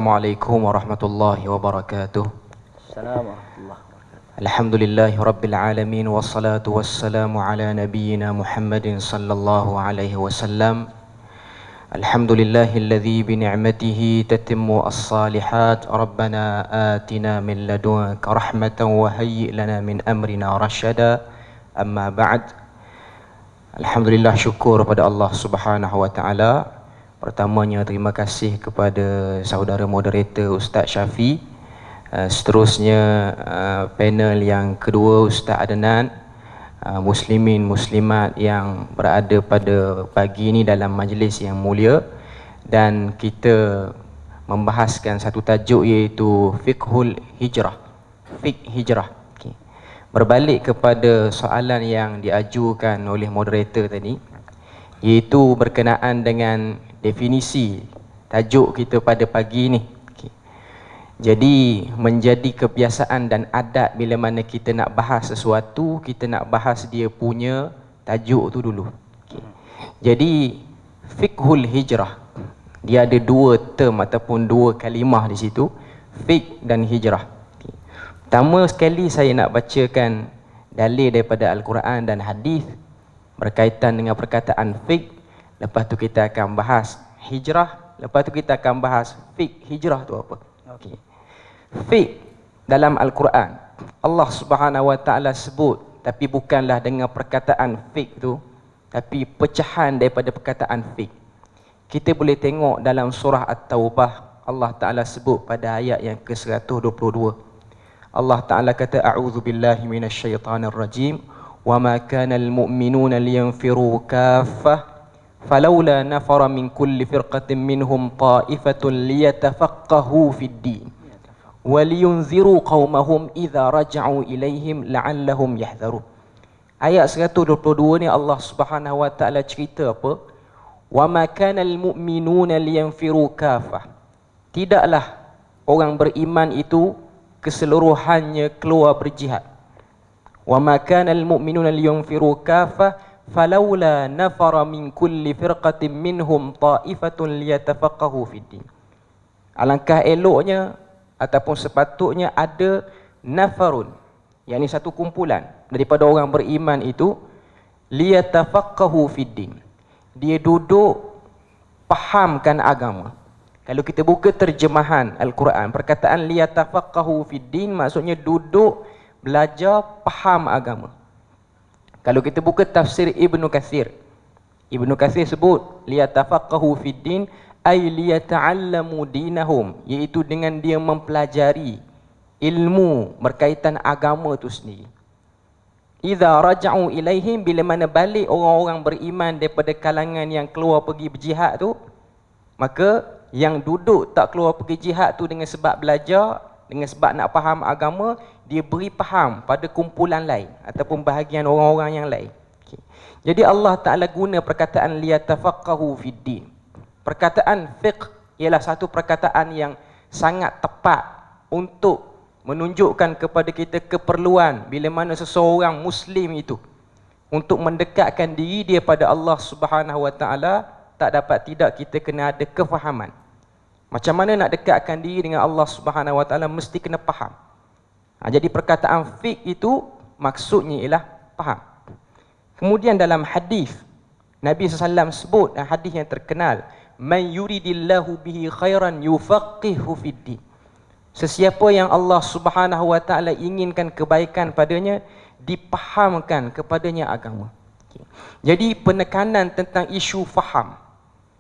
Assalamualaikum warahmatullahi wabarakatuh. Assalamualaikum warahmatullahi wabarakatuh. Alhamdulillahi rabbil alamin wassalatu wassalamu ala nabiyyina Muhammadin sallallahu alaihi wasallam. Alhamdulillahilladzi bi ni'matihi tatimmu as-salihat. Rabbana atina min ladunka rahmatan wa hayyi' lana min amrina rasyada. Amma ba'd. Alhamdulillah, syukur pada Allah Subhanahu wa taala. Pertamanya terima kasih kepada saudara moderator Ustaz Syafi. Seterusnya panel yang kedua Ustaz Adnan, muslimin muslimat yang berada pada pagi ini dalam majlis yang mulia, dan kita membahaskan satu tajuk iaitu fiqhul hijrah. Fiqh hijrah. Berbalik kepada soalan yang diajukan oleh moderator tadi, iaitu berkenaan dengan definisi tajuk kita pada pagi ini. Jadi menjadi kebiasaan dan adat bila mana kita nak bahas sesuatu, kita nak bahas dia punya tajuk tu dulu. Jadi fiqhul hijrah, dia ada dua term ataupun dua kalimah di situ, fiqh dan hijrah. Pertama sekali saya nak bacakan dalil daripada Al-Quran dan hadis berkaitan dengan perkataan fiqh. Lepas tu kita akan bahas hijrah. Lepas tu kita akan bahas fiqh hijrah tu apa. Okay. Fiqh dalam Al-Quran, Allah Subhanahu wa taala sebut, tapi bukanlah dengan perkataan fiqh tu, tapi pecahan daripada perkataan fiqh. Kita boleh tengok dalam surah At-Taubah, Allah Taala sebut pada ayat yang ke-122. Allah Taala kata, a'udzu billahi minasyaitonir rajim, wa ma kana al-mu'minuna liyanfiru kaffah falawla nafara min kulli firqatin minhum ta'ifatun liyatafaqahu fid din waliyunziru qaumahum idza raja'u ilaihim la'allahum yahdharun. Ayat 122 ni Allah Subhanahu wa taala cerita apa? Wa ma kana al-mu'minuna liyanfiru kaffah. Tidaklah orang beriman itu keseluruhannya keluar berjihad. Wa ma kana al-mu'minuna liyanfiru kaffah falawla nafara min kulli firqatin minhum ta'ifatun liyatafaqahu fid din. Alangkah eloknya ataupun sepatutnya ada nafarun, yakni satu kumpulan daripada orang beriman itu, liyatafaqahu fid din, dia duduk fahamkan agama. Kalau kita buka terjemahan Al-Quran, perkataan liyatafaqahu fid din maksudnya duduk belajar faham agama. Kalau kita buka tafsir Ibnu Katsir, Ibnu Katsir sebut liyatafaqahu fid din ay liyata'allamu dinahum, iaitu dengan dia mempelajari ilmu berkaitan agama itu sendiri. Idza raja'u ilaihim, bila mana balik orang-orang beriman daripada kalangan yang keluar pergi berjihad tu, maka yang duduk tak keluar pergi jihad tu dengan sebab belajar, dengan sebab nak faham agama, dia beri faham pada kumpulan lain ataupun bahagian orang-orang yang lain. Okay. Jadi Allah Ta'ala guna perkataan liyatafaqahu fid din. Perkataan fiqh ialah satu perkataan yang sangat tepat untuk menunjukkan kepada kita keperluan bila mana seseorang Muslim itu untuk mendekatkan diri dia pada Allah Subhanahu wa taala, tak dapat tidak kita kena ada kefahaman. Macam mana nak dekatkan diri dengan Allah Subhanahu wa taala, mesti kena faham. Jadi perkataan fiqh itu maksudnya ialah faham. Kemudian dalam hadis Nabi SAW sebut, hadis yang terkenal, man yuridillahu bihi khairan yufaqihu fid din. Sesiapa yang Allah Subhanahu wa taala inginkan kebaikan padanya, dipahamkan kepadanya agama. Jadi penekanan tentang isu faham,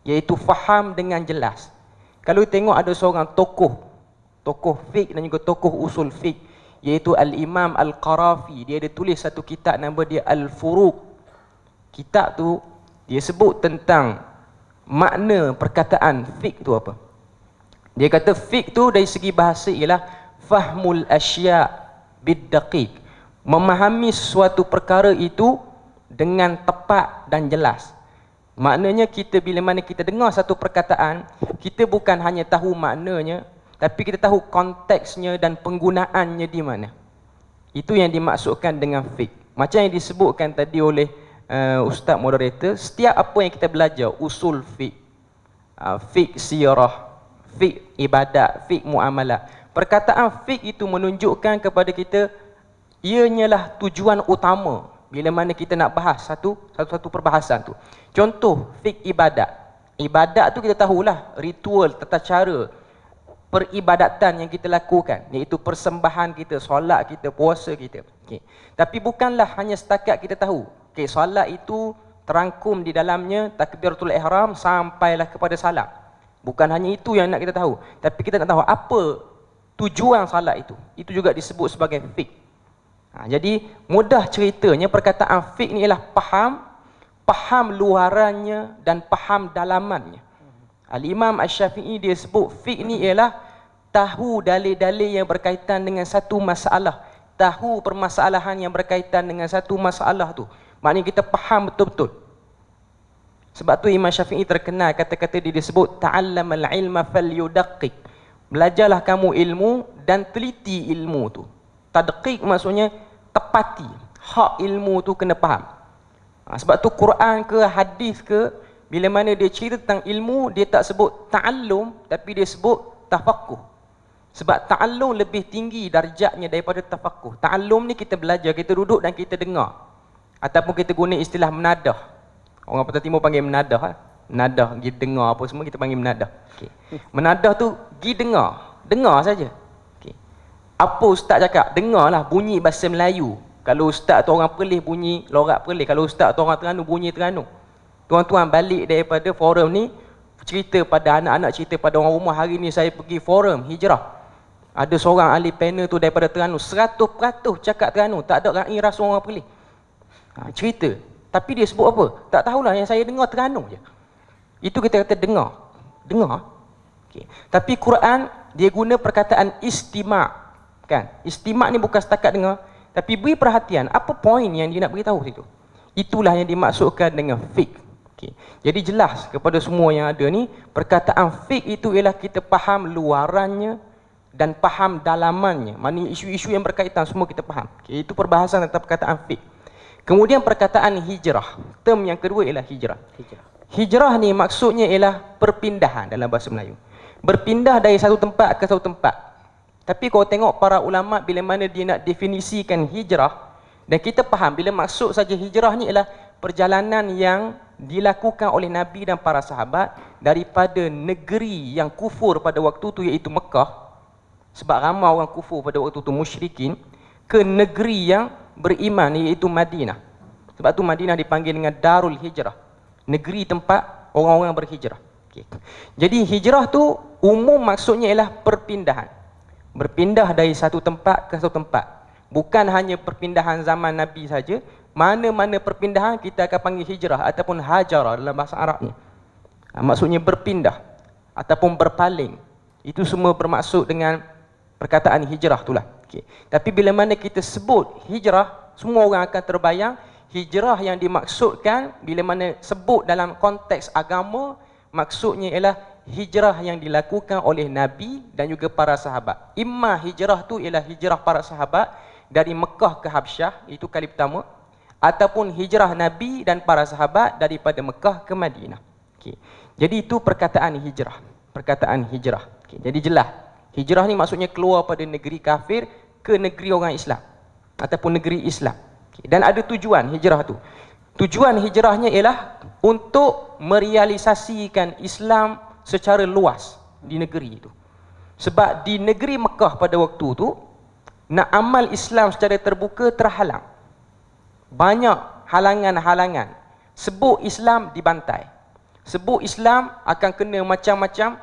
iaitu faham dengan jelas. Kalau tengok ada seorang tokoh fiqh dan juga tokoh usul fiqh, iaitu Al-Imam Al-Qarafi, dia ada tulis satu kitab nama dia Al-Furuq. Kitab tu dia sebut tentang makna perkataan fiqh tu apa. Dia kata fiqh tu dari segi bahasa ialah fahmul asya' bid-daqiq, memahami suatu perkara itu dengan tepat dan jelas. Maknanya kita bila mana kita dengar satu perkataan, kita bukan hanya tahu maknanya, tapi kita tahu konteksnya dan penggunaannya di mana. Itu yang dimaksudkan dengan fiqh. Macam yang disebutkan tadi oleh Ustaz moderator, setiap apa yang kita belajar, usul fiqh, fiqh sirah, Fiqh ibadat, fiqh muamalah. Perkataan fiqh itu menunjukkan kepada kita ianyalah tujuan utama bila mana kita nak bahas satu perbahasan tu. Contoh fiqh ibadat. Ibadat tu kita tahulah ritual, tata cara peribadatan yang kita lakukan, iaitu persembahan kita, solat kita, puasa kita. Okay. Tapi bukanlah hanya setakat kita tahu. Okay, solat itu terangkum di dalamnya takbiratul ihram sampailah kepada salam. Bukan hanya itu yang nak kita tahu, tapi kita nak tahu apa tujuan salat itu. Itu juga disebut sebagai fiqh. Jadi mudah ceritanya perkataan fiqh ni ialah faham luarannya dan faham dalamannya. Al-Imam Asy-Syafi'i dia sebut fiqh ni ialah tahu dalil-dalil yang berkaitan dengan satu masalah, tahu permasalahan yang berkaitan dengan satu masalah tu. Maknanya kita faham betul-betul. Sebab tu Imam Syafi'i terkenal kata-kata dia disebut ta'allamal ilma falyudaqqiq. Belajarlah kamu ilmu dan teliti ilmu tu. Tadqiq maksudnya tepati. Hak ilmu tu kena faham. Sebab tu Quran ke hadis ke, bila mana dia cerita tentang ilmu, dia tak sebut ta'allum, tapi dia sebut tafaqquh. Sebab ta'allum lebih tinggi darjatnya daripada tafaqquh. Ta'allum ni kita belajar, kita duduk dan kita dengar. Ataupun kita guna istilah menadah. Orang Pantai Timur panggil menadah. Menadah, pergi dengar apa semua, kita panggil menadah. Okay. Menadah tu, pergi dengar. Dengar saja. Okay. Apa ustaz cakap? Dengarlah bunyi bahasa Melayu. Kalau ustaz tu orang Perlis, bunyi lorak Perlis. Kalau ustaz tu orang Terengganu, bunyi Terengganu. Tuan-tuan balik daripada forum ni, cerita pada anak-anak, cerita pada orang rumah, hari ni saya pergi forum hijrah. Ada seorang ahli panel tu daripada Terengganu, 100% cakap Terengganu, tak ada rai rasa orang Perlis. Cerita. Tapi dia sebut apa? Tak tahulah, yang saya dengar Terengganu je. Itu kita kata dengar. Dengar. Okay. Tapi Quran, dia guna perkataan istima'. Kan? Istima' ni bukan setakat dengar. Tapi beri perhatian, apa poin yang dia nak beritahu situ. Itulah yang dimaksudkan dengan fiqh. Okay. Jadi jelas kepada semua yang ada ni, perkataan fiqh itu ialah kita faham luarannya dan faham dalamannya. Maknanya isu-isu yang berkaitan semua kita faham. Okay. Itu perbahasan tentang perkataan fiqh. Kemudian perkataan hijrah. Term yang kedua ialah hijrah. Hijrah ni maksudnya ialah perpindahan dalam bahasa Melayu. Berpindah dari satu tempat ke satu tempat. Tapi kalau tengok para ulama bila mana dia nak definisikan hijrah, dan kita faham bila maksud saja hijrah ni ialah perjalanan yang dilakukan oleh Nabi dan para sahabat daripada negeri yang kufur pada waktu tu, iaitu Mekah, sebab ramai orang kufur pada waktu tu musyrikin, ke negeri yang beriman, iaitu Madinah. Sebab tu Madinah dipanggil dengan Darul Hijrah, negeri tempat orang-orang berhijrah. Okay. Jadi hijrah tu umum maksudnya ialah perpindahan. Berpindah dari satu tempat ke satu tempat. Bukan hanya perpindahan zaman Nabi saja. Mana-mana perpindahan kita akan panggil hijrah ataupun hajara dalam bahasa Arabnya. Maksudnya berpindah ataupun berpaling. Itu semua bermaksud dengan perkataan hijrah itulah. Okay. Tapi bila mana kita sebut hijrah, semua orang akan terbayang hijrah yang dimaksudkan bila mana sebut dalam konteks agama, maksudnya ialah hijrah yang dilakukan oleh Nabi dan juga para sahabat. Imma hijrah tu ialah hijrah para sahabat dari Mekah ke Habsyah, itu kali pertama, ataupun hijrah Nabi dan para sahabat daripada Mekah ke Madinah. Okay. Jadi itu perkataan hijrah. Perkataan hijrah. Okay. Jadi jelas, hijrah ni maksudnya keluar pada negeri kafir ke negeri orang Islam ataupun negeri Islam. Okay. Dan ada tujuan hijrah tu. Tujuan hijrahnya ialah untuk merealisasikan Islam secara luas di negeri itu. Sebab di negeri Mekah pada waktu tu, nak amal Islam secara terbuka terhalang. Banyak halangan-halangan. Sebut Islam dibantai. Sebut Islam akan kena macam-macam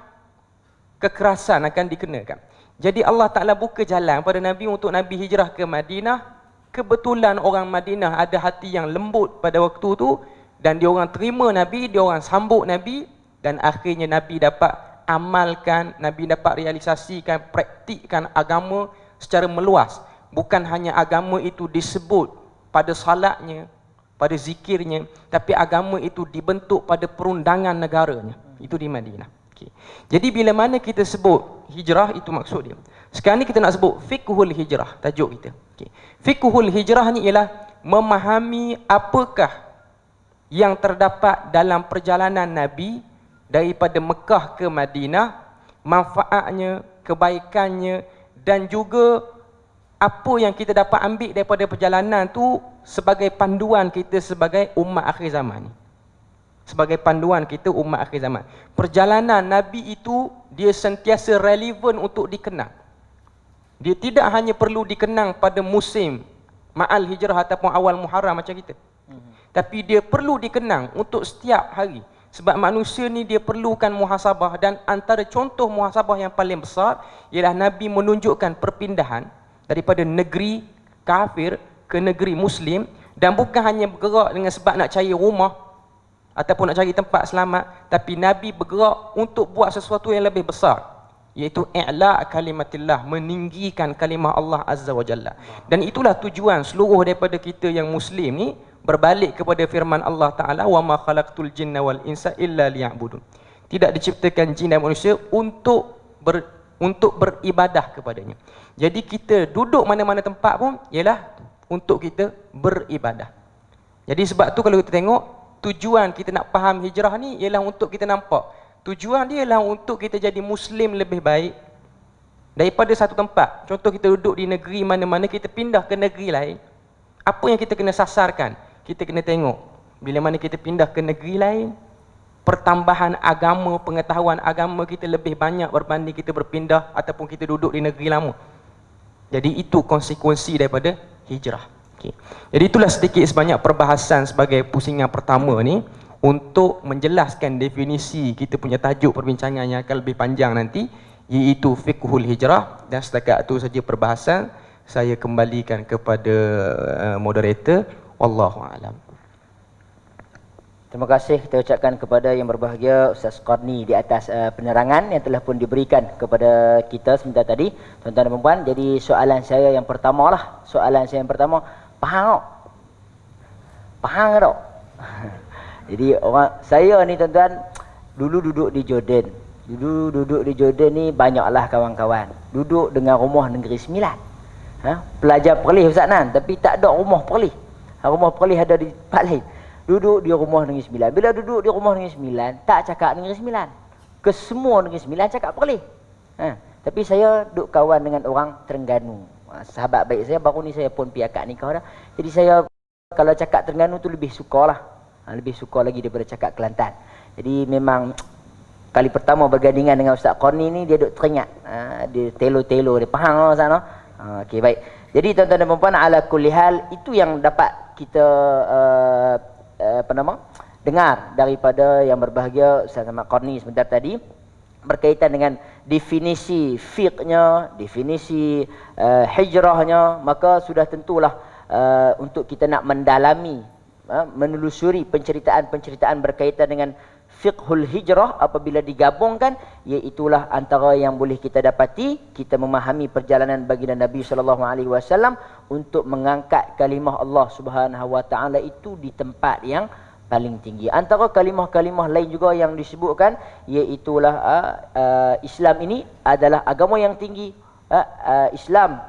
kekerasan akan dikenakan. Jadi Allah Ta'ala buka jalan pada Nabi untuk Nabi hijrah ke Madinah. Kebetulan orang Madinah ada hati yang lembut pada waktu tu, dan dia orang terima Nabi, dia orang sambut Nabi, dan akhirnya Nabi dapat amalkan, Nabi dapat realisasikan, praktikkan agama secara meluas. Bukan hanya agama itu disebut pada salatnya, pada zikirnya, tapi agama itu dibentuk pada perundangan negaranya. Itu di Madinah. Okay. Jadi bila mana kita sebut hijrah, itu maksud dia. Sekarang ni kita nak sebut fiqhul hijrah, tajuk kita. Okay. Fiqhul hijrah ni ialah memahami apakah yang terdapat dalam perjalanan Nabi daripada Mekah ke Madinah manfaatnya, kebaikannya, dan juga apa yang kita dapat ambil daripada perjalanan tu sebagai panduan kita sebagai umat akhir zaman ni. Sebagai panduan kita umat akhir zaman. Perjalanan Nabi itu dia sentiasa relevan untuk dikenang. Dia tidak hanya perlu dikenang pada musim ma'al hijrah ataupun awal Muharram macam kita. Tapi dia perlu dikenang untuk setiap hari. Sebab manusia ni dia perlukan muhasabah, dan antara contoh muhasabah yang paling besar ialah Nabi menunjukkan perpindahan daripada negeri kafir ke negeri Muslim, dan bukan hanya bergerak dengan sebab nak cari rumah ataupun nak cari tempat selamat, tapi Nabi bergerak untuk buat sesuatu yang lebih besar, iaitu i'la' kalimatillah, meninggikan kalimah Allah Azza wa Jalla. Dan itulah tujuan seluruh daripada kita yang Muslim ni berbalik kepada firman Allah Ta'ala, wa ma khalaqtul jinna wal insa illa liya'budun. Tidak diciptakan jin dan manusia untuk beribadah kepadanya. Jadi kita duduk mana-mana tempat pun ialah untuk kita beribadah. Jadi sebab tu kalau kita tengok, tujuan kita nak faham hijrah ni ialah untuk kita nampak tujuan dia ialah untuk kita jadi Muslim lebih baik daripada satu tempat. Contoh kita duduk di negeri mana-mana, kita pindah ke negeri lain, apa yang kita kena sasarkan? Kita kena tengok bila mana kita pindah ke negeri lain, pertambahan agama, pengetahuan agama kita lebih banyak berbanding kita berpindah ataupun kita duduk di negeri lama. Jadi itu konsekuensi daripada hijrah. Okay. Jadi itulah sedikit sebanyak perbahasan sebagai pusingan pertama ni untuk menjelaskan definisi kita punya tajuk perbincangan yang akan lebih panjang nanti, iaitu fiqhul hijrah. Dan setakat itu saja perbahasan, saya kembalikan kepada moderator. Wallahu a'lam. Terima kasih kita ucapkan kepada yang berbahagia Ustaz Qarni di atas penerangan yang telah pun diberikan kepada kita sebentar tadi, tuan-tuan dan puan. Jadi soalan saya yang pertama lah, faham tak? Faham tak? Jadi orang saya ni tuan-tuan dulu duduk di Jordan. Duduk di Jordan ni banyaklah kawan-kawan. Duduk dengan rumah Negeri Sembilan. Pelajar Perlis Ustaz Nan, tapi tak ada rumah Perlis. Rumah Perlis ada di tempat lain. Duduk di rumah Negeri Sembilan. Bila duduk di rumah Negeri Sembilan, tak cakap Negeri Sembilan. Ke semua Negeri Sembilan cakap Perlis. Tapi saya duduk kawan dengan orang Terengganu. Sahabat baik saya, baru ni saya pun pergi akad nikah dah. Jadi saya kalau cakap Terengganu tu lebih suka lah. Lebih suka lagi daripada cakap Kelantan. Jadi memang kali pertama bergandingan dengan Ustaz Qarni ni, dia duduk teringat. Dia telo-telo, dia faham Ustaz no? Okey, baik. Jadi tuan-tuan dan puan, ala kulli hal, itu yang dapat kita dengar daripada yang berbahagia Ustaz Ahmad Qarni sebentar tadi, berkaitan dengan definisi fiqhnya, definisi hijrahnya. Maka sudah tentulah untuk kita nak mendalami, menelusuri penceritaan-penceritaan berkaitan dengan fiqhul hijrah, apabila digabungkan, iaitulah antara yang boleh kita dapati kita memahami perjalanan baginda Nabi SAW untuk mengangkat kalimah Allah Subhanahu Wa Taala itu di tempat yang paling tinggi. Antara kalimah-kalimah lain juga yang disebutkan, iaitulah Islam ini adalah agama yang tinggi. Islam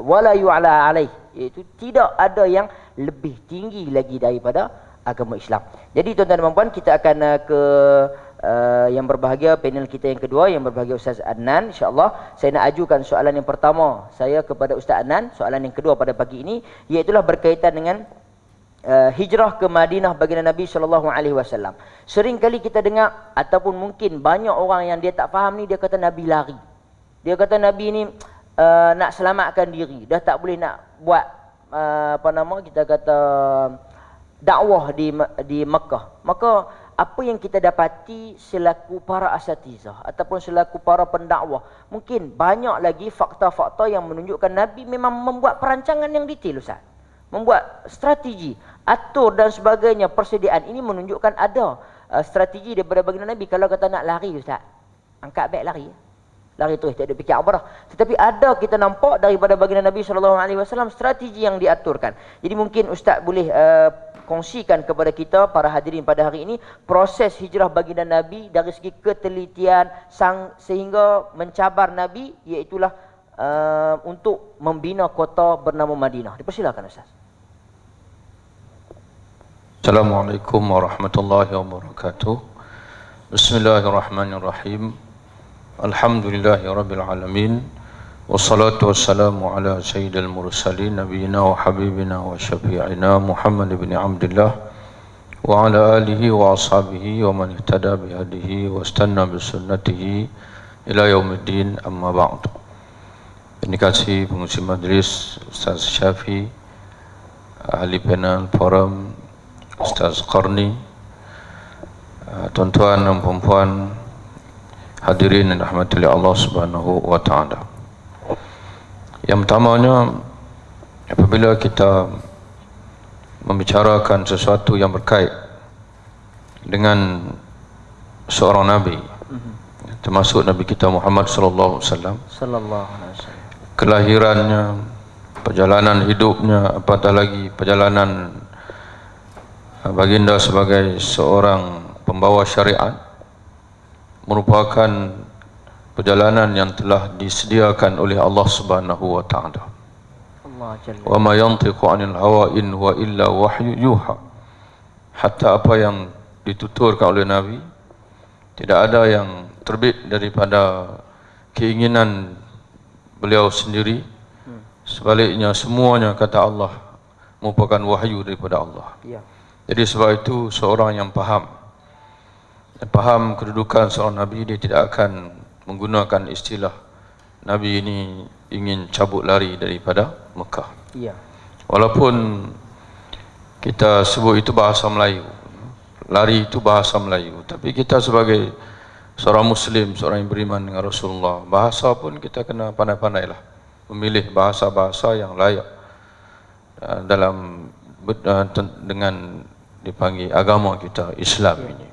wala yu'la alaih, iaitu tidak ada yang lebih tinggi lagi daripada agama Islam. Jadi tuan-tuan dan puan, kita akan ke yang berbahagia panel kita yang kedua, yang berbahagia Ustaz Adnan. InsyaAllah saya nak ajukan soalan yang pertama saya kepada Ustaz Adnan. Soalan yang kedua pada pagi ini, iaitulah berkaitan dengan hijrah ke Madinah baginda Nabi SAW. Sering kali kita dengar, ataupun mungkin banyak orang yang dia tak faham ni, dia kata Nabi lari. Dia kata Nabi ni nak selamatkan diri, dah tak boleh nak buat kita kata dakwah di Mekah. Maka apa yang kita dapati selaku para asatizah ataupun selaku para pendakwah, mungkin banyak lagi fakta-fakta yang menunjukkan Nabi memang membuat perancangan yang detail Ustaz. Membuat strategi, atur dan sebagainya, persediaan. Ini menunjukkan ada strategi daripada baginda Nabi. Kalau kata nak lari Ustaz, angkat beg lari. Lari terus, tak ada fikir apa dah. Tetapi ada kita nampak daripada baginda Nabi SAW strategi yang diaturkan. Jadi mungkin Ustaz boleh kongsikan kepada kita para hadirin pada hari ini proses hijrah baginda Nabi dari segi ketelitian sehingga mencabar Nabi, iaitulah untuk membina kota bernama Madinah. Dipersilakan Ustaz. Assalamualaikum warahmatullahi wabarakatuh. Bismillahirrahmanirrahim. Alhamdulillahi Rabbil Alamin. Wassalatu wassalamu ala sayyidil mursalin nabiyina wa habibina wa syafi'ina Muhammad ibn Abdullah wa ala alihi wa ashabihi wa man ihtada bihadihi wa istanna bisunnatihi ila yaumiddin, amma ba'du. Ini kasih pengurusi majlis Ustaz Syafi, ahli panel forum Ustaz Qarni, tuan-tuan dan puan-puan hadirin yang dirahmati oleh Allah Subhanahu wa taala. Yang pertamanya, apabila kita membicarakan sesuatu yang berkait dengan seorang nabi, termasuk Nabi kita Muhammad sallallahu alaihi wasallam, kelahirannya, perjalanan hidupnya, apatah lagi perjalanan baginda sebagai seorang pembawa syariat, merupakan perjalanan yang telah disediakan oleh Allah Subhanahu wa taala. Wa ma yantiqu 'anil hawa in huwa illa wahyu yuha. Hatta apa yang dituturkan oleh Nabi tidak ada yang terbit daripada keinginan beliau sendiri. Sebaliknya semuanya, kata Allah, merupakan wahyu daripada Allah. Jadi sebab itu seorang yang faham kedudukan seorang Nabi, dia tidak akan menggunakan istilah Nabi ini ingin cabut lari daripada Mekah. Walaupun kita sebut itu bahasa Melayu, lari itu bahasa Melayu, tapi kita sebagai seorang Muslim, seorang yang beriman dengan Rasulullah, bahasa pun kita kena pandai-pandailah memilih bahasa-bahasa yang layak dalam dengan dipanggil agama kita Islam ini.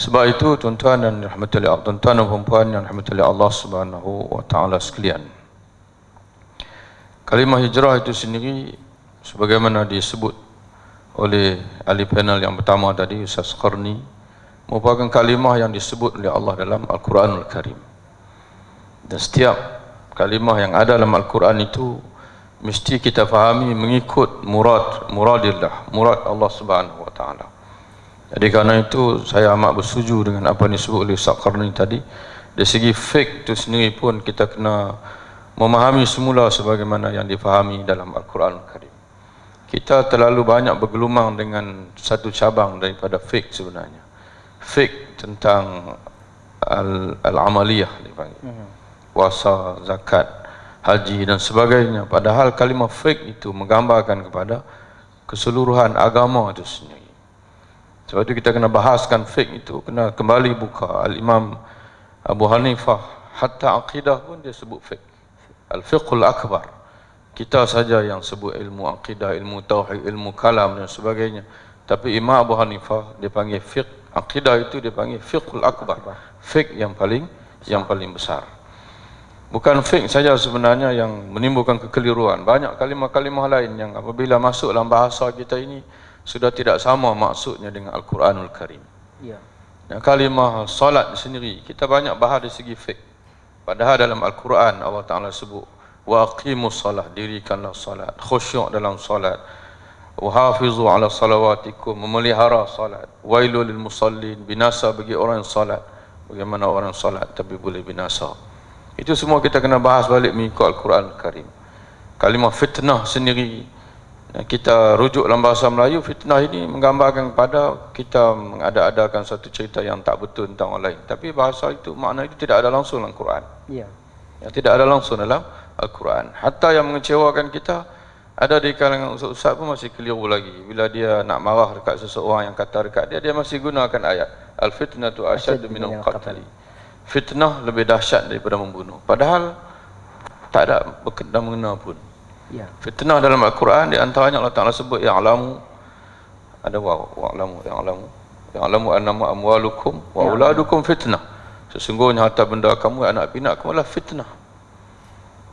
Sebab itu tuan-tuan dan puan-puan yang dirahmati oleh Allah Subhanahu wa taala sekalian, kalimah hijrah itu sendiri sebagaimana disebut oleh ahli panel yang pertama tadi, Ustaz Qarni, merupakan kalimah yang disebut oleh Allah dalam Al-Quranul Karim. Dan setiap kalimah yang ada dalam Al-Quran itu mesti kita fahami mengikut murad Allah Subhanahu wa taala. Jadi kerana itu saya amat bersetuju dengan apa yang disebut oleh Ustaz Qarni tadi. Dari segi fiqh itu sendiri pun kita kena memahami semula sebagaimana yang difahami dalam Al-Quran Al-Karim. Kita terlalu banyak bergelumang dengan satu cabang daripada fiqh sebenarnya. Fiqh tentang al-amaliyah dipanggil, puasa, zakat, haji dan sebagainya. Padahal kalimah fiqh itu menggambarkan kepada keseluruhan agama itu sendiri. Sebab itu kita kena bahaskan fiqh itu, kena kembali buka Al-Imam Abu Hanifah, hatta akidah pun dia sebut fiqh, Al-Fiqhul Akbar. Kita saja yang sebut ilmu akidah, ilmu tauhid, ilmu kalam dan sebagainya. Tapi Imam Abu Hanifah dia panggil fiqh, akidah itu dia panggil Fiqhul Akbar, fiqh yang paling besar. Bukan fiqh saja sebenarnya yang menimbulkan kekeliruan. Banyak kalimah-kalimah lain yang apabila masuk dalam bahasa kita ini sudah tidak sama maksudnya dengan Al-Quranul Karim. Kalimah salat sendiri kita banyak bahas dari segi fiqh. Padahal dalam Al-Quran Allah Ta'ala sebut wa aqimus salah, dirikanlah salat, khusyuk dalam salat, wa hafizu ala salawatikum, memelihara salat, wailul lil musallin, binasa bagi orang yang salat. Bagaimana orang salat tapi boleh binasa? Itu semua kita kena bahas balik mengikut Al-Quran Al-Karim. Kalimah fitnah sendiri kita rujuk dalam bahasa Melayu, fitnah ini menggambarkan kepada kita mengada-adakan satu cerita yang tak betul tentang orang lain. Tapi bahasa itu, makna itu tidak ada langsung dalam Quran. Tidak ada langsung dalam Al-Quran. Hatta yang mengecewakan kita, ada di kalangan ustaz-ustaz pun masih keliru lagi. Bila dia nak marah dekat seseorang yang kata dekat dia masih gunakan ayat Al-fitnatu asyaddu minal qatli. Fitnah lebih dahsyat daripada membunuh. Padahal tak ada berkena mengena pun. Fitnah dalam Al-Quran di antaranya Allah Ta'ala sebut ya'lamu, ada ya'lamu annama amwalukum wa auladukum fitnah. Sesungguhnya harta benda kamu, anak pinak kamu adalah fitnah.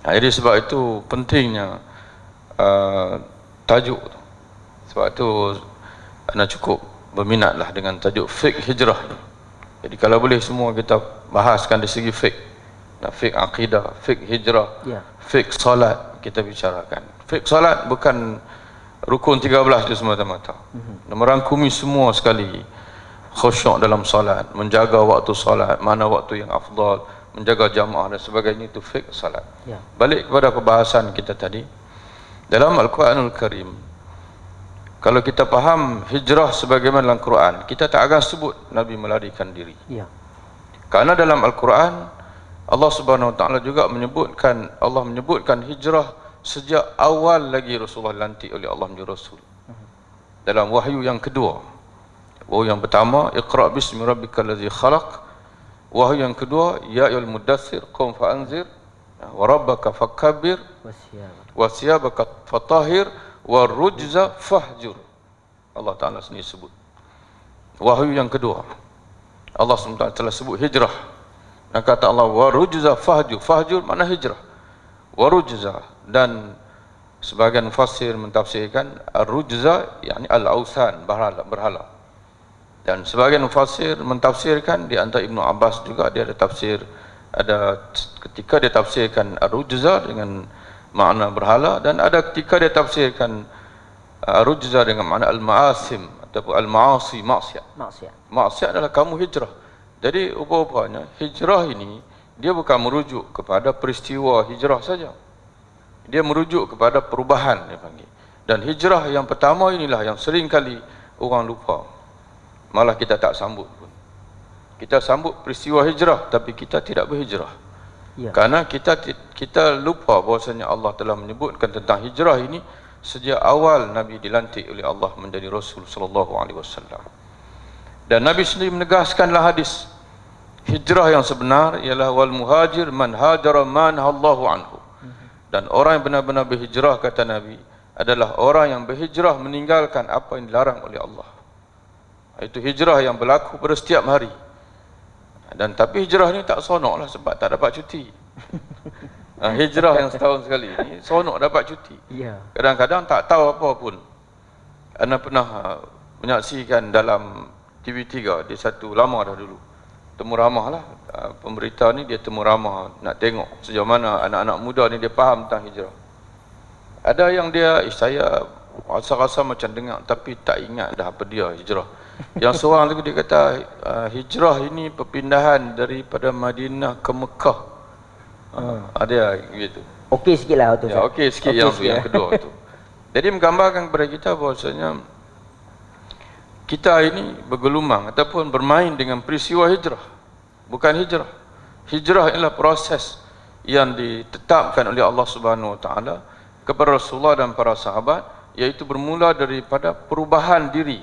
Jadi sebab itu pentingnya tajuk. Sebab itu anda cukup berminatlah dengan tajuk fiqh hijrah. Jadi kalau boleh semua kita bahaskan dari segi fiqh. Fiqh akidah, fiqh hijrah, fiqh salat kita bicarakan. Fiqh salat bukan rukun 13 itu semata-mata. Merangkumi semua sekali. khusyuk dalam salat, menjaga waktu salat, mana waktu yang afdal, menjaga jamaah dan sebagainya, itu fiqh salat. Ya. Balik kepada perbahasan kita tadi, dalam Al-Quranul Karim, kalau kita faham hijrah sebagaimana dalam Quran, kita tak akan sebut Nabi melarikan diri. Ya. Karena dalam Al-Quran Allah Subhanahu Wa Taala juga menyebutkan hijrah sejak awal lagi Rasulullah dilantik oleh Allah menjadi Rasul. Dalam wahyu yang kedua. Wahyu yang pertama, Iqra' bismi rabbikal ladzi khalaq. Wahyu yang kedua, ya ayyuhal mudaththir qum fa'anzir wa rabbaka fakabbir wa thiyabaka fatahhir wa rujza fahjur. Allah Taala sendiri sebut. Wahyu yang kedua. Allah SWT telah sebut hijrah. Dan kata Allah, wa rujza fahjur. Fahjur makna hijrah. Wa rujza, dan sebagian mufassir mentafsirkan ar-rujza yakni al-ausan, berhala. Dan sebagian mufassir mentafsirkan, di antara Ibnu Abbas juga dia ada tafsir, ada ketika dia tafsirkan ar-rujza dengan makna berhala, dan ada ketika dia tafsirkan ar-rujza dengan makna al-ma'asim ataupun al-ma'asi, maksiat adalah kamu hijrah. Jadi rupa-rupanya hijrah ini dia bukan merujuk kepada peristiwa hijrah saja. Dia merujuk kepada perubahan, dia panggil. Dan hijrah yang pertama inilah yang sering kali orang lupa. Malah kita tak sambut pun. Kita sambut peristiwa hijrah, tapi kita tidak berhijrah. Ya. Karena kita lupa bahwasanya Allah telah menyebutkan tentang hijrah ini sejak awal Nabi dilantik oleh Allah menjadi Rasul sallallahu alaihi wasallam. Dan Nabi sendiri menegaskanlah hadis, hijrah yang sebenar ialah wal muhajir man hajara man Allahu anhu. Dan orang yang benar-benar berhijrah, kata Nabi, adalah orang yang berhijrah meninggalkan apa yang dilarang oleh Allah. Itu hijrah yang berlaku pada setiap hari. Dan tapi hijrah ni tak sonok lah sebab tak dapat cuti. Hijrah yang setahun sekali ni sonok dapat cuti. Kadang-kadang tak tahu apa pun. Anda pernah menyaksikan dalam TV3, dia satu lama dah dulu, temu ramah lah, pemberita ni dia temu ramah nak tengok sejauh mana anak-anak muda ni dia faham tentang hijrah. Ada yang dia, saya rasa-rasa macam dengar tapi tak ingat dah apa dia hijrah. Yang seorang tu dia kata hijrah ini perpindahan daripada Madinah ke Mekah. Ada gitu. Okey sikit lah tu. Ya, okey sikit yang kedua tu. Jadi menggambarkan kepada kita bahawasanya kita ini bergelumang ataupun bermain dengan peristiwa hijrah. Bukan hijrah. Hijrah ialah proses yang ditetapkan oleh Allah Subhanahu Wa Taala kepada Rasulullah dan para sahabat, iaitu bermula daripada perubahan diri.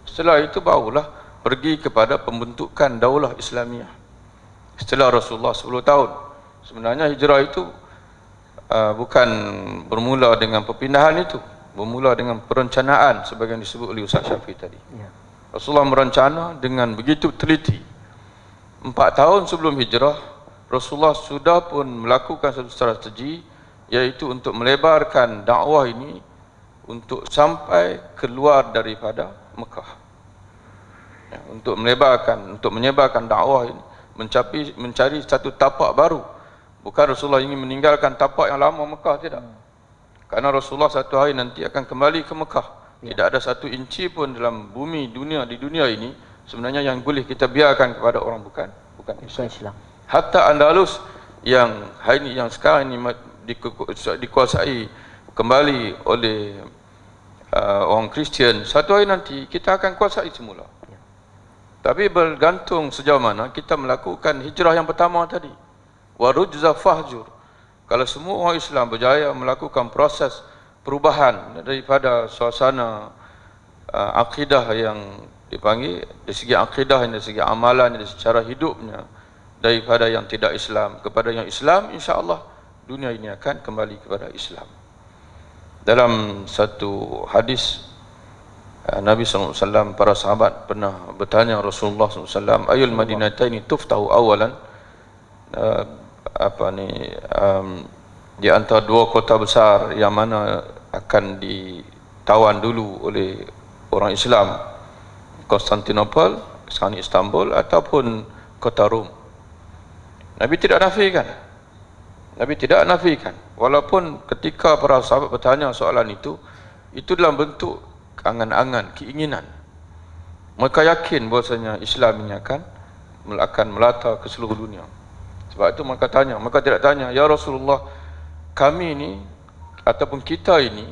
Setelah itu barulah pergi kepada pembentukan daulah Islamiah. Setelah Rasulullah 10 tahun. Sebenarnya hijrah itu bukan bermula dengan perpindahan itu, bermula dengan perencanaan sebagaimana disebut oleh Ustaz Syafiq tadi. Rasulullah merencana dengan begitu teliti. 4 tahun sebelum hijrah, Rasulullah sudah pun melakukan satu strategi, iaitu untuk melebarkan dakwah ini untuk sampai keluar daripada Mekah. Untuk menyebarkan dakwah ini, mencari satu tapak baru. Bukan Rasulullah ingin meninggalkan tapak yang lama Mekah, tidak. Karena Rasulullah satu hari nanti akan kembali ke Mekah. Tidak ada satu inci pun dalam bumi di dunia ini sebenarnya yang boleh kita biarkan kepada orang bukan Islam. Hatta Andalus yang hari ini, yang sekarang ini dikuasai kembali oleh orang Kristian, satu hari nanti kita akan kuasai semula. Tapi bergantung sejauh mana kita melakukan hijrah yang pertama tadi. Warujza fahjur. Kalau semua orang Islam berjaya melakukan proses perubahan daripada suasana akidah yang dipanggil, dari segi akidah, dari segi amalan, dari secara hidupnya, daripada yang tidak Islam kepada yang Islam, insya-Allah dunia ini akan kembali kepada Islam. Dalam satu hadis Nabi SAW, para sahabat pernah bertanya Rasulullah SAW, ayul madinataini tuftahu awalan, di antara dua kota besar yang mana akan ditawan dulu oleh orang Islam, Konstantinopel, sekarang Istanbul, ataupun kota Rom. Nabi tidak nafikan. Walaupun ketika para sahabat bertanya soalan itu dalam bentuk angan-angan, keinginan. Mereka yakin bahwasanya Islam ini akan melata ke seluruh dunia. Sebab itu mereka tidak tanya, ya Rasulullah, kami ini ataupun kita ini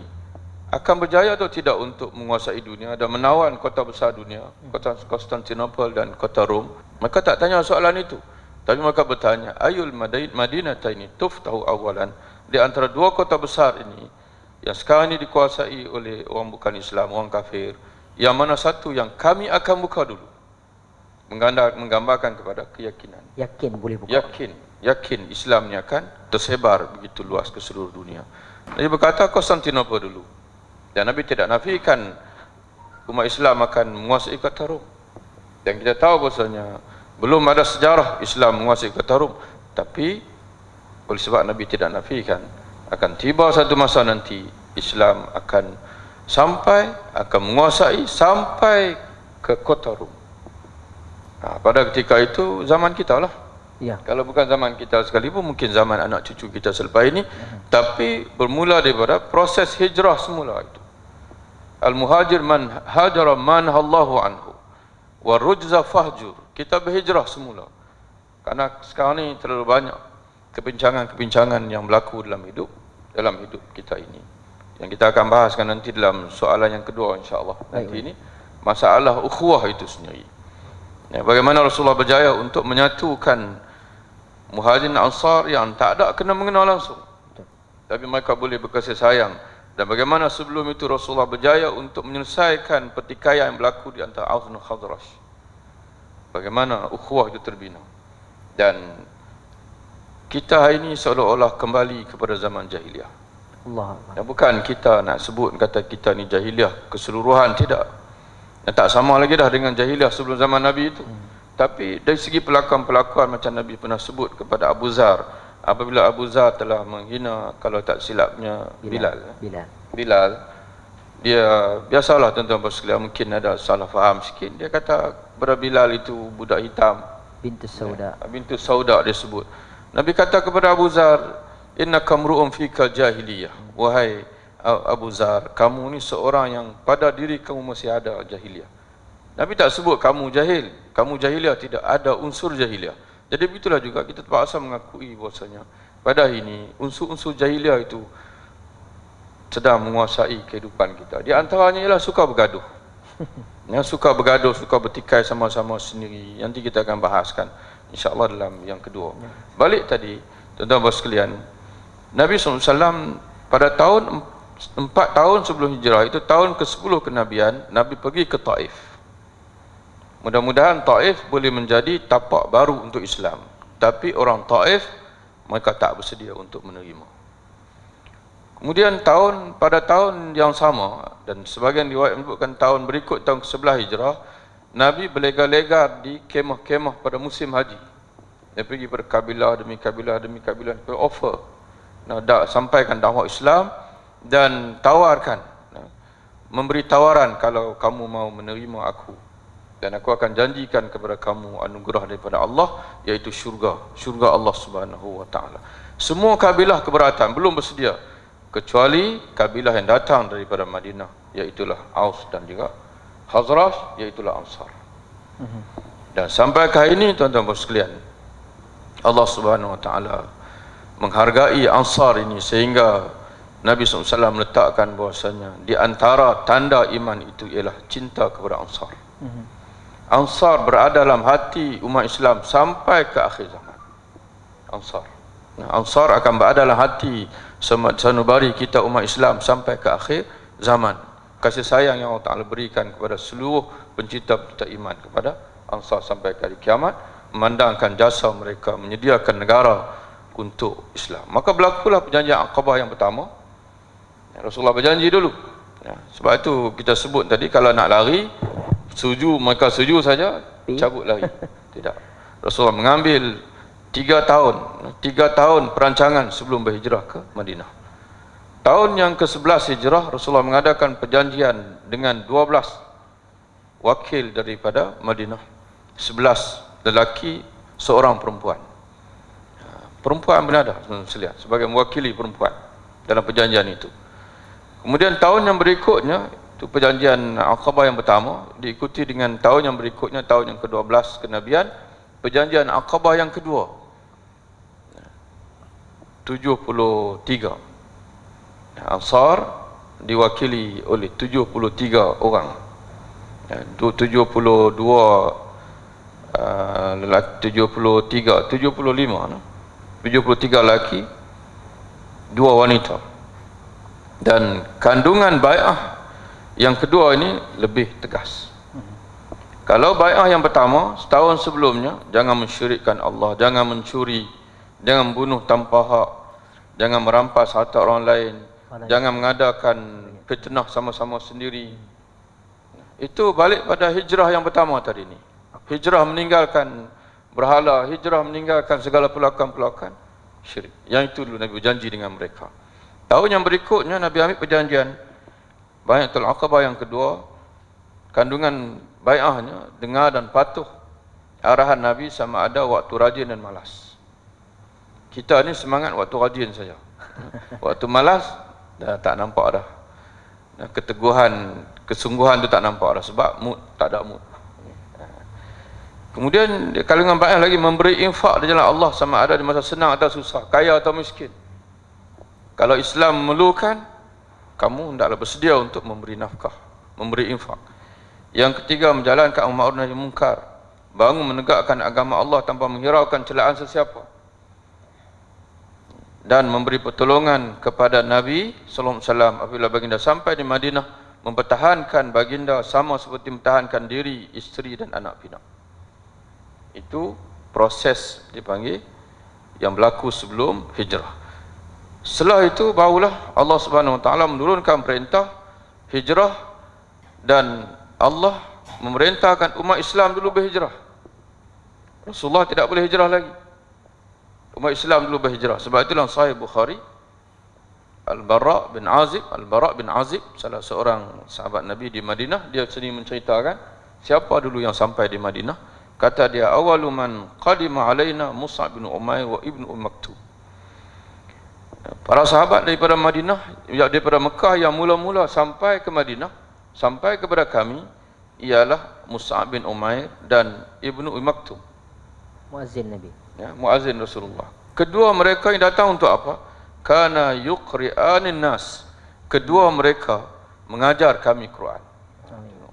akan berjaya atau tidak untuk menguasai dunia dan menawan kota besar dunia, kota Konstantinopel dan kota Rom. Mereka tak tanya soalan itu. Tapi mereka bertanya, ayul madinataini tuftahu awalan, di antara dua kota besar ini yang sekarang ini dikuasai oleh orang bukan Islam, orang kafir, yang mana satu yang kami akan buka dulu? Menggambarkan kepada keyakinan. Yakin boleh buka. Yakin Islam ini akan tersebar begitu luas ke seluruh dunia. Nabi berkata Konstantinopel dulu. Dan Nabi tidak nafikan umat Islam akan menguasai kota Rom. Dan kita tahu bahasanya belum ada sejarah Islam menguasai kota Rom. Tapi oleh sebab Nabi tidak nafikan, akan tiba satu masa nanti Islam akan menguasai sampai ke kota Rom. Pada ketika itu zaman kita lah. Ya. Kalau bukan zaman kita sekalipun, mungkin zaman anak cucu kita selepas ini. Tapi bermula daripada proses hijrah semula itu. Al-muhajir man hajara man Allahu anhu wa rujza fahjur. Kita berhijrah semula. Karena sekarang ini terlalu banyak kebincangan-kebincangan yang berlaku dalam hidup kita ini. Yang kita akan bahaskan nanti dalam soalan yang kedua insya-Allah. Nanti ini masalah ukhuwah itu sendiri. Ya, bagaimana Rasulullah berjaya untuk menyatukan Muhajirin Ansar yang tak ada kena mengenal langsung, tapi mereka boleh berkasih sayang. Dan bagaimana sebelum itu Rasulullah berjaya untuk menyelesaikan pertikaian yang berlaku di antara Aus dan Khazraj. Bagaimana ukhuwah itu terbina. Dan kita hari ini seolah-olah kembali kepada zaman jahiliah. Allah. Dan bukan kita nak sebut kata kita ni jahiliah keseluruhan, tidak. Dan tak sama lagi dah dengan jahiliah sebelum zaman Nabi itu. Tapi dari segi pelakuan-pelakuan macam Nabi pernah sebut kepada Abu Zar, apabila Abu Zar telah menghina, kalau tak silapnya, Bilal, dia biasalah tuan-tuan sekalian, mungkin ada salah faham sikit. Dia kata kepada Bilal itu budak hitam, Bintu Sauda. Bintu Sauda dia sebut. Nabi kata kepada Abu Zar, innaka mru'un fika jahiliyah. Wahai Abu Zar, kamu ni seorang yang pada diri kamu masih ada jahiliyah. Nabi tak sebut kamu jahil, kamu jahiliyah, tidak ada unsur jahiliyah. Jadi begitulah juga kita terpaksa mengakui bahwasanya pada hari ini unsur-unsur jahiliyah itu sedang menguasai kehidupan kita. Di antaranya ialah suka bergaduh. Yang suka bergaduh, suka bertikai sama-sama sendiri. Nanti kita akan bahaskan insya-Allah dalam yang kedua. Balik tadi, tuan-tuan sekalian, Nabi SAW pada tahun 4 tahun sebelum hijrah, itu tahun ke-10 kenabian, Nabi pergi ke Taif. Mudah-mudahan Taif boleh menjadi tapak baru untuk Islam. Tapi orang Taif, mereka tak bersedia untuk menerima. Kemudian pada tahun yang sama, dan sebagian riwayat menyebutkan tahun berikut, tahun ke-11 hijrah, Nabi berlega-lega di kemah-kemah pada musim haji. Dia pergi pada kabilah demi kabilah demi kabilah, offer, sampaikan dakwah Islam dan tawarkan, memberi tawaran, kalau kamu mau menerima aku, dan aku akan janjikan kepada kamu anugerah daripada Allah, iaitu syurga Allah Subhanahu wa taala. Semua kabilah keberatan, belum bersedia, kecuali kabilah yang datang daripada Madinah, iaitulah Aus dan juga Khazraj, iaitulah Ansar. Dan sampai ke hari ini tuan-tuan sekalian, Allah Subhanahu wa taala menghargai Ansar ini sehingga Nabi SAW meletakkan bahwasanya di antara tanda iman itu ialah cinta kepada Ansar. Ansar berada dalam hati umat Islam sampai ke akhir zaman. Ansar akan berada dalam hati sanubari kita umat Islam sampai ke akhir zaman. Kasih sayang yang Allah Ta'ala berikan kepada seluruh pencinta-pencinta iman kepada Ansar sampai ke hari kiamat, memandangkan jasa mereka menyediakan negara untuk Islam. Maka berlakulah perjanjian Aqabah yang pertama. Rasulullah berjanji dulu. Sebab itu kita sebut tadi, kalau nak lari, mereka setuju saja, cabut lari. Tidak. Rasulullah mengambil 3 tahun perancangan sebelum berhijrah ke Madinah. Tahun yang ke-11 hijrah, Rasulullah mengadakan perjanjian dengan 12 wakil daripada Madinah. 11 lelaki, seorang perempuan. Perempuan berada sebagai mewakili perempuan dalam perjanjian itu. Kemudian tahun yang berikutnya Itu perjanjian Aqabah yang pertama, diikuti dengan tahun yang berikutnya, tahun yang ke-12 kenabian, perjanjian Aqabah yang kedua, 73. Ansar diwakili oleh 73 orang, 72 lelaki, 75 73 lelaki, 2 wanita. Dan kandungan bai'ah yang kedua ini lebih tegas. Kalau bai'ah yang pertama setahun sebelumnya, jangan mensyirikkan Allah, jangan mencuri, jangan bunuh tanpa hak, jangan merampas harta orang lain, jangan mengadakan fitnah sama-sama sendiri. Itu balik pada hijrah yang pertama tadi ni. Hijrah meninggalkan berhala, hijrah meninggalkan segala pelakon-pelakon syirik. Yang itu dulu Nabi berjanji dengan mereka. Tahun yang berikutnya Nabi ambil perjanjian Bai'atul Aqabah yang kedua. Kandungan bai'ahnya dengar dan patuh arahan Nabi sama ada waktu rajin dan malas. Kita ni semangat waktu rajin saja. Waktu malas dah tak nampak dah. Keteguhan, kesungguhan tu tak nampak dah sebab mood tak ada mood. Kemudian kandungan bai'ah lagi memberi infak di jalan Allah sama ada di masa senang atau susah, kaya atau miskin. Kalau Islam memerlukan, kamu hendaklah bersedia untuk memberi nafkah, memberi infak. Yang ketiga, menjalankan amar ma'ruf nahi munkar, bangun menegakkan agama Allah tanpa menghiraukan celaan sesiapa, dan memberi pertolongan kepada Nabi sallallahu alaihi wasallam apabila baginda sampai di Madinah, mempertahankan baginda sama seperti mempertahankan diri, isteri dan anak pinak. Itu proses dipanggil yang berlaku sebelum hijrah. Setelah itu barulah Allah Subhanahu Wa Taala menurunkan perintah hijrah, dan Allah memerintahkan umat Islam dulu berhijrah. Rasulullah tidak boleh hijrah lagi. Umat Islam dulu berhijrah. Sebab itulah Sahih Bukhari, Al-Bara bin Azib, salah seorang sahabat Nabi di Madinah, dia sendiri menceritakan siapa dulu yang sampai di Madinah. Kata dia, awalu man qadima alaina Mus'ab bin Umair wa ibnu Maktum. Para sahabat daripada Madinah, daripada Mekah yang mula-mula sampai ke Madinah, sampai kepada kami, ialah Mus'ab bin Umair dan ibnu Maktum, Muazzin Nabi, ya, muazzin Rasulullah. Kedua mereka yang datang untuk apa? Kana yuqri'anin nas. Kedua mereka mengajar kami Quran.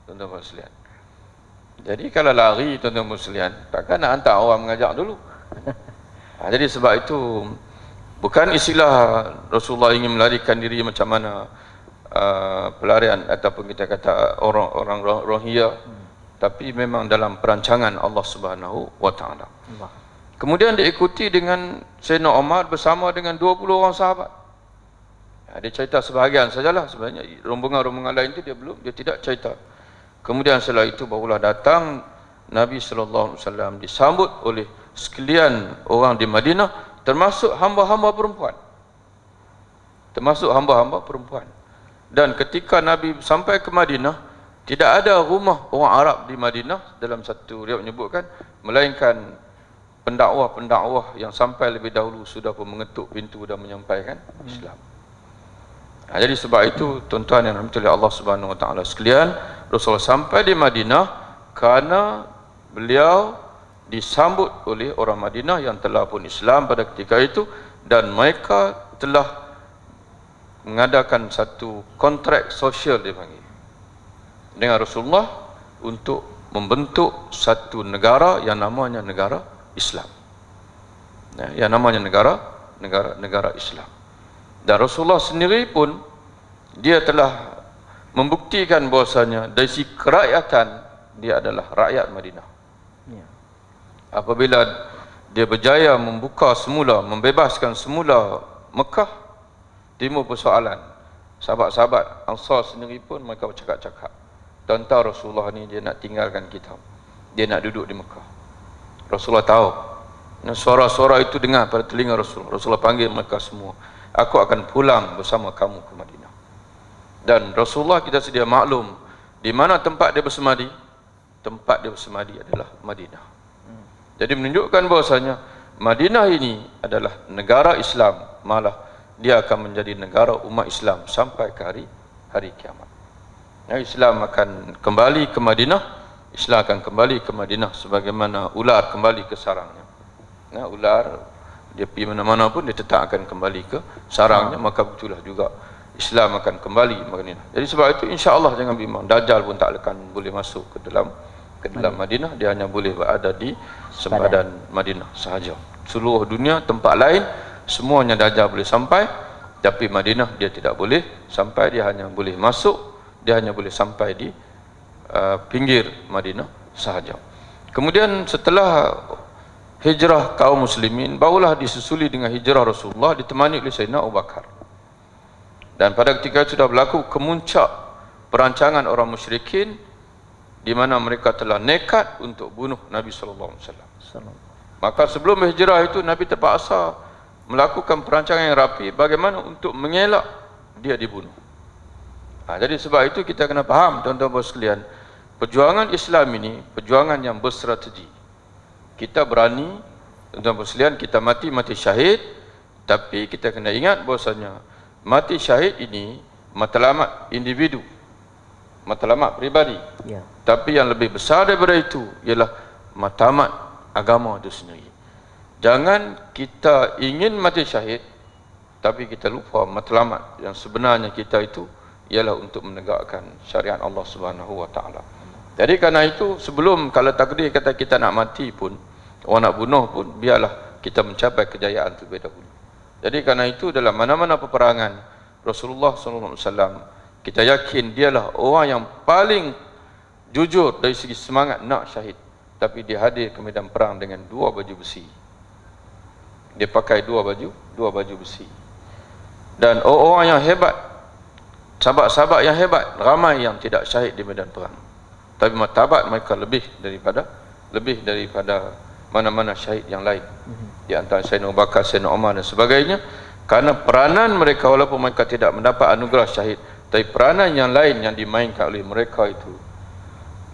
Tuan-tuan sekalian. Jadi kalau lari tuan-tuan sekalian, takkan nak hantar orang mengajar dulu. Jadi sebab itu bukan istilah Rasulullah ingin melarikan diri macam mana pelarian ataupun kita kata orang Rohingya, tapi memang dalam perancangan Allah Subhanahu Wa Taala. Kemudian diikuti dengan Sayyidina Umar bersama dengan 20 orang sahabat. Dia cerita sebahagian sajalah, sebenarnya rombongan-rombongan lain itu dia tidak cerita. Kemudian setelah itu barulah datang Nabi sallallahu alaihi wasallam disambut oleh sekalian orang di Madinah, termasuk hamba-hamba perempuan. Dan ketika Nabi sampai ke Madinah, tidak ada rumah orang Arab di Madinah, dalam satu riwayat menyebutkan, melainkan pendakwah-pendakwah yang sampai lebih dahulu sudah pun mengetuk pintu dan menyampaikan Islam. Jadi sebab itu tuan-tuan yang dirahmati Allah Subhanahu Wa Taala sekalian, Rasulullah sampai di Madinah kerana beliau disambut oleh orang Madinah yang telah pun Islam pada ketika itu, dan mereka telah mengadakan satu kontrak sosial dipanggil dengan Rasulullah untuk membentuk satu negara yang namanya negara Islam. Yang namanya negara Islam. Dan Rasulullah sendiri pun dia telah membuktikan bahwasanya dari sisi kerakyatan dia adalah rakyat Madinah. Apabila dia berjaya membuka semula, membebaskan semula Mekah, timbul persoalan. Sahabat-sahabat Ansar sendiri pun mereka bercakap-cakap, tentang Rasulullah ni dia nak tinggalkan kita, dia nak duduk di Mekah. Rasulullah tahu, suara-suara itu dengar pada telinga Rasulullah. Rasulullah panggil mereka semua, aku akan pulang bersama kamu ke Madinah. Dan Rasulullah kita sedia maklum di mana tempat dia bersemadi. Tempat dia bersemadi adalah Madinah. Jadi menunjukkan bahwasanya Madinah ini adalah negara Islam, malah dia akan menjadi negara umat Islam sampai ke hari kiamat. Islam akan kembali ke Madinah. Islam akan kembali ke Madinah sebagaimana ular kembali ke sarangnya. Ular dia pergi mana-mana pun dia tetap akan kembali ke sarangnya, maka begitulah juga Islam akan kembali ke Madinah. Jadi sebab itu insya-Allah jangan bimbang, Dajjal pun tak akan boleh masuk ke dalam Madinah, dia hanya boleh berada di sempadan Madinah sahaja. Seluruh dunia tempat lain semuanya Dajjal boleh sampai, tapi Madinah dia tidak boleh sampai, dia hanya boleh masuk, dia hanya boleh sampai di pinggir Madinah sahaja. Kemudian setelah hijrah kaum muslimin, barulah disusuli dengan hijrah Rasulullah ditemani oleh Sayyidina Abu Bakar. Dan pada ketika itu sudah berlaku kemuncak perancangan orang musyrikin, di mana mereka telah nekat untuk bunuh Nabi SAW. Maka sebelum hijrah itu Nabi terpaksa melakukan perancangan yang rapi bagaimana untuk mengelak dia dibunuh. Jadi sebab itu kita kena faham, tuan-tuan sekalian, perjuangan Islam ini perjuangan yang berstrategi. Kita berani, tuan-tuan sekalian, kita mati syahid, tapi kita kena ingat bahwasanya mati syahid ini matlamat individu, matlamat pribadi. Tapi yang lebih besar daripada itu ialah matlamat agama itu sendiri. Jangan kita ingin mati syahid tapi kita lupa matlamat yang sebenarnya kita itu ialah untuk menegakkan syariat Allah Subhanahu wa taala. Jadi kerana itu sebelum kalau takdir kata kita nak mati pun, orang nak bunuh pun, biarlah kita mencapai kejayaan terlebih dahulu. Jadi kerana itu dalam mana-mana peperangan Rasulullah SAW, kita yakin dialah orang yang paling jujur dari segi semangat nak syahid, tapi dia hadir ke medan perang dengan dua baju besi. Dia pakai dua baju besi. Dan orang yang hebat, sahabat-sahabat yang hebat, ramai yang tidak syahid di medan perang, tapi martabat mereka lebih daripada mana-mana syahid yang lain. Di antara Sayyidina Abu Bakar, Sayyidina Umar dan sebagainya, karena peranan mereka walaupun mereka tidak mendapat anugerah syahid, tapi peranan yang lain yang dimainkan oleh mereka itu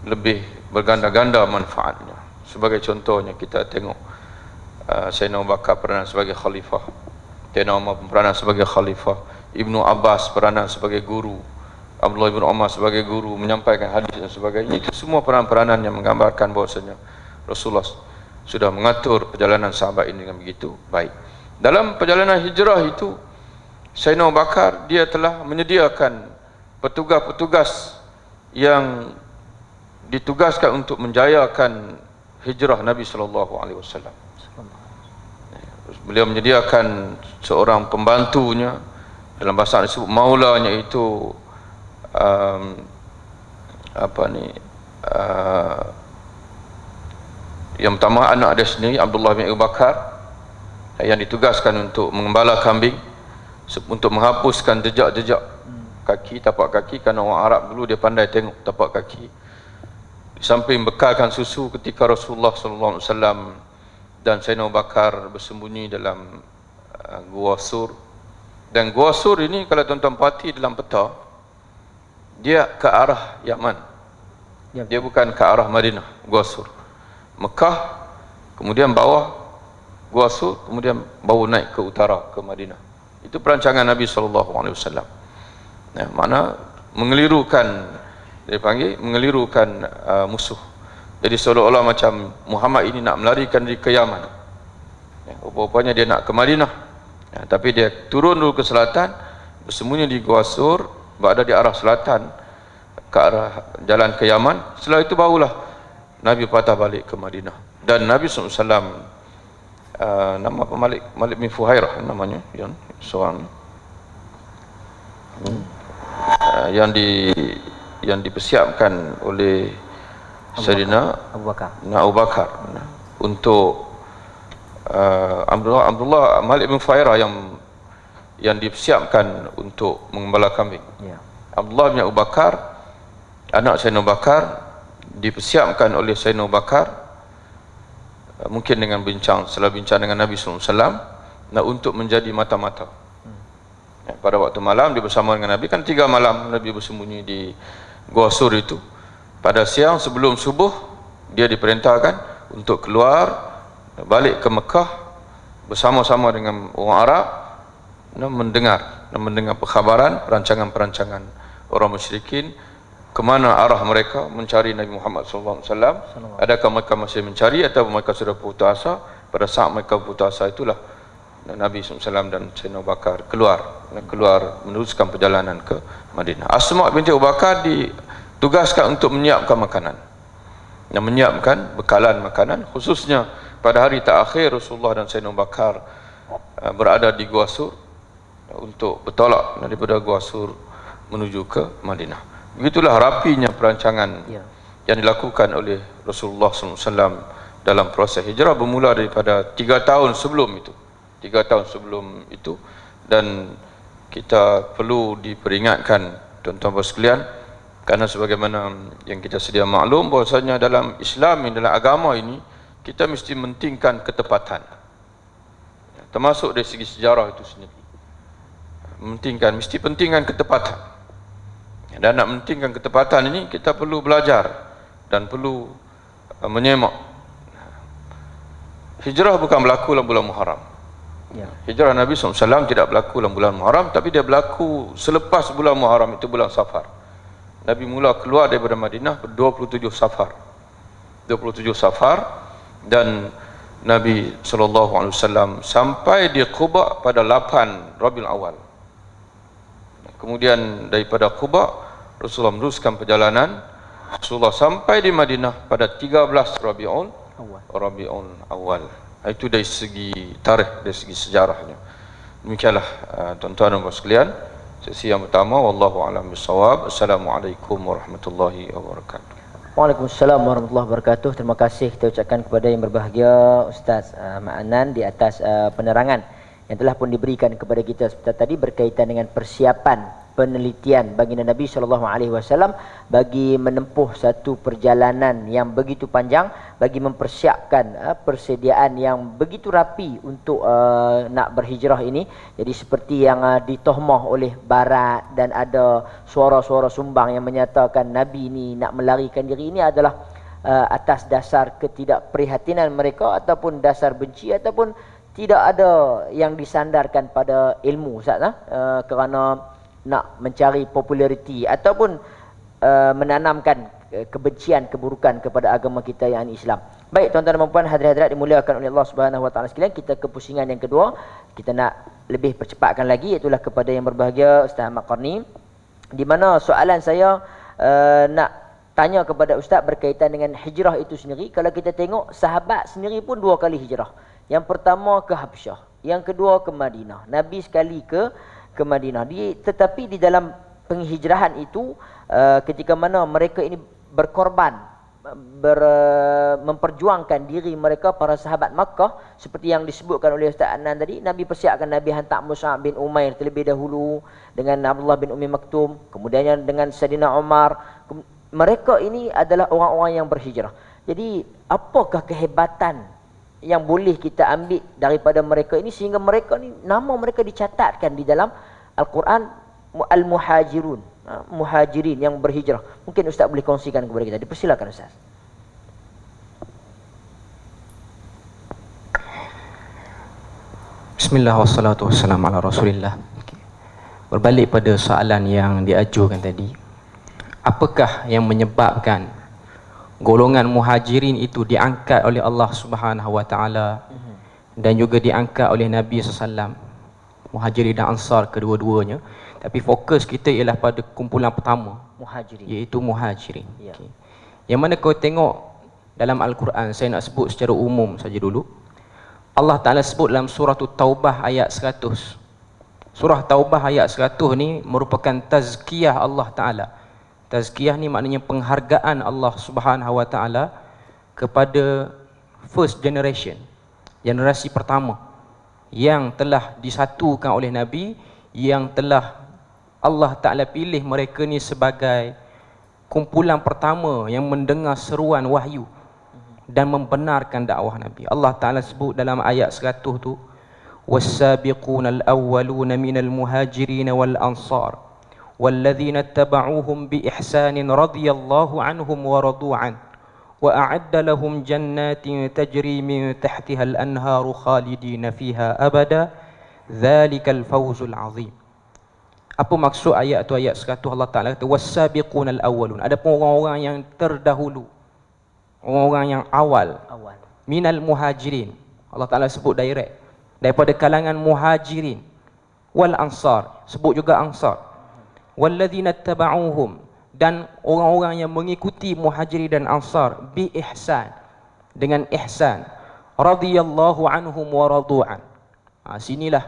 lebih berganda-ganda manfaatnya. Sebagai contohnya kita tengok Sayyidina Abu Bakar peranan sebagai khalifah, Sayyidina Umar peranan sebagai khalifah, Ibnu Abbas peranan sebagai guru, Abdullah bin Umar sebagai guru menyampaikan hadis dan sebagainya. Itu semua peranan-peranan yang menggambarkan bahwasanya Rasulullah sudah mengatur perjalanan sahabat ini dengan begitu baik. Dalam perjalanan hijrah itu, Sayyidina Abu Bakar dia telah menyediakan petugas-petugas yang ditugaskan untuk menjayakan hijrah Nabi SAW. Beliau menyediakan seorang pembantunya, dalam bahasa disebut maulanya itu yang pertama anak dia sendiri, Abdullah bin Abu Bakar, yang ditugaskan untuk mengembala kambing, untuk menghapuskan jejak-jejak kaki, tapak kaki, kerana orang Arab dulu dia pandai tengok tapak kaki. Di samping bekalkan susu ketika Rasulullah SAW dan Sayyidina Abu Bakar bersembunyi dalam Gua Sur. Dan Gua Sur ini kalau tuan-tuan perhati dalam peta, dia ke arah Yaman, dia bukan ke arah Madinah. Gua Sur Mekah, kemudian bawah Gua Sur, kemudian baru naik ke utara ke Madinah. Itu perancangan Nabi SAW. Mana mengelirukan, dia panggil mengelirukan musuh. Jadi seolah-olah macam Muhammad ini nak melarikan diri ke Yaman, rupanya dia nak ke Madinah, tapi dia turun dulu ke selatan, bersembunyi di Gua Sur, berada di arah selatan ke arah jalan ke Yaman. Setelah itu barulah Nabi patah balik ke Madinah. Dan Nabi SAW nama apa, Malik bin Fuhairah namanya, yang seorang yang dipersiapkan oleh Sayyidina Abu Bakar untuk Abdullah Malik bin Fuhairah yang dipersiapkan untuk mengembala kambing. Abdullah bin Abu Bakar, anak Sayyidina Abu Bakar, dipersiapkan oleh Sayyidina Abu Bakar, mungkin dengan setelah bincang dengan Nabi SAW, untuk menjadi mata-mata. Pada waktu malam dia bersama dengan Nabi, kan 3 malam Nabi bersembunyi di Gua Sur itu. Pada siang sebelum subuh dia diperintahkan untuk keluar balik ke Mekah bersama-sama dengan orang Arab, mendengar perancangan-perancangan orang musyrikin kemana arah mereka mencari Nabi Muhammad SAW. Adakah mereka masih mencari atau mereka sudah putus asa? Pada saat mereka putus asa itulah Nabi SAW dan Sayyidina Abu Bakar keluar meneruskan perjalanan ke Madinah. Asma binti Abu Bakar ditugaskan untuk menyiapkan makanan, menyiapkan bekalan makanan, khususnya pada hari terakhir Rasulullah dan Sayyidina Abu Bakar berada di Gua Sur untuk bertolak daripada Gua Sur menuju ke Madinah. Begitulah rapinya perancangan yang dilakukan oleh Rasulullah SAW dalam proses hijrah, bermula daripada 3 tahun sebelum itu. 3 tahun sebelum itu, dan kita perlu diperingatkan tuan-tuan sekalian, karena sebagaimana yang kita sedia maklum bahwasanya dalam Islam, dalam agama ini, kita mesti mentingkan ketepatan, termasuk dari segi sejarah itu sendiri. Mesti pentingkan ketepatan, dan nak mentingkan ketepatan ini kita perlu belajar dan perlu menyemak. Hijrah bukan berlaku dalam bulan Muharram. Hijrah Nabi SAW tidak berlaku dalam bulan Muharram, tapi dia berlaku selepas bulan Muharram, itu bulan Safar. Nabi mula keluar daripada Madinah 27 Safar. 27 Safar, dan Nabi SAW sampai di Quba pada 8 Rabiul Awal. Kemudian daripada Quba Rasulullah meneruskan perjalanan. Rasulullah sampai di Madinah pada 13 Rabiul Awal. Itu dari segi tarikh, dari segi sejarahnya. Demikianlah tuan-tuan dan puan sekalian, sesi yang pertama. Wallahu a'lam bissawab. Assalamualaikum warahmatullahi wabarakatuh. Waalaikumsalam warahmatullahi wabarakatuh. Terima kasih kita ucapkan kepada yang berbahagia Ustaz Ma'anan di atas penerangan yang telah pun diberikan kepada kita seperti tadi berkaitan dengan persiapan penelitian baginda Nabi SAW bagi menempuh satu perjalanan yang begitu panjang, bagi mempersiapkan persediaan yang begitu rapi untuk nak berhijrah ini. Jadi seperti yang ditohmah oleh Barat, dan ada suara-suara sumbang yang menyatakan Nabi ini nak melarikan diri, ini adalah atas dasar ketidakprihatinan mereka ataupun dasar benci, ataupun tidak ada yang disandarkan pada ilmu, Ustaz, kerana nak mencari populariti ataupun menanamkan kebencian, keburukan kepada agama kita yang Islam. Baik tuan-tuan dan puan, hadirin-hadirat dimuliakan oleh Allah Subhanahu wa taala sekalian, kita ke pusingan yang kedua. Kita nak lebih percepatkan lagi, iaitu kepada yang berbahagia Ustaz Ahmad Qarni, di mana soalan saya nak tanya kepada Ustaz berkaitan dengan hijrah itu sendiri. Kalau kita tengok, sahabat sendiri pun 2 kali hijrah. Yang pertama ke Habsyah, yang kedua ke Madinah. Nabi sekali ke Madinah. Tetapi di dalam penghijrahan itu, ketika mana mereka ini berkorban, memperjuangkan diri mereka, para sahabat Makkah, seperti yang disebutkan oleh Ustaz Adnan tadi, Nabi persiapkan, Nabi hantar Mus'ab bin Umair terlebih dahulu dengan Abdullah bin Umi Maktum, kemudian dengan Sayyidina Umar. Mereka ini adalah orang-orang yang berhijrah. Jadi apakah kehebatan yang boleh kita ambil daripada mereka ini sehingga mereka ni, nama mereka dicatatkan di dalam Al-Quran, Al-Muhajirun, muhajirin yang berhijrah. Mungkin Ustaz boleh kongsikan kepada kita. Dipersilakan Ustaz. Bismillah wassalatu wassalamu ala Rasulillah. Berbalik pada soalan yang diajukan tadi, apakah yang menyebabkan golongan muhajirin itu diangkat oleh Allah Subhanahu wa taala dan juga diangkat oleh Nabi SAW, muhajirin dan ansar kedua-duanya, tapi fokus kita ialah pada kumpulan pertama, muhajirin, iaitu muhajirin. Okay. Yang mana kau tengok dalam Al-Quran, saya nak sebut secara umum saja dulu. Allah Taala sebut dalam surah Taubah ayat 100. Surah Taubah ayat 100 ni merupakan tazkiyah Allah Taala. Tazkiyah ni maknanya penghargaan Allah Subhanahu wa taala kepada first generation, generasi pertama yang telah disatukan oleh Nabi, yang telah Allah Taala pilih mereka ni sebagai kumpulan pertama yang mendengar seruan wahyu dan membenarkan dakwah Nabi. Allah Taala sebut dalam ayat 100 tu, was-sabiqunal awwaluna minal muhajirin wal ansar والذين اتبعوهم بإحسان رضي الله عنهم ورضوا عنه وأعد لهم جنات تجري من تحتها الأنهار خالدين فيها أبدا ذلك الفوز العظيم. Apa maksud ayat tu? Ayat 100 Allah Ta'ala kata was-sabiqunal awwalun. Adapun orang-orang yang terdahulu, orang-orang yang awal, minal muhajirin, Allah Ta'ala sebut direct, daripada kalangan muhajirin, wal ansar, sebut juga ansar, walladzina taba'uhum, dan orang-orang yang mengikuti muhajirin dan ansar, bi ihsan, dengan ihsan, radhiyallahu anhum wa radu'an. Sinilah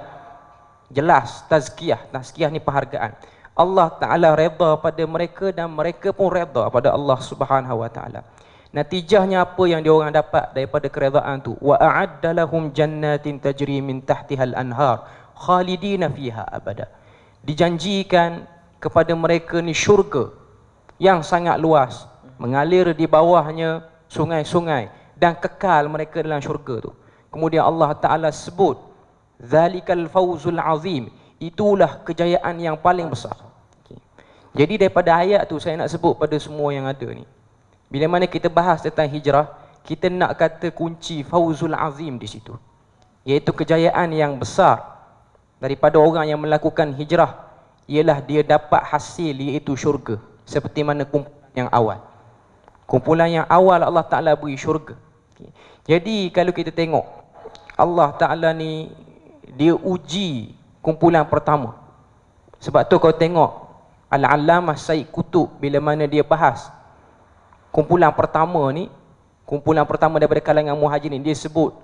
jelas tazkiyah ni penghargaan. Allah Ta'ala redha pada mereka dan mereka pun redha pada Allah Subhanahu wa Ta'ala. Natijahnya apa yang diorang dapat daripada keredaan tu? Wa a'adda lahum jannatin tajri min tahtihal anhar khalidina fiha abada. Dijanjikan kepada mereka ni syurga yang sangat luas, mengalir di bawahnya sungai-sungai, dan kekal mereka dalam syurga tu. Kemudian Allah Ta'ala sebut zalikal fawzul azim, itulah kejayaan yang paling besar. Jadi daripada ayat tu saya nak sebut pada semua yang ada ni, bila mana kita bahas tentang hijrah, kita nak kata kunci fawzul azim di situ, iaitu kejayaan yang besar daripada orang yang melakukan hijrah, ialah dia dapat hasil, iaitu syurga. Seperti mana kumpulan yang awal. Kumpulan yang awal Allah Ta'ala beri syurga. Jadi kalau kita tengok, Allah Ta'ala ni dia uji kumpulan pertama. Sebab tu kau tengok Al-Allamah Said Qutb bila mana dia bahas kumpulan pertama ni, kumpulan pertama daripada kalangan muhajirin, dia sebut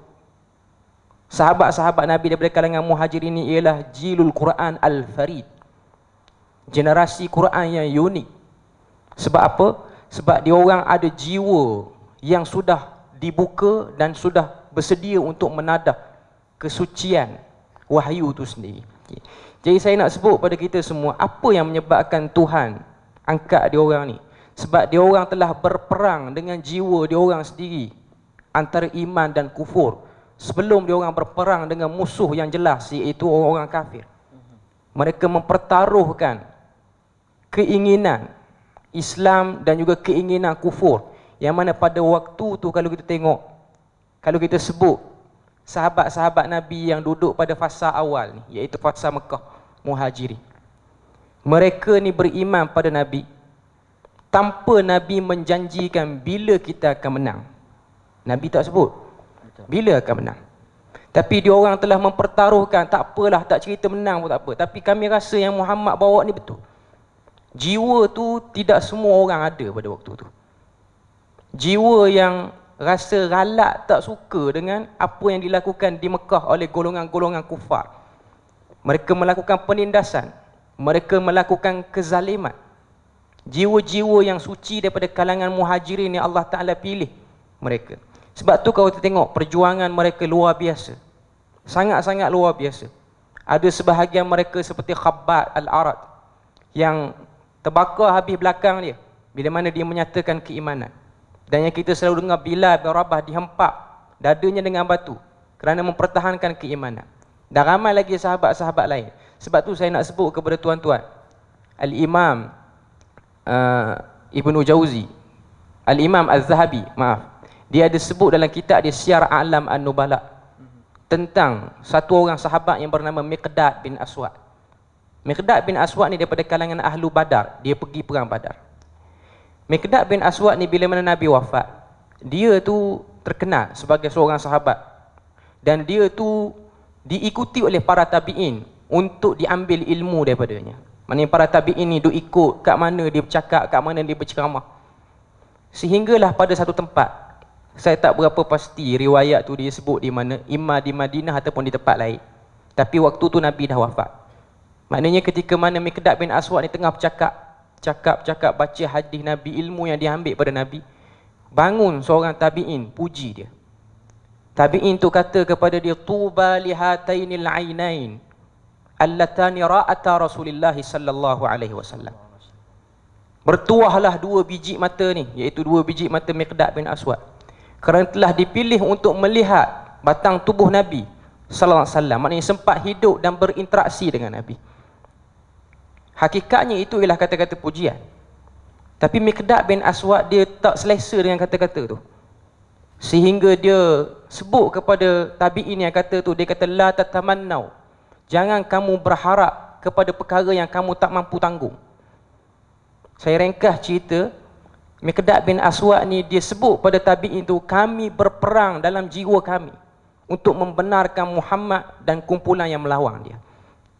sahabat-sahabat Nabi daripada kalangan muhajirin ni ialah jilul Quran al-farid, generasi Quran yang unik. Sebab apa? Sebab dia orang ada jiwa yang sudah dibuka dan sudah bersedia untuk menadah kesucian wahyu tu sendiri. Jadi saya nak sebut pada kita semua, apa yang menyebabkan Tuhan angkat dia orang ni? Sebab dia orang telah berperang dengan jiwa dia orang sendiri antara iman dan kufur, sebelum dia orang berperang dengan musuh yang jelas, iaitu orang-orang kafir. Mereka mempertaruhkan keinginan Islam dan juga keinginan kufur, yang mana pada waktu tu kalau kita tengok, kalau kita sebut sahabat-sahabat Nabi yang duduk pada fasa awal ni, iaitu fasa Mekah, muhajirin, mereka ni beriman pada Nabi tanpa Nabi menjanjikan bila kita akan menang. Nabi tak sebut bila akan menang, tapi dia orang telah mempertaruhkan, tak apalah, tak cerita menang pun tak apa, tapi kami rasa yang Muhammad bawa ni betul. Jiwa tu tidak semua orang ada pada waktu tu. Jiwa yang rasa galak, tak suka dengan apa yang dilakukan di Mekah oleh golongan-golongan kufar. Mereka melakukan penindasan, mereka melakukan kezaliman. Jiwa-jiwa yang suci daripada kalangan muhajirin yang Allah Ta'ala pilih mereka. Sebab tu kalau kita tengok perjuangan mereka luar biasa, sangat-sangat luar biasa. Ada sebahagian mereka seperti Khabbab al-Arad yang terbakar habis belakang dia bila mana dia menyatakan keimanan. Dan yang kita selalu dengar, Bilal bin Rabah dihempap dadanya dengan batu kerana mempertahankan keimanan. Dan ramai lagi sahabat-sahabat lain. Sebab tu saya nak sebut kepada tuan-tuan, Al-Imam Ibnu Jauzi, Al-Imam Az-Zahabi, dia ada sebut dalam kitab dia Syiar A'lam An-Nubala tentang satu orang sahabat yang bernama Miqdad bin Aswad. Miqdad bin Aswad ni daripada kalangan Ahlu Badar, dia pergi perang Badar. Miqdad bin Aswad ni bila mana Nabi wafat, dia tu terkenal sebagai seorang sahabat, dan dia tu diikuti oleh para tabi'in untuk diambil ilmu daripadanya. Maknanya para tabi'in ni duk ikut kat mana dia bercakap, kat mana dia berceramah. Sehinggalah pada satu tempat, saya tak berapa pasti riwayat tu dia sebut di mana, imma di Madinah ataupun di tempat lain, tapi waktu tu Nabi dah wafat. Maknanya ketika mana Miqdad bin Aswad ni tengah bercakap, baca hadis Nabi, ilmu yang diambil pada Nabi, bangun seorang tabi'in puji dia. Tabi'in tu kata kepada dia, tuba lihatainil ainain allatani ra'ata Rasulullah sallallahu alaihi wasallam. Bertuahlah dua biji mata ni, iaitu dua biji mata Miqdad bin Aswad, kerana telah dipilih untuk melihat batang tubuh Nabi sallallahu alaihi wasallam. Maknanya sempat hidup dan berinteraksi dengan Nabi. Hakikatnya itu ialah kata-kata pujian. Tapi Miqdad bin Aswad dia tak selesa dengan kata-kata tu, sehingga dia sebut kepada tabi'in yang kata tu, dia kata la tatamannau, jangan kamu berharap kepada perkara yang kamu tak mampu tanggung. Saya ringkas cerita, Miqdad bin Aswad ni dia sebut pada tabi'in itu, kami berperang dalam jiwa kami untuk membenarkan Muhammad dan kumpulan yang melawan dia,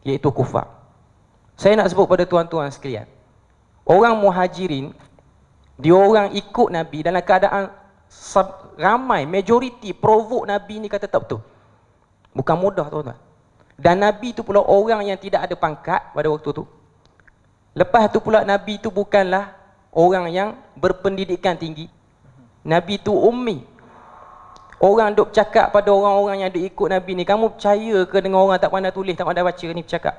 iaitu kufar. Saya nak sebut pada tuan-tuan sekalian, orang Muhajirin, dia orang ikut Nabi dalam keadaan ramai, majoriti provok Nabi ni kata tak betul. Bukan mudah tuan-tuan. Dan Nabi tu pula orang yang tidak ada pangkat pada waktu tu. Lepas tu pula Nabi tu bukanlah orang yang berpendidikan tinggi. Nabi tu ummi. Orang duk cakap pada orang-orang yang duk ikut Nabi ni, kamu percaya ke dengan orang tak pandai tulis, tak pandai baca ni bercakap?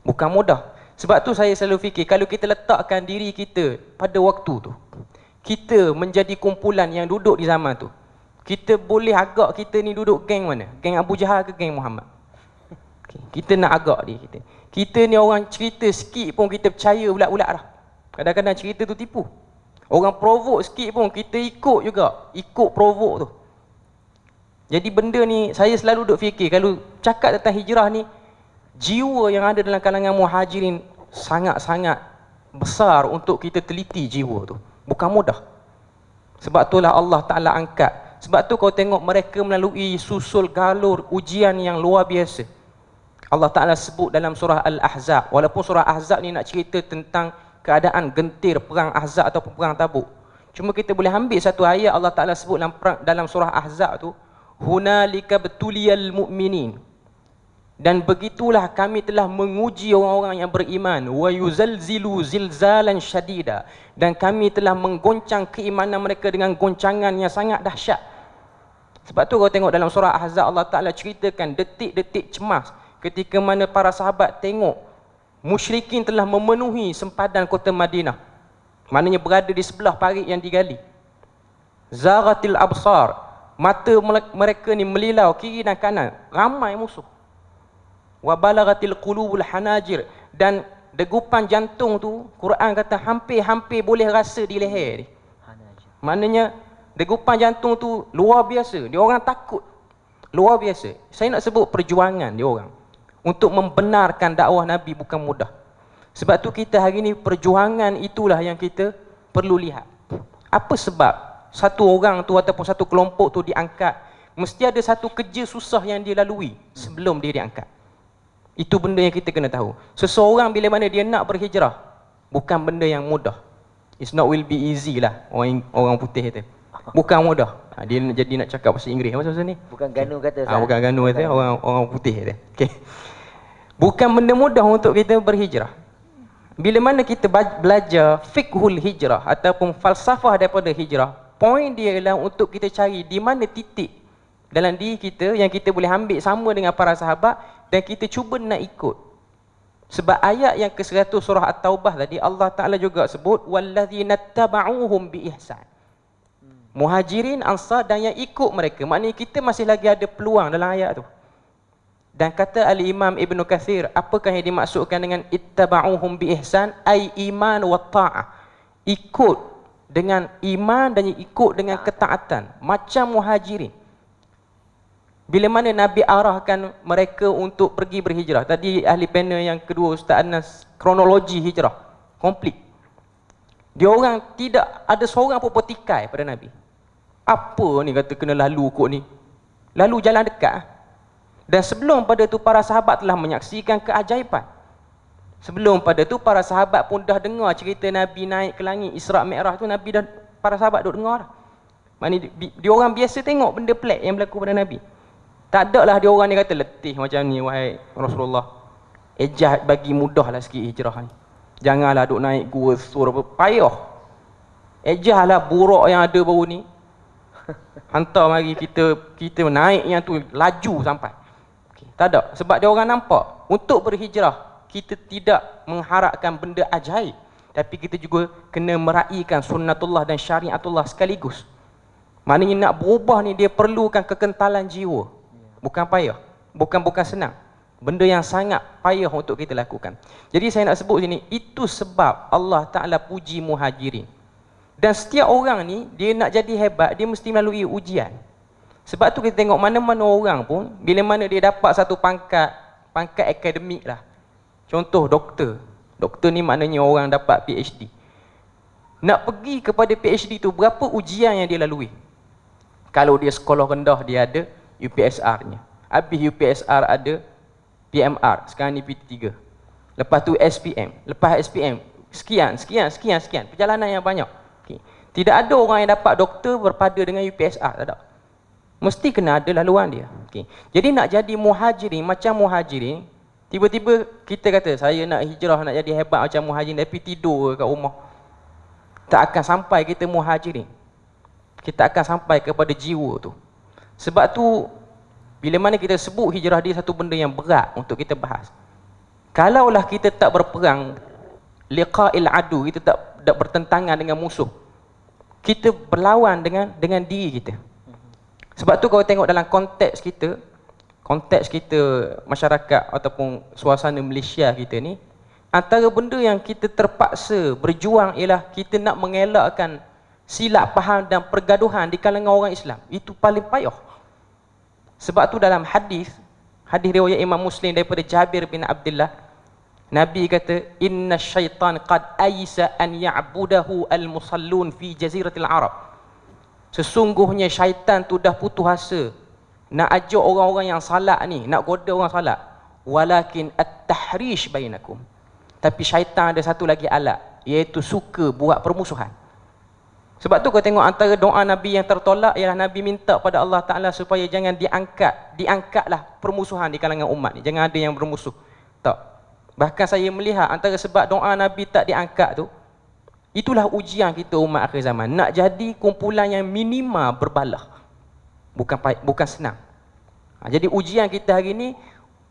Bukan mudah. Sebab tu saya selalu fikir, kalau kita letakkan diri kita pada waktu tu, kita menjadi kumpulan yang duduk di zaman tu, kita boleh agak kita ni duduk geng mana? Geng Abu Jahal ke geng Muhammad? Kita nak agak dia kita. Kita ni orang cerita sikit pun kita percaya ulat-ulat dah. Kadang-kadang cerita tu tipu. Orang provok sikit pun kita ikut juga. Ikut provok tu. Jadi benda ni saya selalu duk fikir, kalau cakap tentang hijrah ni, jiwa yang ada dalam kalangan Muhajirin sangat-sangat besar untuk kita teliti jiwa tu. Bukan mudah. Sebab itulah Allah Ta'ala angkat. Sebab tu kau tengok mereka melalui susul galur ujian yang luar biasa. Allah Ta'ala sebut dalam surah Al-Ahzab. Walaupun surah Ahzab ni nak cerita tentang keadaan gentir perang Ahzab ataupun perang Tabuk. Cuma kita boleh ambil satu ayat Allah Ta'ala sebut dalam surah Ahzab tu, hunalika betuliyal mu'minin. Dan begitulah kami telah menguji orang-orang yang beriman, wa yuzalzilu zilzalan syadida, dan kami telah menggoncang keimanan mereka dengan goncangan yang sangat dahsyat. Sebab tu kau tengok dalam surah Ahzab Allah Ta'ala ceritakan detik-detik cemas ketika mana para sahabat tengok musyrikin telah memenuhi sempadan kota Madinah, maknanya berada di sebelah parit yang digali. Zaratil absar, mata mereka ni melilau kiri dan kanan, ramai musuh. Wa balagatil qulubul hanajir, dan degupan jantung tu Quran kata hampir-hampir boleh rasa di leher ni. Maknanya degupan jantung tu luar biasa, dia orang takut luar biasa. Saya nak sebut perjuangan dia orang untuk membenarkan dakwah Nabi bukan mudah. Sebab tu kita hari ni perjuangan itulah yang kita perlu lihat. Apa sebab satu orang tu ataupun satu kelompok tu diangkat? Mesti ada satu kerja susah yang dia lalui sebelum dia diangkat. Itu benda yang kita kena tahu. Seseorang bila mana dia nak berhijrah, bukan benda yang mudah. It's not will be easy lah, orang putih kata. Bukan mudah. Dia nak cakap bahasa Inggeris. Apa bahasa ni? Bukan ganu kata. Bukan ganu kata, orang putih kata. Okey. Bukan benda mudah untuk kita berhijrah. Bila mana kita belajar fiqhul hijrah ataupun falsafah daripada hijrah, poin dia ialah untuk kita cari di mana titik dalam diri kita yang kita boleh ambil sama dengan para sahabat dan kita cuba nak ikut. Sebab ayat yang ke-100 surah At-Taubah tadi Allah Ta'ala juga sebut wallazina tabauhum bi ihsan. Muhajirin, Ansar dan yang ikut mereka. Maknanya kita masih lagi ada peluang dalam ayat tu. Dan kata Al-Imam Ibn Kathir, apakah yang dimaksudkan dengan ittaba'uhum bi ihsan? Ai iman wa ta'ah. Ikut dengan iman dan ikut dengan ketaatan. Macam Muhajirin. Bila mana Nabi arahkan mereka untuk pergi berhijrah. Tadi ahli panel yang kedua Ustaz Anas, kronologi hijrah komplit. Dia orang tidak ada seorang pun bertikai pada Nabi. Apa ni kata kena lalu kot ni? Lalu jalan dekat. Dan sebelum pada tu para sahabat telah menyaksikan keajaiban. Sebelum pada tu para sahabat pun dah dengar cerita Nabi naik ke langit Isra' Mi'raj tu, Nabi dan para sahabat duk dengar dah. Maknanya dia orang biasa tengok benda pelik yang berlaku pada Nabi. Tak ada lah dia orang ni kata letih macam ni wahai Rasulullah. Ejah bagi mudahlah sikit hijrah ni. Janganlah duk naik gua sur apa payah. Ejahlah buruk yang ada baru ni. Hantar mari kita naik yang tu laju sampai. Tak ada. Sebab dia orang nampak untuk berhijrah kita tidak mengharapkan benda ajaib, tapi kita juga kena meraihkan sunnatullah dan syariatullah sekaligus. Maknanya nak berubah ni dia perlukan kekentalan jiwa. Bukan payah, bukan senang. Benda yang sangat payah untuk kita lakukan. Jadi saya nak sebut sini, itu sebab Allah Ta'ala puji Muhajirin. Dan setiap orang ni dia nak jadi hebat, dia mesti melalui ujian. Sebab tu kita tengok mana-mana orang pun bila mana dia dapat satu pangkat akademik lah, Contoh doktor. Doktor ni maknanya orang dapat PhD. Nak pergi kepada PhD tu, berapa ujian yang dia lalui? Kalau dia sekolah rendah, dia ada UPSR-nya. Habis UPSR ada PMR, sekarang ni PT3. Lepas tu SPM. Lepas SPM, sekian. Perjalanan yang banyak. Okay. Tidak ada orang yang dapat doktor berpada dengan UPSR, tak ada. Mesti kena ada laluan dia. Okay. Jadi nak jadi muhajirin, macam muhajirin, tiba-tiba kita kata, saya nak hijrah, nak jadi hebat macam muhajirin, tapi tidur kat rumah. Tak akan sampai kita muhajirin. Kita akan sampai kepada jiwa tu. Sebab tu, bila mana kita sebut hijrah, dia satu benda yang berat untuk kita bahas. Kalaulah kita tak berperang, liqa'il adu, kita tak bertentangan dengan musuh, kita berlawan dengan diri kita. Sebab tu kalau tengok dalam konteks kita masyarakat ataupun suasana Malaysia kita ni, antara benda yang kita terpaksa berjuang ialah kita nak mengelakkan silap faham dan pergaduhan di kalangan orang Islam. Itu paling payah. Sebab tu dalam hadis riwayat Imam Muslim daripada Jabir bin Abdullah, Nabi kata, inna syaitan qad aisa an ya'budahu al-musallun fi jaziratil Arab. Sesungguhnya syaitan tu dah putus asa nak ajak orang-orang yang salat ni, nak goda orang salat. Walakin at-tahrish bainakum. Tapi syaitan ada satu lagi alat, iaitu suka buat permusuhan. Sebab tu kau tengok antara doa Nabi yang tertolak ialah Nabi minta pada Allah Ta'ala supaya jangan diangkatlah permusuhan di kalangan umat ni. Jangan ada yang bermusuh. Tak. Bahkan saya melihat antara sebab doa Nabi tak diangkat tu, itulah ujian kita umat akhir zaman. Nak jadi kumpulan yang minima berbalah. Bukan senang. Jadi ujian kita hari ni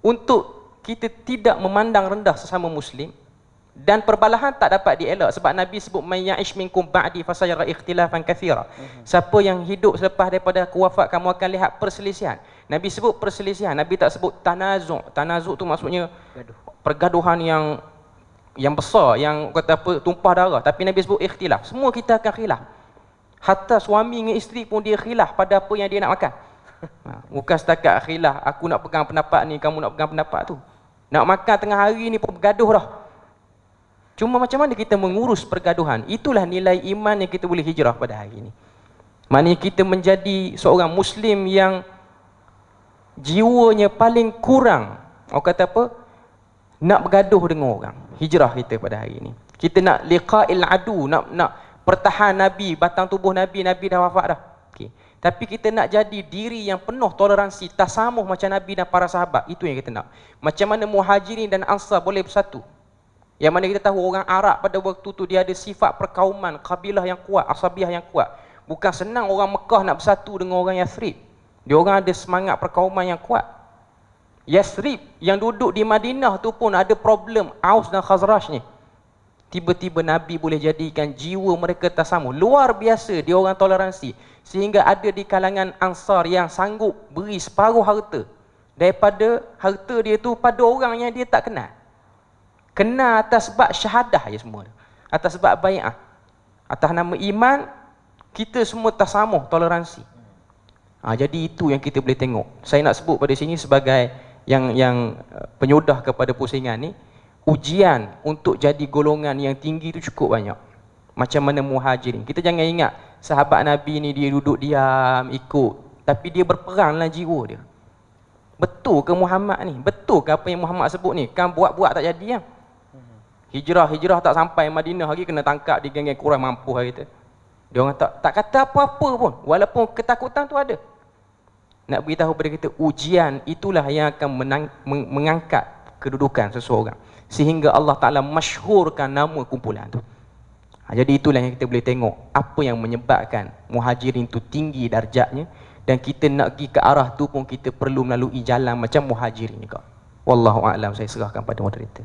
untuk kita tidak memandang rendah sesama Muslim, dan perbalahan tak dapat dielak. Sebab Nabi sebut, may ya'ish minkum ba'di fasayara ikhtilafan katsira. Siapa yang hidup selepas daripada aku wafat, kamu akan lihat perselisihan. Nabi sebut perselisihan, Nabi tak sebut tanazu'. Tanazu' tu maksudnya pergaduhan yang besar, yang kata apa, tumpah darah. Tapi Nabi sebut ikhtilaf. Semua kita akan khilaf. Hatta suami dengan isteri pun dia khilaf pada apa yang dia nak makan. Bukan setakat khilaf, aku nak pegang pendapat ni, kamu nak pegang pendapat tu. Nak makan tengah hari ni pun bergaduh dah. Cuma macam mana kita mengurus pergaduhan? Itulah nilai iman yang kita boleh hijrah pada hari ini. Maknanya kita menjadi seorang Muslim yang jiwanya paling kurang, orang kata apa, nak bergaduh dengan orang. Hijrah kita pada hari ini. Kita nak liqa'il adu, nak pertahan Nabi, batang tubuh Nabi dah wafat dah. Okay. Tapi kita nak jadi diri yang penuh toleransi, tasamuh macam Nabi dan para sahabat. Itu yang kita nak. Macam mana Muhajirin dan Ansar boleh bersatu. Yang mana kita tahu orang Arab pada waktu tu dia ada sifat perkauman, kabilah yang kuat, asabiah yang kuat. Bukan senang orang Mekah nak bersatu dengan orang Yathrib. Dia orang ada semangat perkauman yang kuat. Yathrib yang duduk di Madinah tu pun ada problem Aus dan Khazraj ni. Tiba-tiba Nabi boleh jadikan jiwa mereka tasamuh. Luar biasa dia orang toleransi. Sehingga ada di kalangan Ansar yang sanggup beri separuh harta daripada harta dia tu pada orang yang dia tak kenal. Kena atas sebab syahadah je semua. Atas sebab bai'ah. Atas nama iman, kita semua tasamuh, toleransi. Jadi itu yang kita boleh tengok. Saya nak sebut pada sini sebagai yang penyudah kepada pusingan ni, ujian untuk jadi golongan yang tinggi itu cukup banyak. Macam mana Muhajirin. Kita jangan ingat sahabat Nabi ni dia duduk diam, ikut. Tapi dia berperang dalam jiwa dia. Betul ke Muhammad ni? Betul ke apa yang Muhammad sebut ni? Kan buat-buat tak jadi kan? Hijrah tak sampai Madinah lagi kena tangkap di geng-geng Quraisy, mampu hari tu. Dia orang tak kata apa-apa pun, walaupun ketakutan tu ada. Nak beritahu kepada kita, ujian itulah yang akan mengangkat kedudukan seseorang sehingga Allah Ta'ala masyhurkan nama kumpulan tu. Jadi itulah yang kita boleh tengok apa yang menyebabkan Muhajirin tu tinggi darjatnya, dan kita nak pergi ke arah tu pun kita perlu melalui jalan macam Muhajirin juga. Wallahu a'lam. Saya serahkan pada moderator.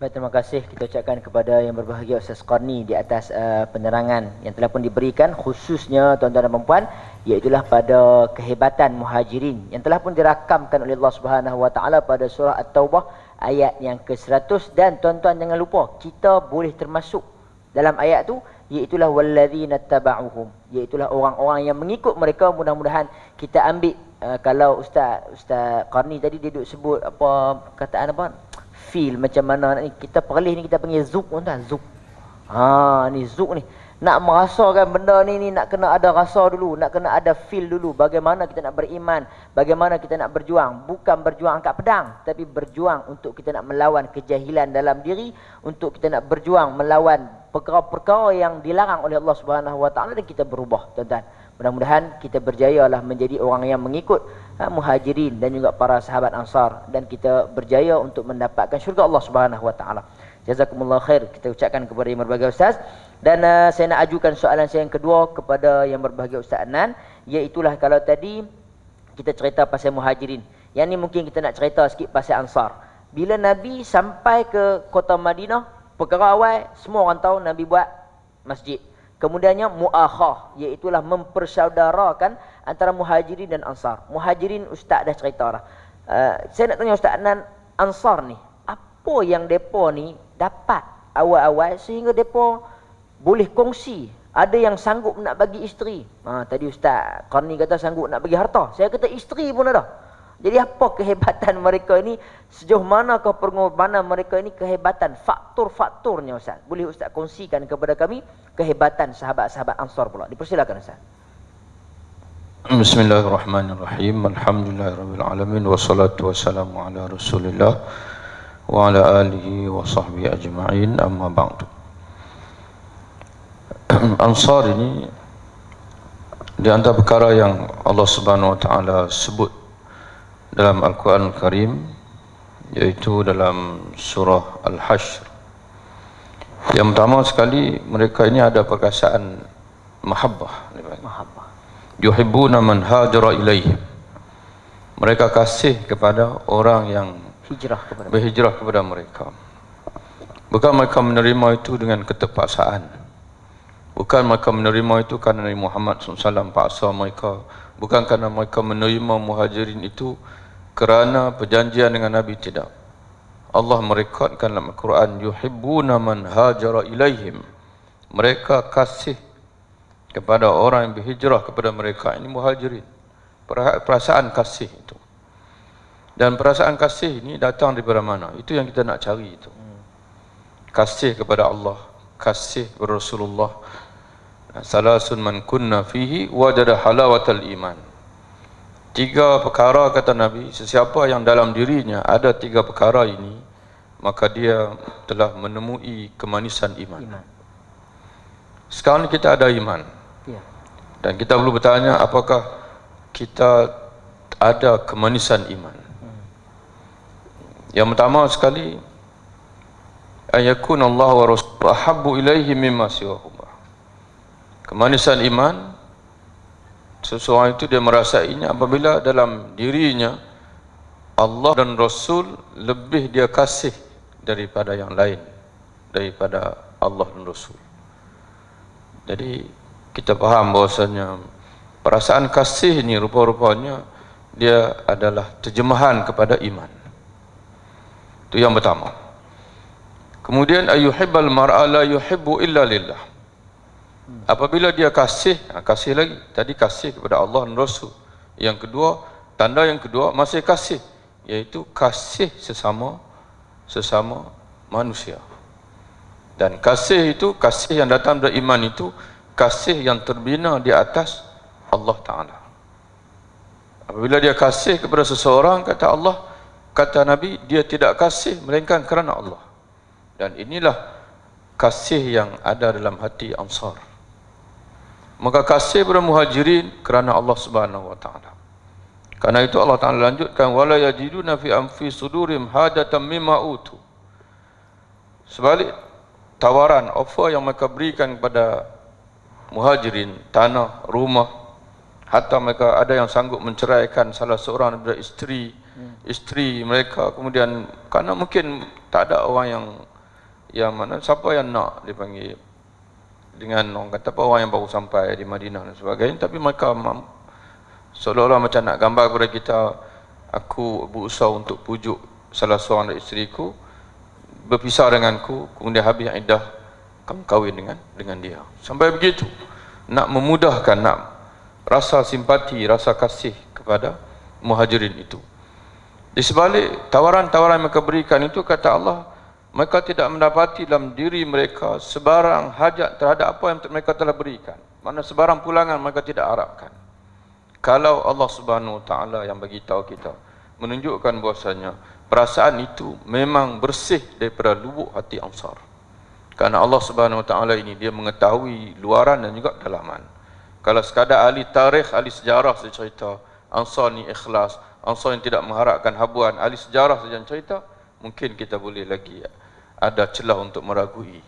Baik, terima kasih kita ucapkan kepada yang berbahagia Ustaz Qarni di atas penerangan yang telah pun diberikan, khususnya tuan-tuan dan puan-puan, iaitulah pada kehebatan Muhajirin yang telah pun dirakamkan oleh Allah Subhanahu Wa Taala pada surah At-Taubah ayat yang ke-100. Dan tuan-tuan jangan lupa, kita boleh termasuk dalam ayat tu, iaitulah walladzina tabauhum, iaitulah orang-orang yang mengikut mereka. Mudah-mudahan kita ambil kalau Ustaz Qarni tadi dia duk sebut apa, kataan apa, feel macam mana ni. Kita perlis ni kita panggil zuk tuan, zuk. Ni zuk ni. Nak merasakan benda ni nak kena ada rasa dulu, nak kena ada feel dulu. Bagaimana kita nak beriman, bagaimana kita nak berjuang. Bukan berjuang angkat pedang, tapi berjuang untuk kita nak melawan kejahilan dalam diri, untuk kita nak berjuang melawan perkara-perkara yang dilarang oleh Allah Subhanahu Wa Taala, dan kita berubah, tuan-tuan. Mudah-mudahan kita berjayalah menjadi orang yang mengikut Muhajirin dan juga para sahabat Ansar, dan kita berjaya untuk mendapatkan syurga Allah Subhanahu Wa Taala. Jazakumullah khair kita ucapkan kepada yang berbahagia Ustaz. Dan saya nak ajukan soalan saya yang kedua kepada yang berbahagia Ustaz Adnan, iaitulah kalau tadi kita cerita pasal Muhajirin, yang ni mungkin kita nak cerita sikit pasal Ansar. Bila Nabi sampai ke kota Madinah, perkara awal semua orang tahu Nabi buat masjid. Kemudiannya muakhah, iaitulah mempersaudarakan antara Muhajirin dan Ansar. Muhajirin Ustaz dah cerita dah. Saya nak tanya Ustaz Adnan, Ansar ni apa yang depa ni dapat awal-awal sehingga depa boleh kongsi? Ada yang sanggup nak bagi isteri. Tadi Ustaz Qarni kata sanggup nak bagi harta. Saya kata isteri pun ada. Jadi apa kehebatan mereka ini? Sejauh manakah pengorbanan mereka ini? Kehebatan, faktor-faktornya Ustaz. Boleh Ustaz kongsikan kepada kami kehebatan sahabat-sahabat Ansar pula. Dipersilakan Ustaz. Bismillahirrahmanirrahim. Alhamdulillahirabbil alamin wassalatu wassalamu ala Rasulillah wa ala alihi wa sahbihi ajma'in, amma ba'du. Ansar ini di antara perkara yang Allah Subhanahu wa taala sebut dalam Al-Quran Al-Karim, yaitu dalam surah Al-Hashr. Yang pertama sekali, mereka ini ada perkataan mahabbah. Yuhibbuna man hajara ilaihim. Mereka kasih kepada orang yang berhijrah kepada mereka. Bukan mereka menerima itu dengan keterpaksaan. Bukan mereka menerima itu kerana Nabi Muhammad SAW paksa mereka. Bukan kerana mereka menerima Muhajirin itu kerana perjanjian dengan Nabi, tidak. Allah merekodkan dalam Al-Quran, yuhibbuna man hajara ilaihim. Mereka kasih kepada orang yang berhijrah kepada mereka. Ini Muhajirin. Perasaan kasih itu. Dan perasaan kasih ini datang daripada mana? Itu yang kita nak cari itu. Kasih kepada Allah, kasih kepada Rasulullah. Salasun man kunna fihi wajada halawatal iman. 3 perkara kata Nabi, sesiapa yang dalam dirinya ada 3 perkara ini, maka dia telah menemui kemanisan iman. Sekarang kita ada iman. Dan kita perlu bertanya, apakah kita ada kemanisan iman? Yang pertama sekali, ayakun Allah wa Rasul ahabbu ilaihi mimma siwahuma. Kemanisan iman, seseorang itu dia merasainya apabila dalam dirinya Allah dan Rasul lebih dia kasih daripada yang lain, daripada Allah dan Rasul. Jadi kita faham bahawasanya perasaan kasih ini rupa-rupanya dia adalah terjemahan kepada iman. Itu yang pertama. Kemudian ayuhibbal mar'a la yuhibbu illa lillah. Apabila dia kasih, kasih lagi. Tadi kasih kepada Allah dan Rasul. Yang kedua, tanda yang kedua masih kasih, iaitu kasih sesama manusia. Dan kasih itu, kasih yang datang dari iman itu, kasih yang terbina di atas Allah Ta'ala. Apabila dia kasih kepada seseorang, kata Allah, kata Nabi, dia tidak kasih melainkan kerana Allah. Dan inilah kasih yang ada dalam hati Ansar. Maka kasih kepada Muhajirin kerana Allah Subhanahu wa taala. Karena itu Allah Taala lanjutkan, wala yajiduna fi anfi sudurim hajatan mimma utu. Sebalik tawaran, offer yang mereka berikan kepada Muhajirin, tanah, rumah, hatta mereka ada yang sanggup menceraikan salah seorang daripada isteri mereka. Kemudian kerana mungkin tak ada orang yang mana, siapa yang nak dipanggil dengan orang kata apa, orang yang baru sampai di Madinah dan sebagainya, tapi mereka seolah-olah macam nak gambar kepada kita, aku berusaha untuk pujuk salah seorang dari isteriku, berpisah denganku, kemudian habis iddah kamu kahwin dengan dia. Sampai begitu, nak memudahkan, nak rasa simpati, rasa kasih kepada Muhajirin itu. Di sebalik tawaran-tawaran yang mereka berikan itu, kata Allah, mereka tidak mendapati dalam diri mereka sebarang hajat terhadap apa yang mereka telah berikan. Mana sebarang pulangan mereka tidak harapkan. Kalau Allah Subhanahu Wa Taala yang bagi tahu kita, menunjukkan bahwasanya perasaan itu memang bersih daripada lubuk hati Ansar. Karena Allah Subhanahu Wa Taala ini dia mengetahui luaran dan juga dalaman. Kalau sekadar ahli tarikh, ahli sejarah saja cerita Ansar ni ikhlas, Ansar yang tidak mengharapkan habuan, ahli sejarah saja cerita, mungkin kita boleh lagi ada celah untuk meragui.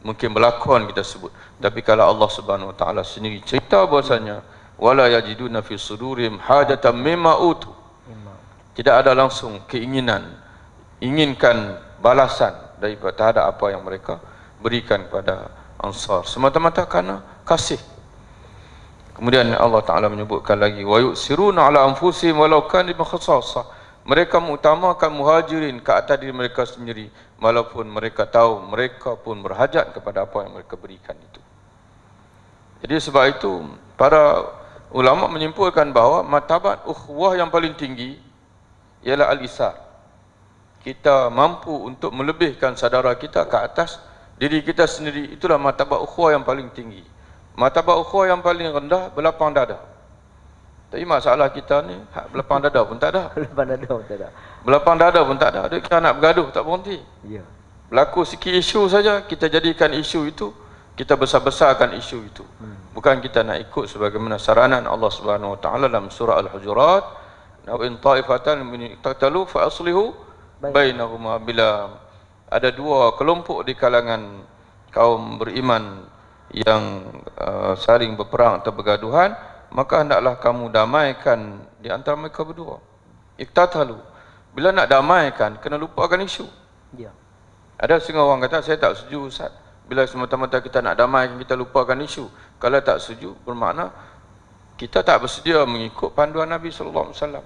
Mungkin berlakon kita sebut. Tapi kalau Allah Subhanahu Wa Taala sendiri cerita bahwasanya wala yajiduna fi sudurihim hajatan mimma utu, tidak ada langsung keinginan, inginkan balasan daripada terhadap apa yang mereka berikan kepada Ansar, semata-mata kerana kasih. Kemudian Allah Ta'ala menyebutkan lagi, wa yusiruna ala anfusihim walau kana bihim khassasah, mereka mengutamakan muhajirin ke atas diri mereka sendiri walaupun mereka tahu mereka pun berhajat kepada apa yang mereka berikan itu. Jadi sebab itu para ulama menyimpulkan bahawa martabat ukhuwah yang paling tinggi ialah al-isar. Kita mampu untuk melebihkan saudara kita ke atas diri kita sendiri, itulah martabat ukhuwah yang paling tinggi. Martabat ukhuwah yang paling rendah berlapang dada. Tapi masalah kita ni berlapang dada pun tak ada. Berlapang dada pun tak ada. Berlapang dada pun tak ada. Dia kita nak bergaduh tak berhenti. Ya. Berlaku sikit isu saja, kita jadikan isu itu, kita besar-besarkan isu itu. Bukan kita nak ikut sebagaimana saranan Allah Subhanahu Wa Taala dalam surah Al-Hujurat, "Wa in ta'ifatan min iqtatalu fa aslihu bainahuma." Bila ada dua kelompok di kalangan kaum beriman yang saling berperang atau bergaduhan, maka hendaklah kamu damaikan di antara mereka berdua. Iqtatalu. Bila nak damaikan, kena lupakan isu. Ya. Ada setengah orang kata, saya tak setuju Ustaz. Bila semata-mata kita nak damaikan, kita lupakan isu. Kalau tak setuju, bermakna kita tak bersedia mengikut panduan Nabi sallallahu alaihi wasallam.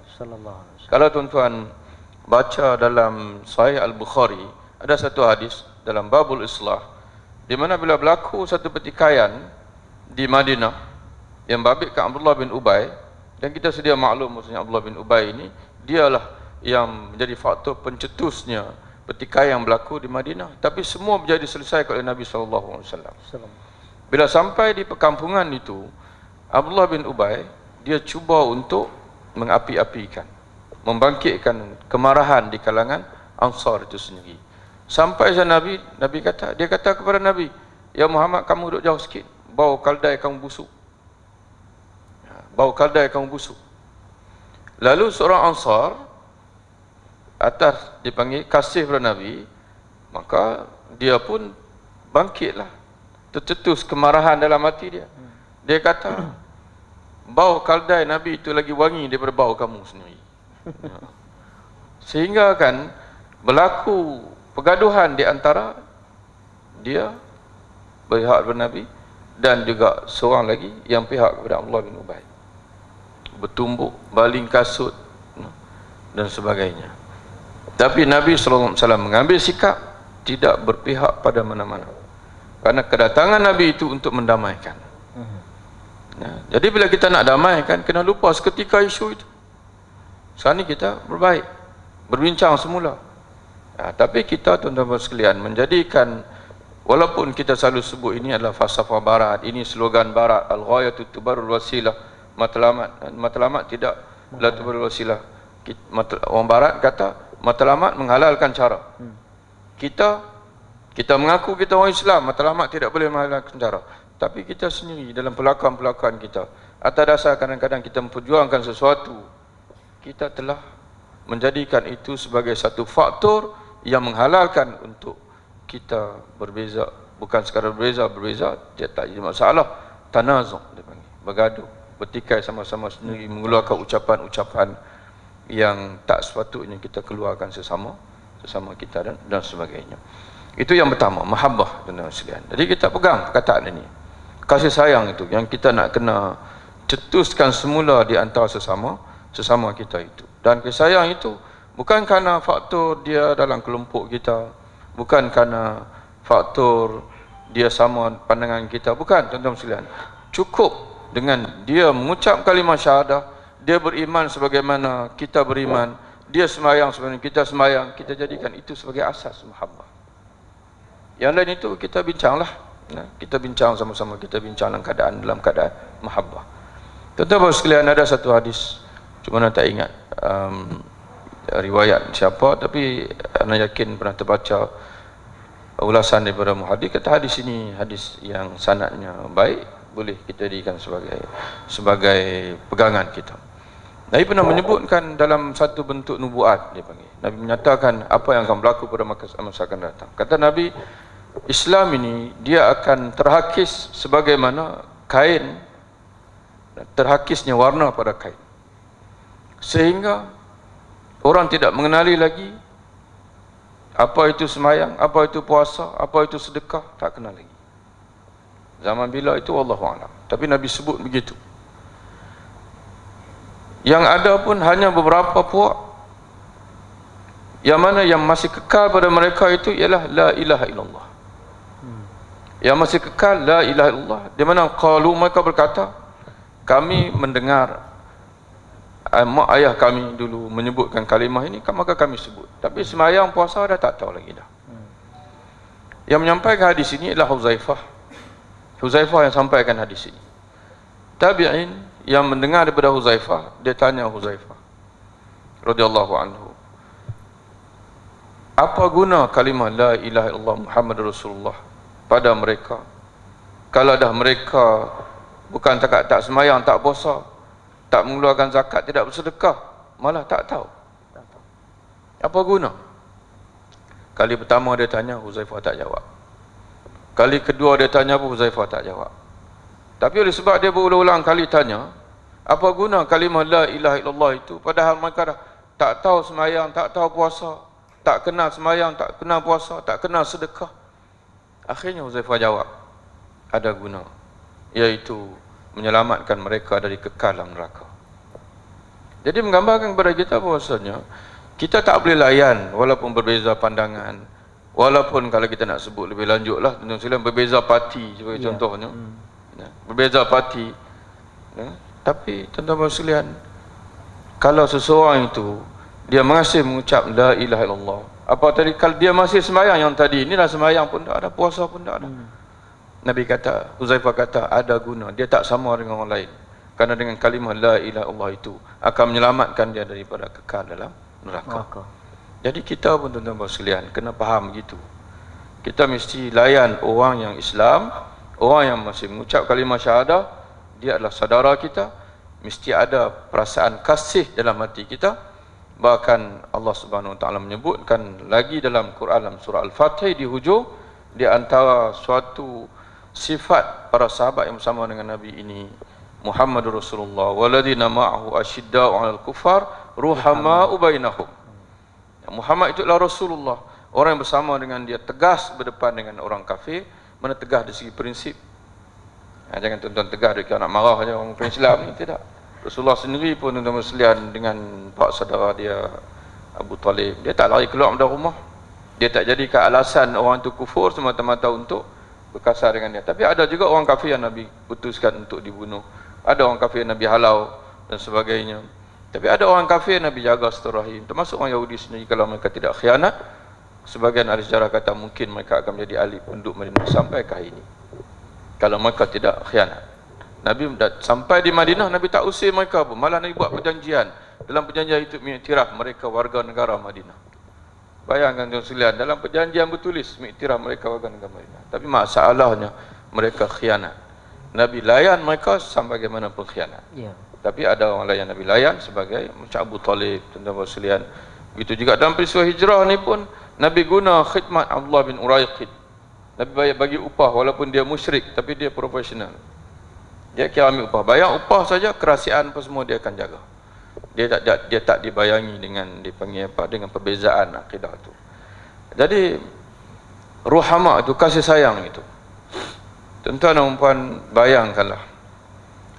Kalau tuan-tuan baca dalam Sahih Al-Bukhari, ada satu hadis dalam Babul Islah, di mana bila berlaku satu pertikaian di Madinah yang babitkan Abdullah bin Ubay, dan kita sedia maklum maksudnya Abdullah bin Ubay ini dialah yang menjadi faktor pencetusnya pertikaian yang berlaku di Madinah, tapi semua menjadi selesai oleh Nabi sallallahu alaihi wasallam. Bila sampai di perkampungan itu, Abdullah bin Ubay dia cuba untuk mengapi-apikan, membangkitkan kemarahan di kalangan Ansar itu sendiri. Sampai sana Nabi kata, dia kata kepada Nabi, "Ya Muhammad, kamu duduk jauh sikit, bau kaldai kamu busuk. Bau kaldai kamu busuk." Lalu seorang Ansar atas dipanggil kasih kepada Nabi, maka dia pun bangkitlah, tercetus kemarahan dalam hati dia. Dia kata, "Bau kaldai Nabi itu lagi wangi daripada bau kamu sendiri." Sehingga kan berlaku pergaduhan di antara dia berpihak kepada Nabi dan juga seorang lagi yang pihak kepada Abdullah bin Ubay. Bertumbuk, baling kasut dan sebagainya. Tapi Nabi SAW mengambil sikap tidak berpihak pada mana-mana, karena kedatangan Nabi itu untuk mendamaikan. Jadi bila kita nak damaikan, kena lupa seketika isu itu. Sekarang ni kita berbaik, berbincang semula. Tapi kita tuan-tuan sekalian menjadikan, walaupun kita selalu sebut ini adalah falsafah barat, ini slogan barat, al-ghayatu tubarrul wasilah, matlamat tidak la tubarrul wasilah. Orang barat kata matlamat menghalalkan cara. Kita mengaku kita orang Islam, matlamat tidak boleh menghalalkan cara. Tapi kita sendiri dalam pelakon-pelakon kita, atas dasar kadang-kadang kita memperjuangkan sesuatu, kita telah menjadikan itu sebagai satu faktor yang menghalalkan untuk kita berbeza. Bukan sekadar berbeza dia tak jadi masalah. Tanazu' dia panggil, bergaduh, bertikai sama-sama sendiri, mengeluarkan ucapan-ucapan yang tak sepatutnya kita keluarkan sesama kita dan sebagainya. Itu yang pertama, mahabbah dan sekalian. Jadi kita pegang perkataan ini, kasih sayang itu yang kita nak kena cetuskan semula di antara sesama kita itu. Dan kasih sayang itu bukan kerana faktor dia dalam kelompok kita, bukan kerana faktor dia sama pandangan kita, bukan tuan-tuan sekalian. Cukup dengan dia mengucap kalimah syahadah, dia beriman sebagaimana kita beriman, dia semayang sebenarnya kita semayang, kita jadikan itu sebagai asas mahabbah. Yang lain itu kita bincanglah, kita bincang sama-sama, kita bincang dalam keadaan mahabbah. Tuan-tuan sekalian, ada satu hadis, cuma anda tak ingat riwayat siapa, tapi anda yakin pernah terbaca ulasan daripada muhaddis, kata hadis ini hadis yang sanadnya baik, boleh kita jadikan sebagai pegangan kita. Nabi pernah menyebutkan dalam satu bentuk nubuat, dia panggil. Nabi menyatakan apa yang akan berlaku pada masa akan datang. Kata Nabi, Islam ini dia akan terhakis sebagaimana kain, terhakisnya warna pada kain, sehingga orang tidak mengenali lagi apa itu semayang, apa itu puasa, apa itu sedekah, tak kenal lagi. Zaman bila itu wallahu a'lam. Tapi Nabi sebut begitu. Yang ada pun hanya beberapa puak, yang mana yang masih kekal pada mereka itu ialah la ilaha illallah. Yang masih kekal la ilaha illallah, di mana qalu, mereka berkata, kami mendengar mak ayah kami dulu menyebutkan kalimah ini, maka kami sebut. Tapi semayang puasa dah tak tahu lagi dah. Yang menyampaikan hadis ini ialah Huzaifah yang sampaikan hadis ini. Tabi'in yang mendengar daripada Huzaifah, dia tanya Huzaifah radhiyallahu anhu, apa guna kalimah la ilaha illallah Muhammadur Rasulullah pada mereka kalau dah mereka bukan tak semayang, tak puasa, tak mengeluarkan zakat, tidak bersedekah, malah tak tahu. Apa guna? Kali pertama dia tanya, Huzaifah tak jawab. Kali kedua dia tanya pun Huzaifah tak jawab. Tapi oleh sebab dia berulang-ulang kali tanya, apa guna kalimah la ilaha illallah itu, padahal mereka dah tak tahu semayang, tak tahu puasa, tak kenal semayang, tak kenal puasa, tak kenal sedekah. Akhirnya Huzaifah jawab, ada guna, iaitu menyelamatkan mereka dari kekal dalam neraka. Jadi menggambarkan kepada kita bahawasanya kita tak boleh layan walaupun berbeza pandangan, walaupun kalau kita nak sebut lebih lanjutlah, tuan-tuan sekalian, berbeza parti sebagai contohnya. Berbeza parti, tapi tuan-tuan sekalian, kalau seseorang itu dia masih mengucap la ilaha illallah, apa tadi, kalau dia masih sembahyang yang tadi, inilah sembahyang pun tak ada, puasa pun tak ada, Nabi kata, Huzaifah kata, ada guna, dia tak sama dengan orang lain, kerana dengan kalimah la ilaha illallah itu akan menyelamatkan dia daripada kekal dalam neraka. Jadi kita pun tuan-tuan sekalian kena faham begitu. Kita mesti layan orang yang Islam, orang yang masih mengucap kalimah syahadah, dia adalah saudara kita, mesti ada perasaan kasih dalam hati kita. Bahkan Allah Subhanahu Wa Taala menyebutkan lagi dalam Quran, dalam surah Al-Fatih di hujung, di antara suatu sifat para sahabat yang bersama dengan Nabi ini, Muhammadur Rasulullah waladina ma'ahu asyidda'u 'alal kuffar ruhama'u bainahum. Muhammad itu adalah Rasulullah, orang yang bersama dengan dia tegas berdepan dengan orang kafir. Mana tegas dari segi prinsip. Jangan tuan-tuan tegas dia nak marah saja orang Islam ni, tidak. Rasulullah sendiri pun tuan-tuan sekalian dengan pak saudara dia Abu Talib, dia tak lari keluar dari rumah. Dia tak jadikan alasan orang itu kufur semata-mata untuk berkasar dengan dia. Tapi ada juga orang kafir yang Nabi putuskan untuk dibunuh. Ada orang kafir yang Nabi halau dan sebagainya. Tapi ada orang kafir Nabi jaga silaturahim, termasuk orang Yahudi sendiri. Kalau mereka tidak khianat, sebagian ahli sejarah kata mungkin mereka akan menjadi ahli penduduk Madinah sampai ke hari ini, kalau mereka tidak khianat. Nabi sampai di Madinah, Nabi tak usir mereka pun, malah Nabi buat perjanjian. Dalam perjanjian itu mengiktiraf mereka warga negara Madinah. Bayangkan tuan sekalian, dalam perjanjian bertulis mengiktiraf mereka warga negara Madinah. Tapi masalahnya mereka khianat. Nabi layan mereka sampai bagaimana pengkhianat. Tapi ada orang lain yang Nabi layan sebagai macam Abu Talib, tuan-tuan sekalian. Begitu juga dalam peristiwa hijrah ni pun Nabi guna khidmat Abdullah bin Uraiqid. Nabi bagi upah walaupun dia musyrik, tapi dia profesional. Dia kira ambil upah, bayar upah saja, kerahsiaan apa semua dia akan jaga. Dia tak dibayangi dengan dipanggil apa, dengan perbezaan akidah itu. Jadi ruhama itu, kasih sayang itu. Tuan-tuan dan puan, bayangkanlah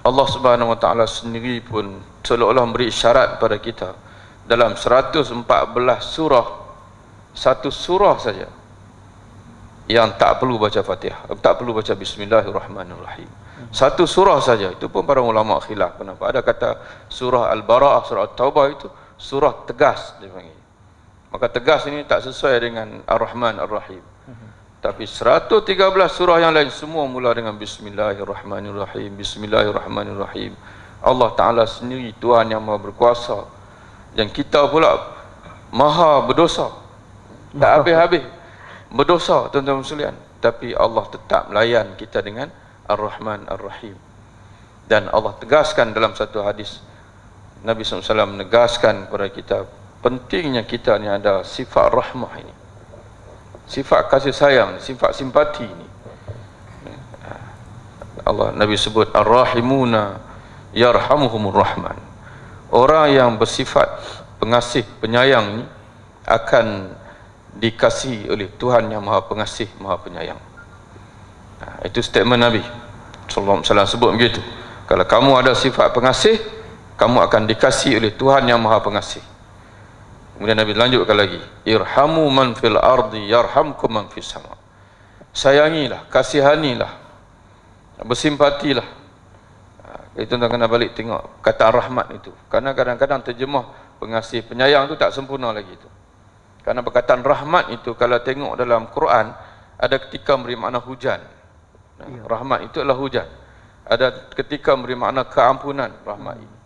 Allah Subhanahu Wa Taala sendiri pun seolah-olah memberi isyarat pada kita dalam 114 surah, satu surah saja yang tak perlu baca Fatihah, tak perlu baca Bismillahirrahmanirrahim. Satu surah saja, itu pun para ulama khilaf kenapa. Ada kata surah Al-Bara'ah, surah At-Taubah itu surah tegas dipanggil. Maka tegas ini tak sesuai dengan Ar-Rahman Ar-Rahim. Tapi 113 surah yang lain semua mula dengan Bismillahirrahmanirrahim, Bismillahirrahmanirrahim. Allah Ta'ala sendiri Tuhan yang maha berkuasa, yang kita pula maha berdosa, tak habis-habis berdosa tuan-tuan sekalian, tapi Allah tetap melayan kita dengan Ar-Rahman Ar-Rahim. Dan Allah tegaskan dalam satu hadis, Nabi SAW menegaskan kepada kita pentingnya kita ni ada sifat rahmah ini, sifat kasih sayang, sifat simpati ini. Allah, Nabi sebut Ar-Rahimuna yarhamuhumur Rahman. Orang yang bersifat pengasih, penyayang ini akan dikasihi oleh Tuhan yang maha pengasih, maha penyayang. Itu statement Nabi sallallahu alaihi wasallam sebut begitu. Kalau kamu ada sifat pengasih, kamu akan dikasihi oleh Tuhan yang maha pengasih. Kemudian Nabi lanjutkan lagi, irhamu man fil ardi yarhamkum man fis sama. Sayangilah, kasihanilah, bersimpatilah. Itu tuan kena balik tengok kata rahmat itu. Karena kadang-kadang terjemah pengasih, penyayang itu tak sempurna lagi itu. Karena perkataan rahmat itu kalau tengok dalam Quran, ada ketika memberi makna hujan. Rahmat itu adalah hujan. Ada ketika memberi makna keampunan, rahmat ini.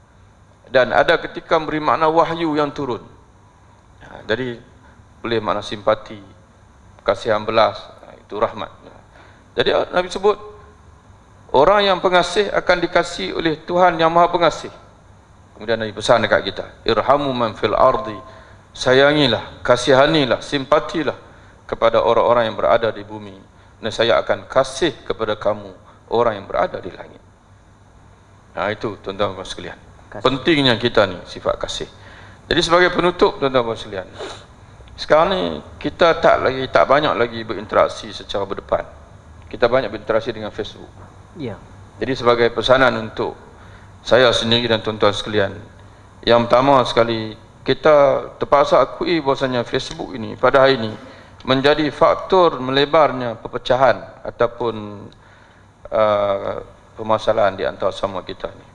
Dan ada ketika memberi makna wahyu yang turun. Jadi boleh makna simpati, kasihan belas, itu rahmat. Jadi Nabi sebut orang yang pengasih akan dikasihi oleh Tuhan yang maha pengasih. Kemudian Nabi pesan dekat kita, irhamu man fil ardi, sayangilah, kasihanilah, simpatilah kepada orang-orang yang berada di bumi, dan saya akan kasih kepada kamu orang yang berada di langit. Nah itu tuan-tuan dan sekalian, pentingnya kita ni sifat kasih. Jadi sebagai penutup tuan-tuan dan sekalian, sekarang ni kita tak banyak lagi berinteraksi secara berdepan. Kita banyak berinteraksi dengan Facebook. Ya. Jadi sebagai pesanan untuk saya sendiri dan tuan-tuan sekalian, yang pertama sekali, kita terpaksa akui bahasanya Facebook ini pada hari ini menjadi faktor melebarnya perpecahan ataupun permasalahan di antara sama kita ni.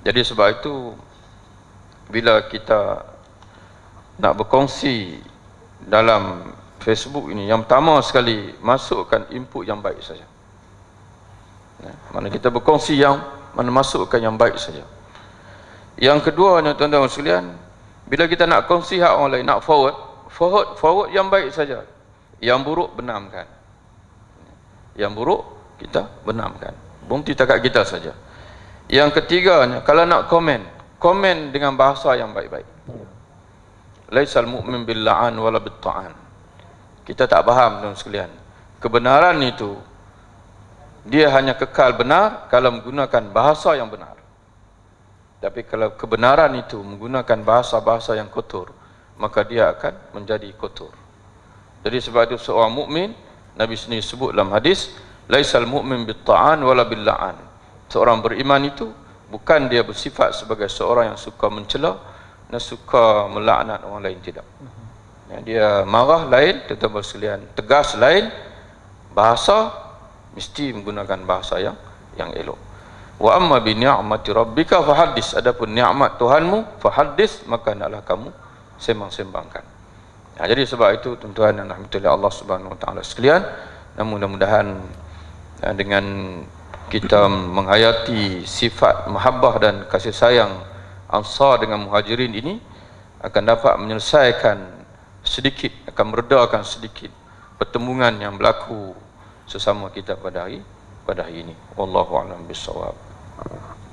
Jadi sebab itu bila kita nak berkongsi dalam Facebook ini, yang pertama sekali masukkan input yang baik saja. Mana kita berkongsi yang mana masukkan yang baik saja. Yang keduanya tuan-tuan sekalian, bila kita nak kongsi hak orang lain, nak forward yang baik saja. Yang buruk benamkan. Yang buruk kita benamkan. Berhenti takat kita saja. Yang ketiganya, kalau nak komen dengan bahasa yang baik-baik. Laisal mu'min bil la'an wala bit ta'an. Kita tak faham tuan sekalian. Kebenaran itu dia hanya kekal benar kalau menggunakan bahasa yang benar. Tapi kalau kebenaran itu menggunakan bahasa-bahasa yang kotor, maka dia akan menjadi kotor. Jadi sebab itu seorang mukmin, Nabi sendiri sebut dalam hadis, laisal mu'min bit ta'an wala bil la'an. Seorang beriman itu bukan dia bersifat sebagai seorang yang suka mencela dan suka melaknat orang lain, tidak. Dia marah lain, tuan-tuan sekalian, tegas lain, bahasa mesti menggunakan bahasa yang elok. Wa amma bi ni'mati rabbika fahaddis. Adapun nikmat Tuhanmu, fahaddis, maka hendaklah kamu sembang-sembangkan. Jadi sebab itu tuan-tuan dan rahmatullah Allah Subhanahu wa taala sekalian, mudah-mudahan dengan kita menghayati sifat mahabbah dan kasih sayang Ansar dengan Muhajirin ini akan dapat menyelesaikan sedikit, akan meredakan sedikit pertembungan yang berlaku sesama kita pada hari ini. Wallahu a'lam bissawab.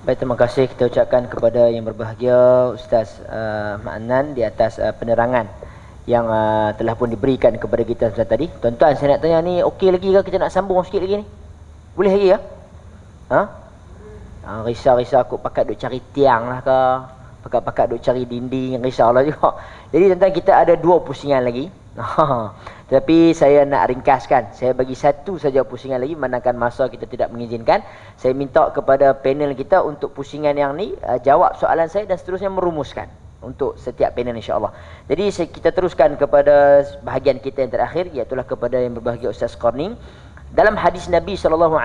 Baik, terima kasih kita ucapkan kepada yang berbahagia Ustaz Ma'nan di atas penerangan yang telah pun diberikan kepada kita tadi. Tuan-tuan, saya nak tanya ni, okey lagi ke kita nak sambung sikit lagi ni? Boleh lagi ya? Risau-risau aku pakat duk cari tiang lah ke, pakat duk cari dinding, risau lah juga. Jadi tuan-tuan, kita ada 2 pusingan lagi. Tapi saya nak ringkaskan, saya bagi satu saja pusingan lagi, manakala masa kita tidak mengizinkan. Saya minta kepada panel kita untuk pusingan yang ni jawab soalan saya dan seterusnya merumuskan untuk setiap panel insya-Allah. Jadi kita teruskan kepada bahagian kita yang terakhir, iaitu kepada yang berbahagia Ustaz Qarni. Dalam hadis Nabi SAW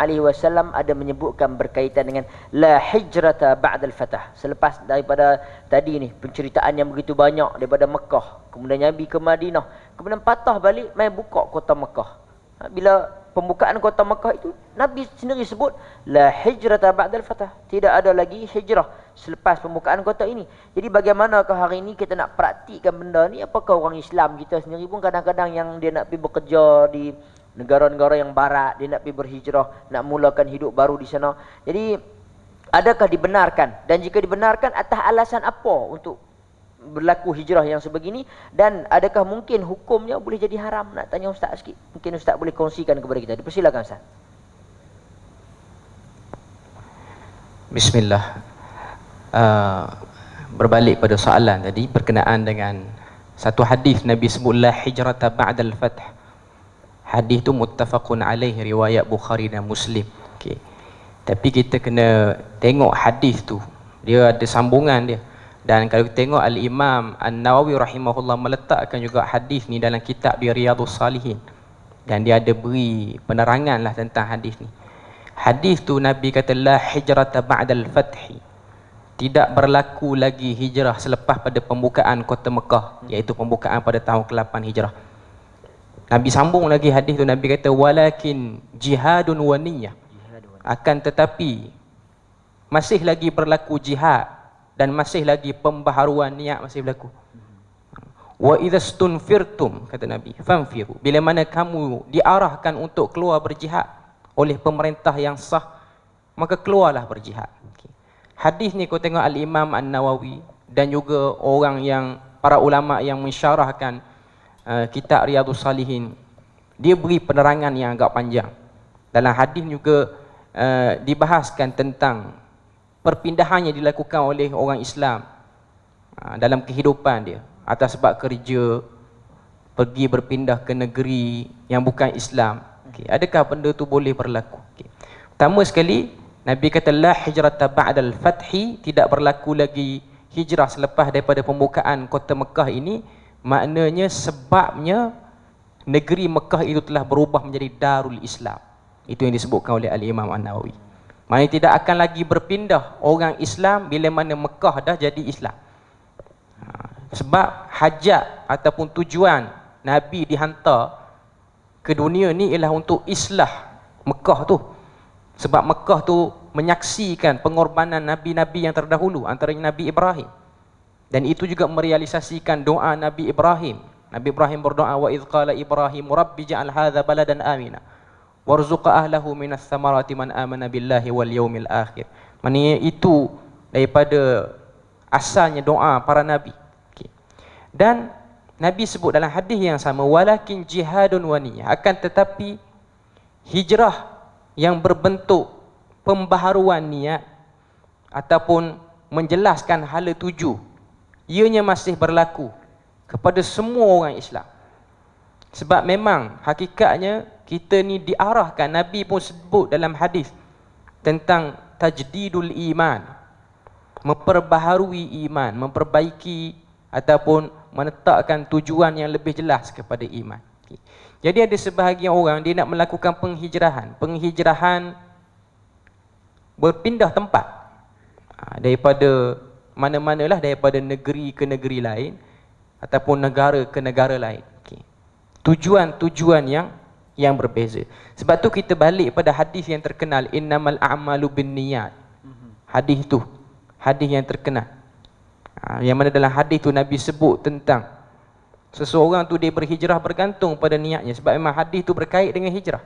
ada menyebutkan berkaitan dengan la hijrata ba'dal fatah. Selepas daripada tadi ni penceritaan yang begitu banyak daripada Mekah, kemudian Nabi ke Madinah, kemudian patah balik mai buka kota Mekah. Bila pembukaan kota Mekah itu Nabi sendiri sebut la hijrata ba'dal fatah. Tidak ada lagi hijrah selepas pembukaan kota ini. Jadi bagaimanakah hari ini kita nak praktikkan benda ni? Apakah orang Islam kita sendiri pun kadang-kadang yang dia nak pergi bekerja di negara-negara yang barat, dia nak pergi berhijrah, nak mulakan hidup baru di sana. Jadi adakah dibenarkan? Dan jika dibenarkan, atas alasan apa untuk berlaku hijrah yang sebegini? Dan adakah mungkin hukumnya boleh jadi haram? Nak tanya Ustaz sikit. Mungkin Ustaz boleh kongsikan kepada kita. Dipersilakan Ustaz. Bismillah. Berbalik pada soalan tadi berkenaan dengan satu hadis Nabi sebut la hijrata ba'dal fath. Hadis tu muttafaqun alaih, riwayat Bukhari dan Muslim. Okey. Tapi kita kena tengok hadis tu. Dia ada sambungan dia. Dan kalau kita tengok Al-Imam An-Nawawi rahimahullah meletakkan juga hadis ni dalam kitab dia Riyadhus Salihin. Dan dia ada beri penerangan lah tentang hadis ni. Hadis tu Nabi kata la hijrata ba'dal fathi. Tidak berlaku lagi hijrah selepas pada pembukaan kota Mekah, iaitu pembukaan pada tahun ke-8 hijrah. Nabi sambung lagi hadis tu, Nabi kata walakin jihadun wa niyyah. Akan tetapi masih lagi berlaku jihad dan masih lagi pembaharuan niat masih berlaku. Wa idzastunfirtum, kata Nabi, fanfiru. Bila mana kamu diarahkan untuk keluar berjihad oleh pemerintah yang sah, maka keluarlah berjihad. Hadis ni kau tengok Al-Imam An-Nawawi dan juga orang yang para ulama yang mensyarahkan kitab Riyadhus Salihin, dia beri penerangan yang agak panjang. Dalam hadis juga dibahaskan tentang perpindahan yang dilakukan oleh orang Islam dalam kehidupan dia, atas sebab kerja, pergi berpindah ke negeri yang bukan Islam. Okay. Adakah benda tu boleh berlaku? Okay. Pertama sekali, Nabi kata la hijrata ba'dal fathi, tidak berlaku lagi hijrah selepas daripada pembukaan kota Mekah ini. Maknanya sebabnya negeri Mekah itu telah berubah menjadi Darul Islam. Itu yang disebutkan oleh Al-Imam An-Nawawi. Maknanya tidak akan lagi berpindah orang Islam bila mana Mekah dah jadi Islam. Sebab hajat ataupun tujuan Nabi dihantar ke dunia ni ialah untuk islah Mekah tu. Sebab Mekah tu menyaksikan pengorbanan Nabi-Nabi yang terdahulu, antaranya Nabi Ibrahim. Dan itu juga merealisasikan doa Nabi Ibrahim. Nabi Ibrahim berdoa, wa idh qala Ibrahim rabbi ja'al hadha baladan amina warzuqa ahlahu minas samarati man amana billahi wal yaumil akhir. Maknanya itu daripada asalnya doa para nabi. Okay. Dan Nabi sebut dalam hadis yang sama, walakin jihadun wa niyyah, akan tetapi hijrah yang berbentuk pembaharuan niat ataupun menjelaskan hala tuju, ianya masih berlaku kepada semua orang Islam. Sebab memang hakikatnya kita ni diarahkan, Nabi pun sebut dalam hadis tentang tajdidul iman, memperbaharui iman, memperbaiki ataupun menetapkan tujuan yang lebih jelas kepada iman. Jadi ada sebahagian orang dia nak melakukan penghijrahan berpindah tempat daripada mana-manalah, daripada negeri ke negeri lain ataupun negara ke negara lain. Tujuan-tujuan yang berbeza. Sebab tu kita balik pada hadis yang terkenal, innamal a'malu binniyat. Hadis tu, hadis yang terkenal. Yang mana dalam hadis tu Nabi sebut tentang seseorang tu dia berhijrah bergantung pada niatnya. Sebab memang hadis tu berkait dengan hijrah.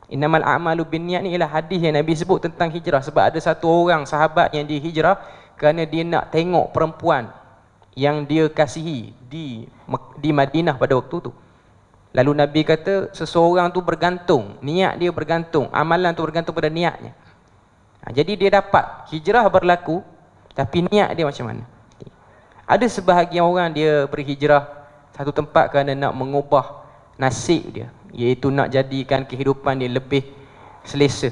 Innamal a'malu binniyat ni ialah hadis yang Nabi sebut tentang hijrah. Sebab ada satu orang sahabat yang dia hijrah kerana dia nak tengok perempuan yang dia kasihi di Madinah pada waktu tu. Lalu Nabi kata seseorang tu bergantung, niat dia bergantung, amalan tu bergantung pada niatnya. Jadi dia dapat hijrah berlaku, tapi niat dia macam mana? Ada sebahagian orang dia berhijrah satu tempat kerana nak mengubah nasib dia, iaitu nak jadikan kehidupan dia lebih selesa.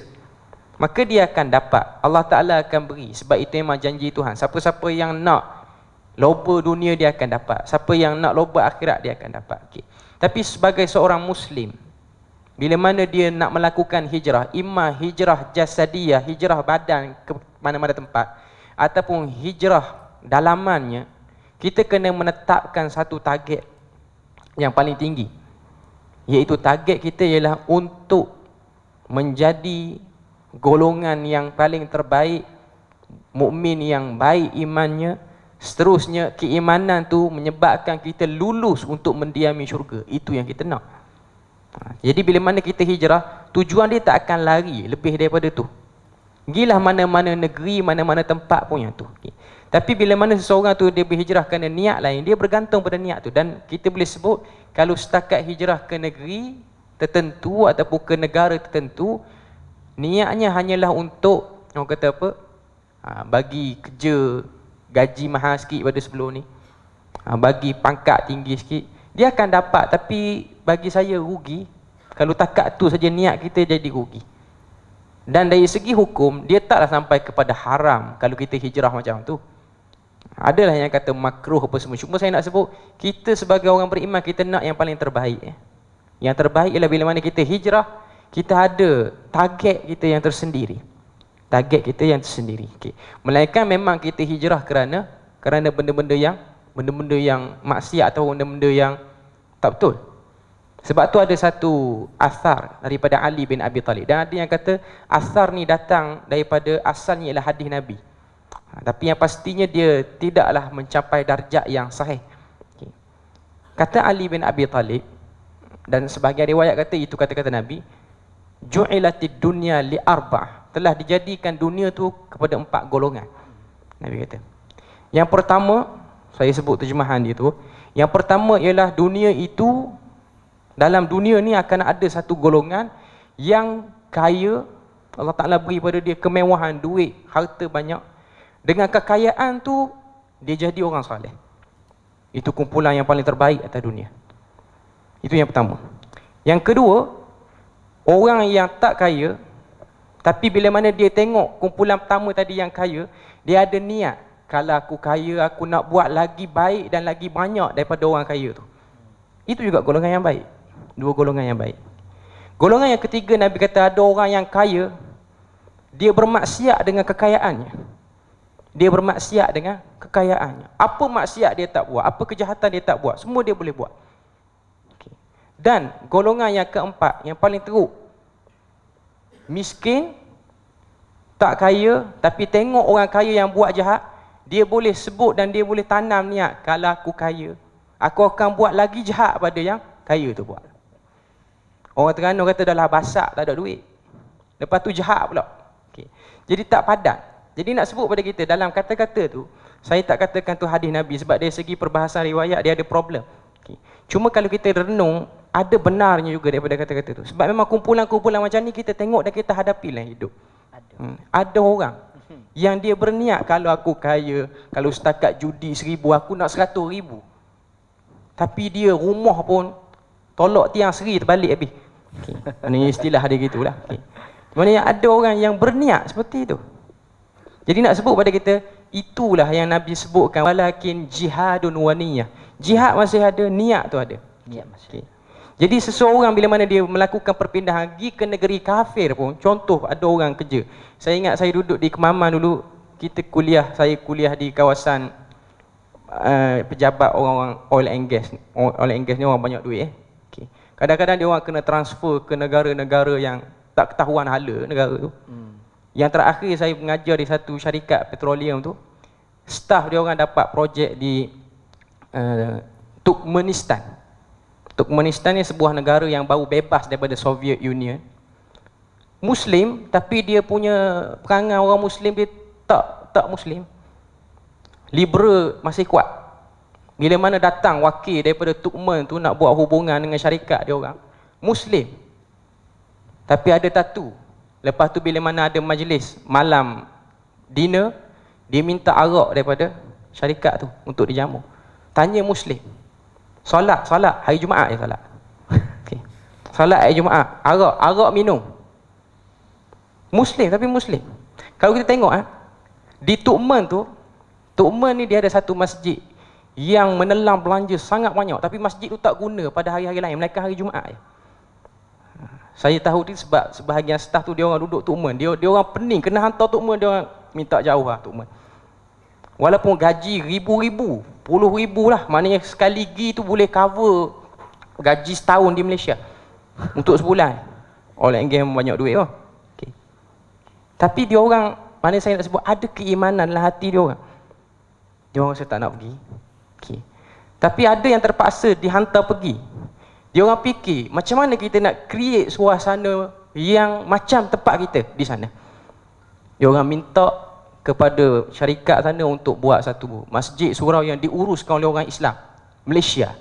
Maka dia akan dapat, Allah Ta'ala akan beri. Sebab itu memang janji Tuhan, siapa-siapa yang nak loba dunia dia akan dapat, siapa yang nak loba akhirat dia akan dapat. Okay. Tapi sebagai seorang Muslim bila mana dia nak melakukan hijrah, imma hijrah jasadiyah, hijrah badan ke mana-mana tempat, ataupun hijrah dalamannya, kita kena menetapkan satu target yang paling tinggi, iaitu target kita ialah untuk menjadi golongan yang paling terbaik, mukmin yang baik imannya. Seterusnya keimanan tu menyebabkan kita lulus untuk mendiami syurga. Itu yang kita nak. Jadi bila mana kita hijrah, tujuan dia tak akan lari lebih daripada tu. Gilah mana-mana negeri, mana-mana tempat pun yang tu. Tapi bila mana seseorang tu dia berhijrah kerana niat lain, dia bergantung pada niat tu. Dan kita boleh sebut, kalau setakat hijrah ke negeri tertentu ataupun ke negara tertentu, niatnya hanyalah untuk, orang kata apa, bagi kerja, gaji mahal sikit pada sebelum ni, bagi pangkat tinggi sikit, dia akan dapat. Tapi bagi saya rugi kalau takat tu saja niat kita jadi rugi. Dan dari segi hukum, dia taklah sampai kepada haram kalau kita hijrah macam tu. Adalah yang kata makruh apa semua. Cuma saya nak sebut, kita sebagai orang beriman, kita nak yang paling terbaik. Yang terbaik ialah bila mana kita hijrah, kita ada target kita yang tersendiri. Target kita yang tersendiri. Melainkan memang kita hijrah kerana benda-benda yang maksiat atau benda-benda yang tak betul. Sebab tu ada satu asar daripada Ali bin Abi Talib. Dan ada yang kata asar ni datang daripada asalnya ialah hadis Nabi. Tapi yang pastinya dia tidaklah mencapai darjat yang sahih. Kata Ali bin Abi Talib, dan sebahagian riwayat kata itu kata-kata Nabi, ju'ilatid dunya li arba'ah, telah dijadikan dunia tu kepada 4 golongan. Nabi kata. Yang pertama, saya sebut terjemahan dia tu. Yang pertama ialah dunia itu, dalam dunia ni akan ada satu golongan yang kaya, Allah Ta'ala beri pada dia kemewahan, duit, harta banyak. Dengan kekayaan tu, dia jadi orang soleh. Itu kumpulan yang paling terbaik atas dunia. Itu yang pertama. Yang kedua, orang yang tak kaya, tapi bila mana dia tengok kumpulan pertama tadi yang kaya, dia ada niat, kalau aku kaya, aku nak buat lagi baik dan lagi banyak daripada orang kaya tu. Itu juga golongan yang baik. 2 golongan yang baik. Golongan yang ketiga, Nabi kata ada orang yang kaya, dia bermaksiat dengan kekayaannya. Dia bermaksiat dengan kekayaannya. Apa maksiat dia tak buat, apa kejahatan dia tak buat, semua dia boleh buat. Dan golongan yang keempat, yang paling teruk, miskin, tak kaya, tapi tengok orang kaya yang buat jahat, dia boleh sebut dan dia boleh tanam niat, kalau aku kaya, aku akan buat lagi jahat pada yang kaya tu buat. Orang Terengganu kata dah lah basak, tak ada duit, lepas tu jahat pula. Jadi tak padat. Jadi nak sebut pada kita, dalam kata-kata tu, saya tak katakan tu hadis Nabi, sebab dari segi perbahasan riwayat dia ada problem. Cuma kalau kita renung, ada benarnya juga daripada kata-kata tu. Sebab memang kumpulan-kumpulan macam ni kita tengok dan kita hadapi lah hidup. Ada orang yang dia berniat, kalau aku kaya, kalau setakat judi 1000, aku nak 100,000. Tapi dia rumah pun tolak tiang seri terbalik habis. Ini istilah dia gitulah. Maksudnya ada orang yang berniat seperti itu. Jadi nak sebut pada kita, itulah yang Nabi sebutkan, walakin jihadun wa niyyah. Jihad masih ada, niat tu ada. Niat masih. Jadi seseorang bila mana dia melakukan perpindahan pergi ke negeri kafir pun, contoh ada orang kerja. Saya ingat saya duduk di Kemaman dulu, saya kuliah di kawasan pejabat orang-orang oil and gas. Oil and gas ni orang banyak duit Kadang-kadang dia orang kena transfer ke negara-negara yang tak ketahuan hala negara tu. Yang terakhir saya mengajar di satu syarikat petroleum tu, staff dia orang dapat projek di Turkmenistan. Turkmenistan ni sebuah negara yang baru bebas daripada Soviet Union. Muslim, tapi dia punya perangai orang Muslim dia tak Muslim. Liberal masih kuat. Bila mana datang wakil daripada Turkmen tu nak buat hubungan dengan syarikat dia orang, Muslim, tapi ada tatu. Lepas tu bila mana ada majlis malam dinner, dia minta arak daripada syarikat tu untuk dijamu. Tanya Muslim, solat hari Jumaat je solat. Solat hari Jumaat, arak minum. Muslim, tapi Muslim. Kalau kita tengok di Turkmen tu, Turkmen ni dia ada satu masjid yang menelan belanja sangat banyak, tapi masjid tu tak guna pada hari-hari lain, melainkan hari Jumaat je. Saya tahu ni sebab sebahagian staff tu dia orang duduk Tok Men. Dia orang pening kena hantar Tok Men, dia orang minta jauh lah Tok Men. Walaupun gaji ribu-ribu, puluh ribu lah, maknanya sekali pergi tu boleh cover gaji setahun di Malaysia untuk sebulan. All game banyak duit oh. Okay. Tapi dia orang, mana saya nak sebut, ada keimanan dalam hati dia orang. Dia orang rasa tak nak pergi. Okay. Tapi ada yang terpaksa dihantar pergi. Dia orang fikir macam mana kita nak create suasana yang macam tempat kita di sana. Dia orang minta kepada syarikat sana untuk buat satu masjid surau yang diuruskan oleh orang Islam Malaysia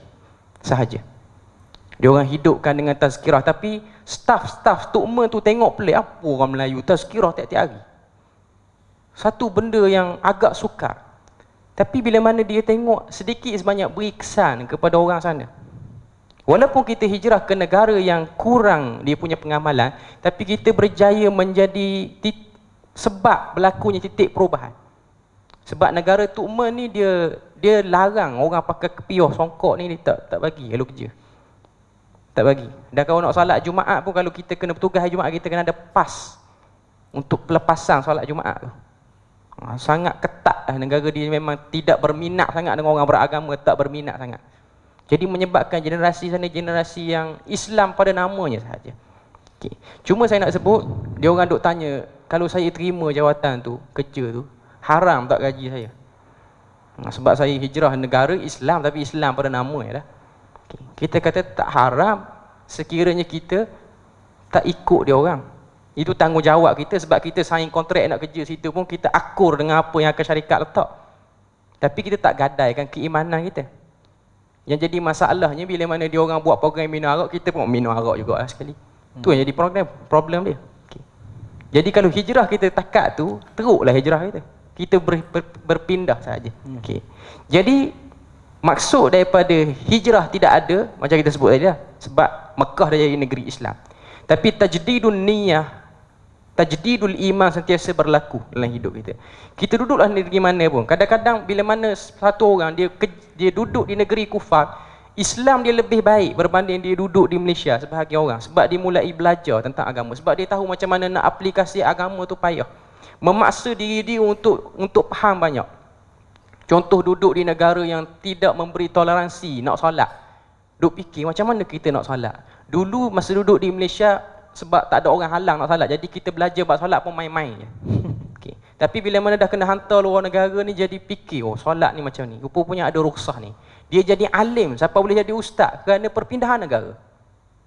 sahaja. Dia orang hidupkan dengan tazkirah, tapi staff Tok Men tu tengok pelik, apa orang Melayu tazkirah tiap-tiap hari. Satu benda yang agak sukar. Tapi bila mana dia tengok sedikit sebanyak beri kesan kepada orang sana. Walaupun kita hijrah ke negara yang kurang dia punya pengamalan, tapi kita berjaya menjadi sebab berlakunya titik perubahan. Sebab negara Tok Men ni dia larang orang pakai kepiah songkok ni, dia tak bagi kalau kerja. Tak bagi. Dan kalau nak solat Jumaat pun, kalau kita kena bertugas hari Jumaat, kita kena ada pas untuk pelepasan solat Jumaat tu. Sangat ketat lah negara dia, memang tidak berminat sangat dengan orang beragama, tak berminat sangat. Jadi menyebabkan generasi sana generasi yang Islam pada namanya sahaja. Okay. Cuma saya nak sebut, dia orang duk tanya, kalau saya terima jawatan tu, kerja tu, haram tak gaji saya? Sebab saya hijrah negara Islam, tapi Islam pada namanya lah. Okay. Kita kata tak haram sekiranya kita tak ikut dia orang. Itu tanggungjawab kita, sebab kita sign kontrak nak kerja situ pun kita akur dengan apa yang akan syarikat letak. Tapi kita tak gadaikan keimanan kita. Yang jadi masalahnya bila mana dia orang buat program minum arak, kita pun minum arak juga lah sekali. Tu yang jadi problem dia. Okay. Jadi kalau hijrah kita takat tu, teruklah hijrah kita. Kita berpindah saja. Okay. Jadi maksud daripada hijrah tidak ada, macam kita sebut tadi lah, sebab Mekah dah jadi negeri Islam. Tapi tajdidun niyah, tajdidul iman sentiasa berlaku dalam hidup kita. Kita duduklah di negeri mana pun, kadang-kadang bila mana satu orang dia duduk di negeri kufar, Islam dia lebih baik berbanding dia duduk di Malaysia sebahagian orang. Sebab dia mulai belajar tentang agama, sebab dia tahu macam mana nak aplikasi agama tu payah. Memaksa diri dia untuk faham banyak. Contoh duduk di negara yang tidak memberi toleransi nak solat. Duk fikir macam mana kita nak solat. Dulu masa duduk di Malaysia, sebab tak ada orang halang nak solat, jadi kita belajar buat solat pun main-main je. Okay. Tapi bila mana dah kena hantar luar negara ni, jadi fikir, oh solat ni macam ni, rupanya ada rukhsah ni. Dia jadi alim, siapa boleh jadi ustaz kerana perpindahan negara.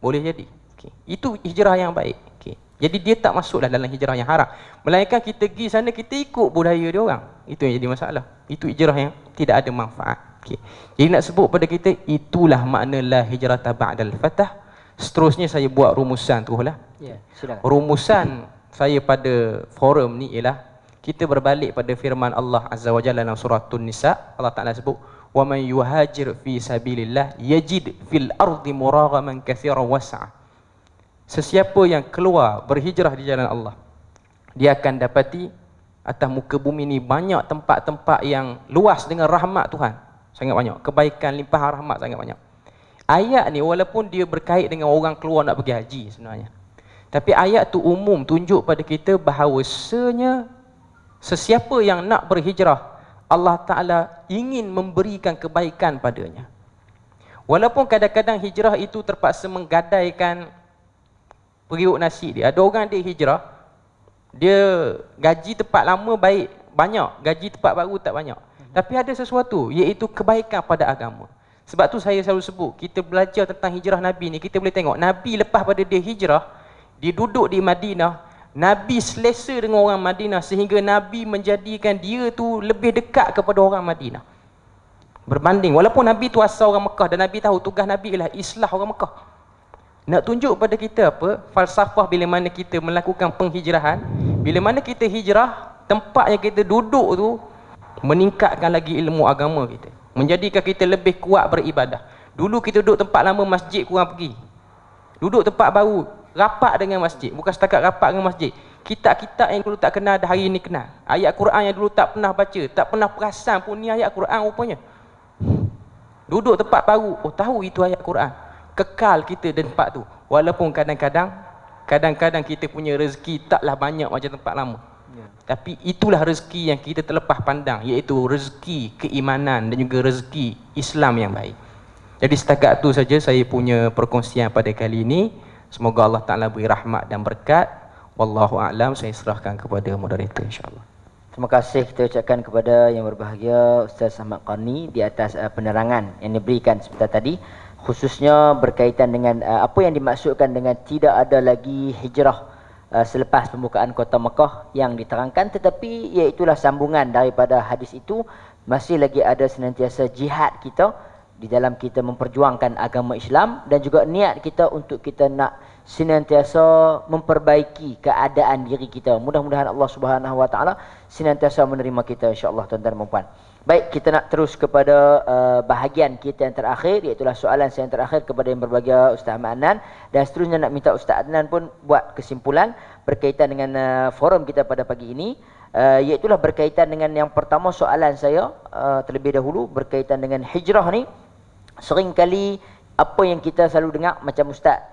Boleh jadi. Okay. Itu hijrah yang baik. Okay. Jadi dia tak masuklah dalam hijrah yang haram. Melainkan kita pergi sana, kita ikut budaya dia orang. Itu yang jadi masalah. Itu hijrah yang tidak ada manfaat. Okay. Jadi nak sebut pada kita, itulah makna la hijrata ba'dal fatah. Seterusnya saya buat rumusan tu lah. Ya, silakan. Rumusan saya pada forum ni ialah kita berbalik pada firman Allah Azza wa Jalla dalam surah An-Nisa. Allah Taala sebut, "Wa man yuhajir fi sabilillah yajid fil ardi muraghaman katsiran was'a." Sesiapa yang keluar berhijrah di jalan Allah, dia akan dapati atas muka bumi ni banyak tempat-tempat yang luas dengan rahmat Tuhan. Sangat banyak. Kebaikan, limpahan rahmat sangat banyak. Ayat ni walaupun dia berkait dengan orang keluar nak pergi haji sebenarnya, tapi ayat tu umum tunjuk pada kita bahawasanya sesiapa yang nak berhijrah, Allah Ta'ala ingin memberikan kebaikan padanya. Walaupun kadang-kadang hijrah itu terpaksa menggadaikan periuk nasi dia. Ada orang dia hijrah, dia gaji tempat lama baik banyak, gaji tempat baru tak banyak. Tapi ada sesuatu, iaitu kebaikan pada agama. Sebab tu saya selalu sebut, kita belajar tentang hijrah Nabi ni, kita boleh tengok Nabi lepas pada dia hijrah, dia duduk di Madinah, Nabi selesa dengan orang Madinah sehingga Nabi menjadikan dia tu lebih dekat kepada orang Madinah. Berbanding, walaupun Nabi tu asal orang Mekah dan Nabi tahu tugas Nabi ialah islah orang Mekah. Nak tunjuk pada kita apa? Falsafah bila mana kita melakukan penghijrahan, bila mana kita hijrah, tempat yang kita duduk tu meningkatkan lagi ilmu agama kita, menjadikan kita lebih kuat beribadah. Dulu kita duduk tempat lama, masjid kurang pergi. Duduk tempat baru, rapat dengan masjid. Bukan setakat rapat dengan masjid, kitab-kitab yang dulu tak kenal, dah hari ni kenal. Ayat Quran yang dulu tak pernah baca, tak pernah perasan pun ni ayat Quran rupanya. Duduk tempat baru, oh tahu itu ayat Quran. Kekal kita di tempat tu. Walaupun kadang-kadang kadang-kadang kita punya rezeki taklah banyak macam tempat lama. Tapi itulah rezeki yang kita terlepas pandang, iaitu rezeki keimanan dan juga rezeki Islam yang baik. Jadi setakat tu saja saya punya perkongsian pada kali ini. Semoga Allah Ta'ala beri rahmat dan berkat. Wallahu a'lam. Saya serahkan kepada moderator, insya-Allah. Terima kasih kita ucapkan kepada yang berbahagia Ustaz Ahmad Qarni di atas penerangan yang diberikan sebentar tadi, khususnya berkaitan dengan apa yang dimaksudkan dengan tidak ada lagi hijrah selepas pembukaan kota Mekah yang diterangkan, tetapi iaitulah sambungan daripada hadis itu. Masih lagi ada senantiasa jihad kita di dalam kita memperjuangkan agama Islam, dan juga niat kita untuk kita nak senantiasa memperbaiki keadaan diri kita. Mudah-mudahan Allah Subhanahu Wa Taala senantiasa menerima kita, insya-Allah, tuan-tuan dan puan. Baik, kita nak terus kepada bahagian kita yang terakhir, iaitu soalan saya yang terakhir kepada yang berbahagia Ustaz Ahmad Adnan, dan seterusnya nak minta Ustaz Adnan pun buat kesimpulan berkaitan dengan forum kita pada pagi ini, iaitu berkaitan dengan yang pertama soalan saya terlebih dahulu berkaitan dengan hijrah ni. Seringkali apa yang kita selalu dengar, macam Ustaz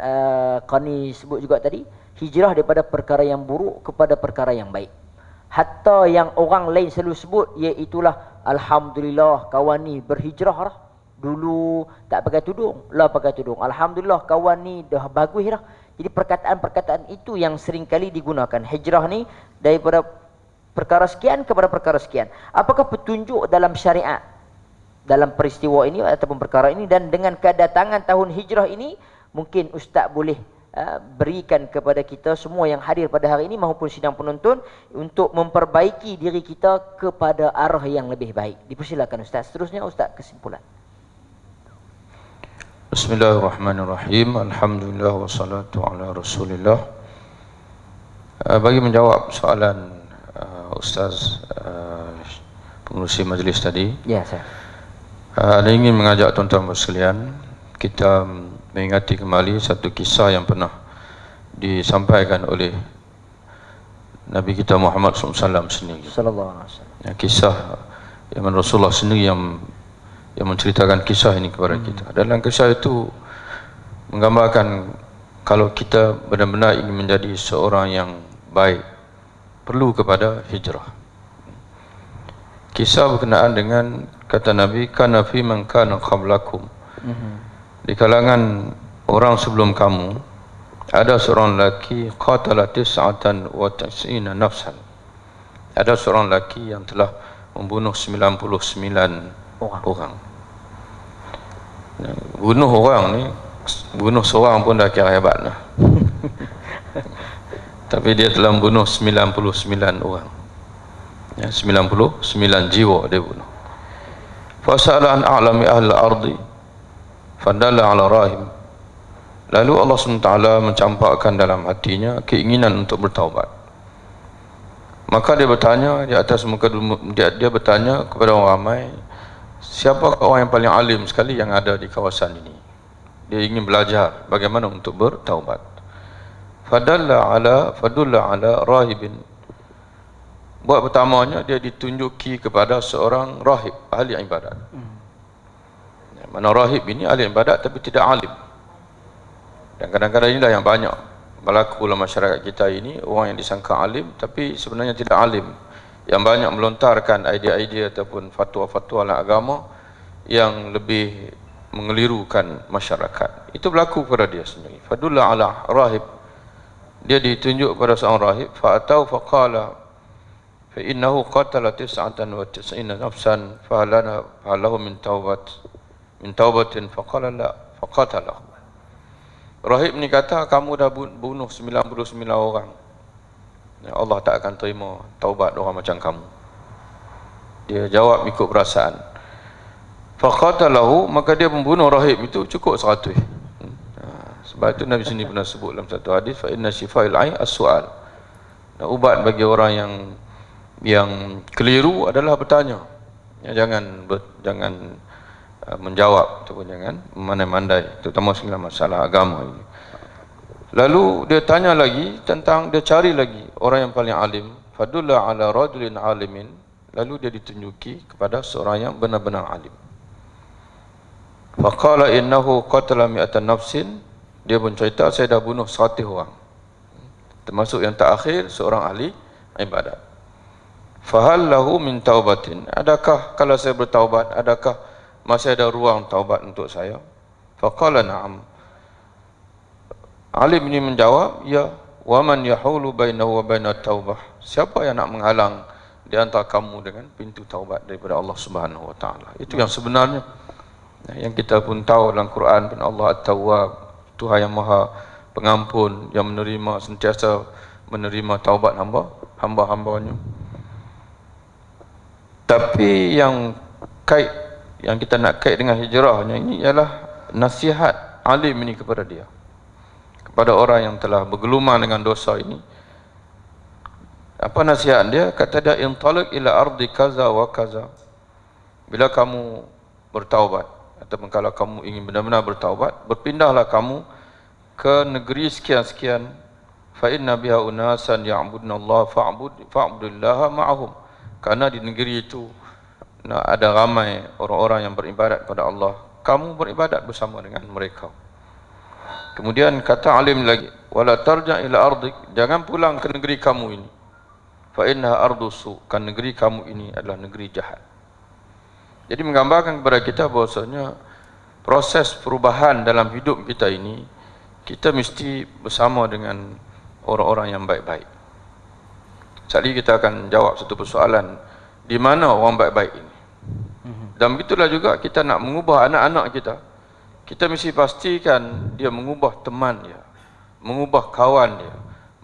Qarni sebut juga tadi, hijrah daripada perkara yang buruk kepada perkara yang baik. Hatta yang orang lain selalu sebut, iaitulah alhamdulillah kawan ni berhijrah dah. Dulu tak pakai tudung, lah pakai tudung. Alhamdulillah kawan ni dah bagus dah. Jadi perkataan-perkataan itu yang sering kali digunakan. Hijrah ni daripada perkara sekian kepada perkara sekian. Apakah petunjuk dalam syariat dalam peristiwa ini ataupun perkara ini, dan dengan kedatangan tahun hijrah ini mungkin Ustaz boleh berikan kepada kita semua yang hadir pada hari ini maupun sidang penonton untuk memperbaiki diri kita kepada arah yang lebih baik. Dipersilakan Ustaz. Seterusnya Ustaz kesimpulan. Bismillahirrahmanirrahim. Alhamdulillah wassalatu ala Rasulillah. Bagi menjawab soalan Ustaz pengurusi majlis tadi, Ya, saya ingin mengajak tuan-tuan sekalian kita mengingati kembali satu kisah yang pernah disampaikan oleh Nabi kita Muhammad SAW sendiri. sallallahu alaihi wasallam. Kisah yang Rasulullah sendiri yang menceritakan kisah ini kepada kita. Dalam kisah itu menggambarkan kalau kita benar-benar ingin menjadi seorang yang baik, perlu kepada hijrah. Kisah berkenaan dengan kata Nabi, kana fi man kana qablakum. Di kalangan orang sebelum kamu ada seorang lelaki qatala tis'atan wa tis'ina nafsan. Ada seorang lelaki yang telah membunuh 99 orang. Bunuh orang ni, bunuh seorang pun dah kira hebat lah. Tapi dia telah membunuh 99 orang. 99 jiwa dia bunuh. Fasala an a'lami ahli al-ardi fadalla ala rahim. Lalu Allah SWT mencampakkan dalam hatinya keinginan untuk bertaubat. Maka dia bertanya di atas muka dia bertanya kepada orang ramai, siapa orang yang paling alim sekali yang ada di kawasan ini? Dia ingin belajar bagaimana untuk bertaubat. Fadulla ala rahibin. Buat pertamanya dia ditunjuki kepada seorang rahib, ahli ibadat. Mana rahib ini ahli ibadat tapi tidak alim. Dan kadang-kadang inilah yang banyak berlaku dalam masyarakat kita ini, orang yang disangka alim tapi sebenarnya tidak alim, yang banyak melontarkan idea-idea ataupun fatwa-fatwa dalam agama yang lebih mengelirukan masyarakat. Itu berlaku pada dia sendiri. Fadulla ala rahib, dia ditunjuk pada seorang rahib. Fa'atau faqala fa innahu qatala 99 nafsan falahu min taubatin faqala la faqatalahu. Rahib ni kata, kamu dah bunuh 99 orang, Allah tak akan terima taubat orang macam kamu. Dia jawab ikut perasaan. Faqatalahu, maka dia membunuh rahib itu cukup 100. Sebab itu Nabi sendiri pernah sebut dalam satu hadis, fa inna shifa'il 'ain as-su'al. Dan ubat bagi orang yang keliru adalah bertanya. Jangan menjawab ataupun jangan memandai-mandai, terutama segala masalah agama ini. Lalu dia tanya lagi tentang, dia cari lagi orang yang paling alim. Fadulla ala rajulin alimin. Lalu dia ditunjuki kepada seorang yang benar-benar alim. Faqala innahu qatala mi'atan nafsin. Dia pun cerita, saya dah bunuh 100 orang. termasuk yang terakhir seorang ahli ibadat. Fahal lahu min taubatin, adakah kalau saya bertaubat, adakah masih ada ruang taubat untuk saya? Faqala na'am. Alim ini menjawab, ya. Wa man yahulu bainahu wa bainat taubah, siapa yang nak menghalang di antara kamu dengan pintu taubat daripada Allah Subhanahu wa taala? Itu yang sebenarnya yang kita pun tahu dalam Quran pun, Allah At-Tawwab, Tuhan yang Maha Pengampun, yang menerima, sentiasa menerima taubat hamba-hambanya. Tapi yang kita nak kait dengan hijrahnya ini ialah nasihat alim ini kepada dia, kepada orang yang telah bergelumang dengan dosa ini. Apa nasihat dia? Kata dia, intaliq ila ardi kaza wa kaza. Bila kamu bertaubat, ataupun kalau kamu ingin benar-benar bertaubat, berpindahlah kamu ke negeri sekian-sekian. Fa inna biha unasan ya'buduna Allah fa'budillaha ma'ahum. Karena di negeri itu ada ramai orang-orang yang beribadat kepada Allah, kamu beribadat bersama dengan mereka. Kemudian kata alim lagi, wala tarja' ila ardik, jangan pulang ke negeri kamu ini. Fa innaha ardu su, kan negeri kamu ini adalah negeri jahat. Jadi menggambarkan kepada kita bahwasanya proses perubahan dalam hidup kita ini, kita mesti bersama dengan orang-orang yang baik-baik. Sekali kita akan jawab satu persoalan, di mana orang baik-baik ini. Dan begitulah juga kita nak mengubah anak-anak kita, kita mesti pastikan dia mengubah teman dia, mengubah kawan dia,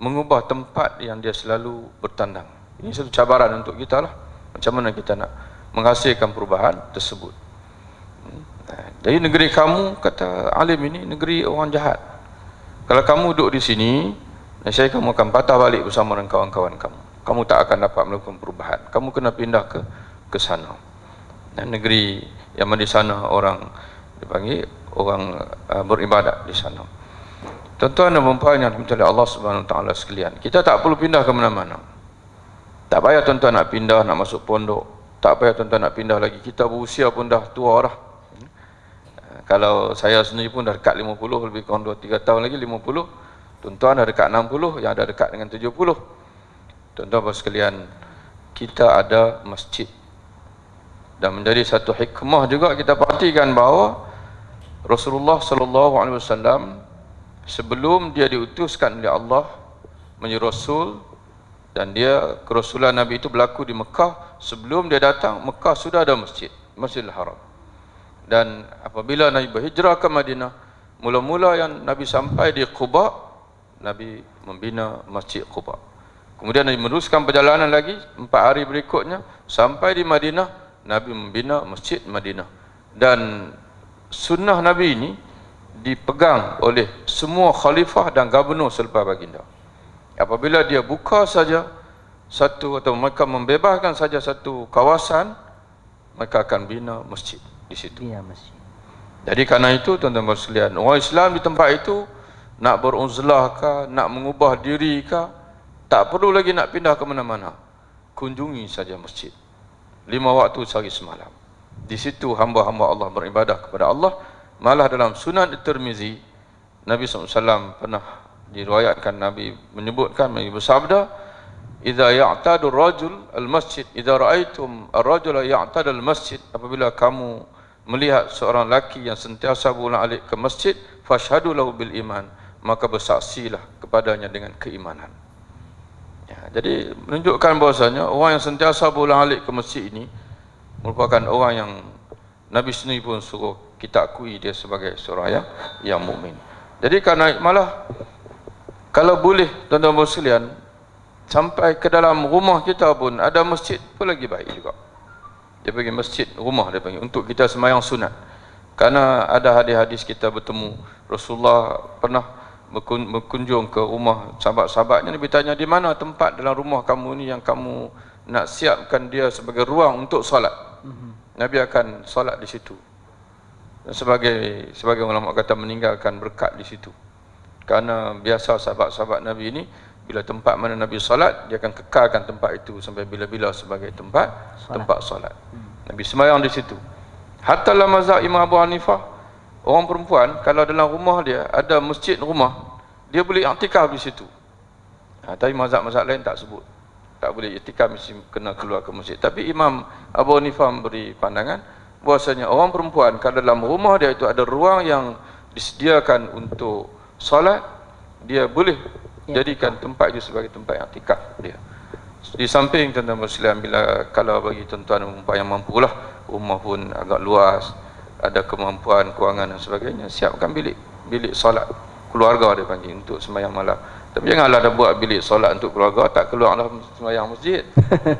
mengubah tempat yang dia selalu bertandang. Ini satu cabaran untuk kita lah, macam mana kita nak menghasilkan perubahan tersebut. Jadi negeri kamu, kata alim ini, negeri orang jahat. Kalau kamu duduk di sini, saya kamu akan patah balik bersama dengan kawan-kawan kamu. Kamu tak akan dapat melakukan perubahan. Kamu kena pindah ke sana. Dan negeri yang di sana orang dipanggil orang beribadat di sana. Tuan-tuan dan puan yang dimuliakan oleh Allah Subhanahu wa taala sekalian, kita tak perlu pindah ke mana-mana. Tak payah tuan-tuan nak pindah, nak masuk pondok. Tak payah tuan-tuan nak pindah lagi. Kita berusia pun dah tua dah. Kalau saya sendiri pun dah dekat 50, lebih kurang 2-3 tahun lagi 50. Tuan-tuan dah dekat 60, yang ada dekat dengan 70. Tuan-tuan sekalian, kita ada masjid. Dan menjadi satu hikmah juga kita perhatikan bahawa Rasulullah sallallahu alaihi wasallam sebelum dia diutuskan oleh Allah menjadi rasul, dan dia kerasulan Nabi itu berlaku di Mekah, sebelum dia datang Mekah sudah ada masjid, Masjidil Haram. Dan apabila Nabi berhijrah ke Madinah, mula-mula yang Nabi sampai di Quba, Nabi membina Masjid Quba. Kemudian Nabi meneruskan perjalanan lagi 4 hari berikutnya sampai di Madinah, Nabi membina Masjid Madinah. Dan sunnah Nabi ini dipegang oleh semua khalifah dan gubernur selepas baginda. Apabila dia buka saja satu, atau mereka membebaskan saja satu kawasan, mereka akan bina masjid di situ. Ya, masjid. Jadi karena itu tuan-tuan sekalian, orang Islam di tempat itu nak beruzlah kah, nak mengubah diri kah, tak perlu lagi nak pindah ke mana-mana. Kunjungi saja masjid 5 waktu sehari semalam. Di situ hamba-hamba Allah beribadah kepada Allah. Malah dalam Sunan At-Tirmizi, Nabi SAW pernah diriwayatkan, Nabi menyebutkan, Nabi bersabda, "Idza ya'tadu ar-rajul al-masjid, idza ra'aitum ar-rajula ya'tadu al-masjid," apabila kamu melihat seorang lelaki yang sentiasa berulang-alik ke masjid, fashhadu lahu bil iman, maka bersaksilah kepadanya dengan keimanan. Ya, jadi menunjukkan bahasanya orang yang sentiasa berulang-alik ke masjid ini merupakan orang yang Nabi sendiri pun suruh kita akui dia sebagai seorang yang mukmin. Jadi karena malah kalau boleh tuan-tuan sekalian, sampai ke dalam rumah kita pun ada masjid pun lagi baik juga. Dia panggil masjid rumah, dia panggil, untuk kita sembahyang sunat. Karena ada hadis-hadis kita bertemu Rasulullah pernah berkunjung ke rumah sahabat-sahabatnya. Nabi tanya, di mana tempat dalam rumah kamu ni yang kamu nak siapkan dia sebagai ruang untuk solat? Nabi akan solat di situ. Dan sebagai ulama kata meninggalkan berkat di situ. Karena biasa sahabat-sahabat Nabi ini, bila tempat mana Nabi solat, dia akan kekalkan tempat itu sampai bila-bila sebagai tempat solat. Nabi sembahyang di situ. Hatta dalam mazhab Imam Abu Hanifah, orang perempuan kalau dalam rumah dia ada masjid rumah, dia boleh i'tikaf di situ. Tapi mazhab-mazhab lain tak sebut. Tak boleh i'tikaf mesti kena keluar ke masjid. Tapi Imam Abu Hanifah memberi pandangan bahwasanya orang perempuan kalau dalam rumah dia itu ada ruang yang disediakan untuk solat, dia boleh jadikan tempat itu sebagai tempat i'tikaf dia. Di samping tuan-tuan muslim, bila kalau bagi tuan-tuan perempuan yang mampulah, rumah pun agak luas, ada kemampuan kewangan dan sebagainya, siapkan bilik solat keluarga dia panggil untuk sembahyang malam. Tapi janganlah dah buat bilik solat untuk keluarga, tak keluarlah sembahyang masjid.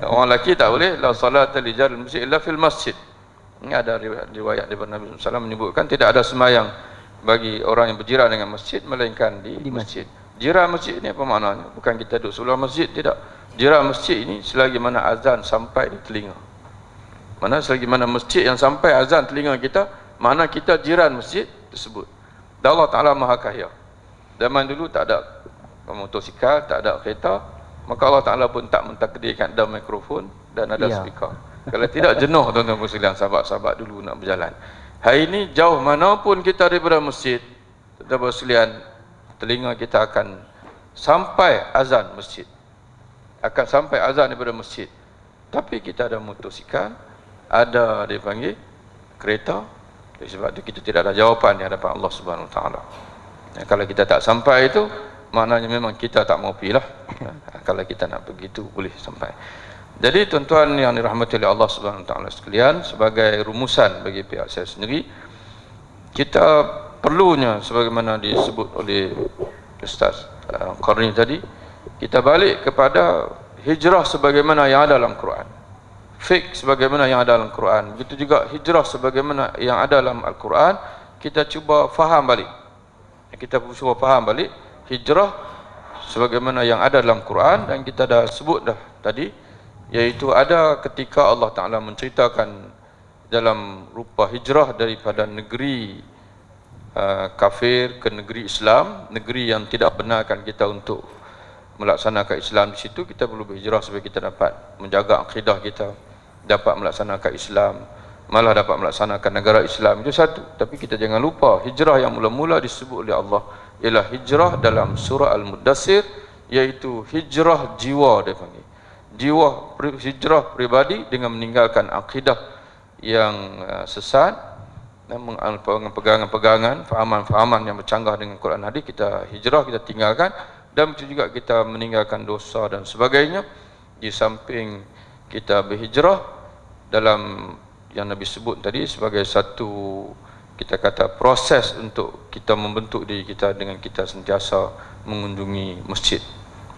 Orang lelaki tak boleh, la salata li jaril masjid illa fil masjid. Ini ada riwayat daripada Nabi SAW menyebutkan tidak ada sembahyang bagi orang yang berjiran dengan masjid melainkan di masjid. Jiran masjid ni apa maknanya? Bukan kita duduk sebelah masjid, tidak. Jiran masjid ini selagi mana azan sampai di telinga. Mana selagi mana masjid yang sampai azan telinga kita, mana kita jiran masjid tersebut. Dan Allah Ta'ala Maha Kaya. Zaman dulu tak ada motosikal, tak ada kereta, maka Allah Ta'ala pun tak mentakdirkan ada mikrofon dan ada speaker. Kalau tidak, jenuh tuan-tuan sekalian, sahabat-sahabat dulu nak berjalan. Hari ini jauh manapun kita daripada masjid, tuan-tuan sekalian, telinga kita akan sampai azan masjid, akan sampai azan daripada masjid. Tapi kita ada motosikal, ada dia panggil kereta. Sebab itu kita tidak ada jawapan di hadapan Allah Subhanahu Wa Taala. Kalau kita tak sampai itu, maknanya memang kita tak mau pergi lah. Kalau kita nak pergi itu boleh sampai. Jadi tuan-tuan yang dirahmati oleh Allah Subhanahu Wa Taala sekalian, sebagai rumusan bagi pihak saya sendiri, kita perlunya sebagaimana disebut oleh Ustaz Qarni tadi, kita balik kepada hijrah sebagaimana yang ada dalam Quran. Fiqh sebagaimana yang ada dalam Quran. Begitu juga hijrah sebagaimana yang ada dalam Al-Quran. Kita cuba faham balik. Kita cuba faham balik hijrah sebagaimana yang ada dalam Quran, dan kita dah sebut dah tadi, iaitu ada ketika Allah Ta'ala menceritakan dalam rupa hijrah daripada negeri kafir ke negeri Islam, negeri yang tidak benarkan kita untuk melaksanakan Islam. Di situ kita perlu berhijrah supaya kita dapat menjaga akidah kita, dapat melaksanakan Islam, malah dapat melaksanakan negara Islam. Itu satu. Tapi kita jangan lupa hijrah yang mula-mula disebut oleh Allah ialah hijrah dalam surah Al-Muddassir, iaitu hijrah jiwa dia panggil. Hijrah pribadi dengan meninggalkan akidah yang sesat dan pegangan-pegangan, fahaman-fahaman yang bercanggah dengan Quran hadis, kita hijrah, kita tinggalkan. Dan begitu juga kita meninggalkan dosa dan sebagainya. Di samping kita berhijrah dalam yang Nabi sebut tadi sebagai satu, kita kata, proses untuk kita membentuk diri kita dengan kita sentiasa mengunjungi masjid.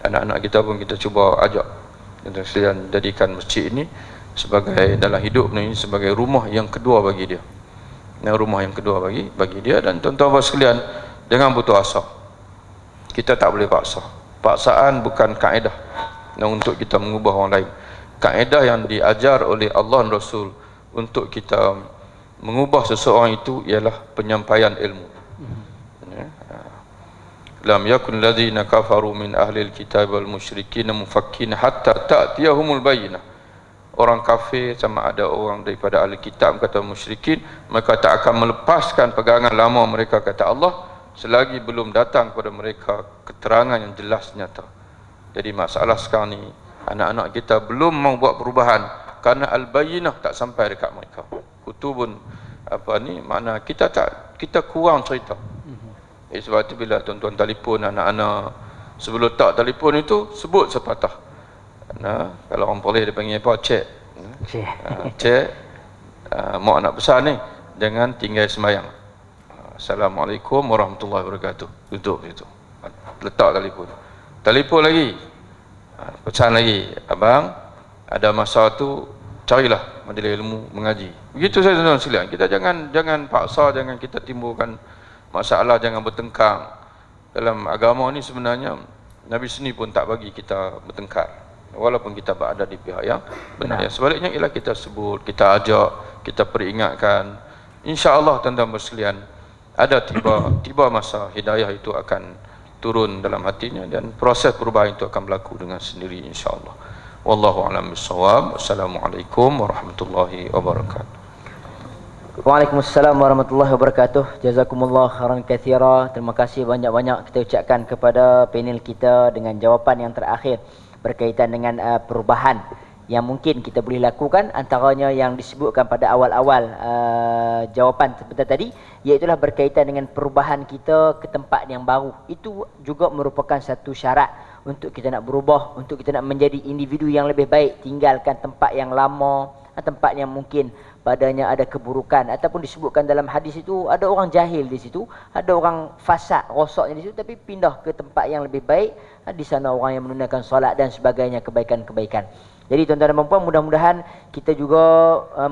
Anak-anak kita pun kita cuba ajak dan jadikan masjid ini sebagai dalam hidup ini sebagai rumah yang kedua bagi dia. Rumah yang kedua bagi dia. Dan tuan-tuan sekalian, jangan putus asa. Kita tak boleh paksa. Paksaan bukan kaedah untuk kita mengubah orang lain. Kaedah yang diajar oleh Allah dan Rasul untuk kita mengubah seseorang itu ialah penyampaian ilmu. Lam yakun ladzina kafaru min ahli alkitab wal musyrikin mufakkin hatta ta'tiyahumul bayyinah. Orang kafir sama ada orang daripada ahli kitab kata musyrikin, mereka tak akan melepaskan pegangan lama mereka kata Allah selagi belum datang kepada mereka keterangan yang jelas nyata. Jadi masalah sekarang ni, anak-anak kita belum mau buat perubahan kerana al-bayyinah tak sampai dekat mereka. Kutubun makna kita kurang cerita. Sebab itu bila tuan-tuan telefon anak-anak, sebelum tak telefon itu sebut sepatah. Kalau orang boleh dia panggil apa? Cek. Cek. Mak nak pesan ni, jangan tinggal sembahyang. Assalamualaikum warahmatullahi wabarakatuh. Duduk situ. Letak telefon. Telefon lagi. Pesan lagi, abang ada masa tu carilah majlis ilmu mengaji. Begitu saja tuan-tuan sekalian. Kita jangan paksa, jangan kita timbulkan masalah, jangan bertengkar. Dalam agama ni sebenarnya Nabi sendiri pun tak bagi kita bertengkar, walaupun kita berada di pihak yang benar. Sebaliknya ialah kita sebut, kita ajak, kita peringatkan. Insya-Allah tuan-tuan sekalian, ada tiba masa hidayah itu akan turun dalam hatinya dan proses perubahan itu akan berlaku dengan sendiri insya-Allah. Wallahu a'lam bissawab. Assalamualaikum warahmatullahi wabarakatuh. Waalaikumsalam warahmatullahi wabarakatuh. Jazakumullah khairan katsira. Terima kasih banyak-banyak kita ucapkan kepada panel kita dengan jawapan yang terakhir berkaitan dengan perubahan yang mungkin kita boleh lakukan, antaranya yang disebutkan pada awal-awal jawapan sebentar tadi, iaitulah berkaitan dengan perubahan kita ke tempat yang baru. Itu juga merupakan satu syarat untuk kita nak berubah, untuk kita nak menjadi individu yang lebih baik, tinggalkan tempat yang lama, tempat yang mungkin padanya ada keburukan, ataupun disebutkan dalam hadis itu ada orang jahil di situ, ada orang fasad rosaknya di situ, tapi pindah ke tempat yang lebih baik, di sana orang yang menunaikan solat dan sebagainya, kebaikan-kebaikan. Jadi tuan-tuan dan puan, mudah-mudahan kita juga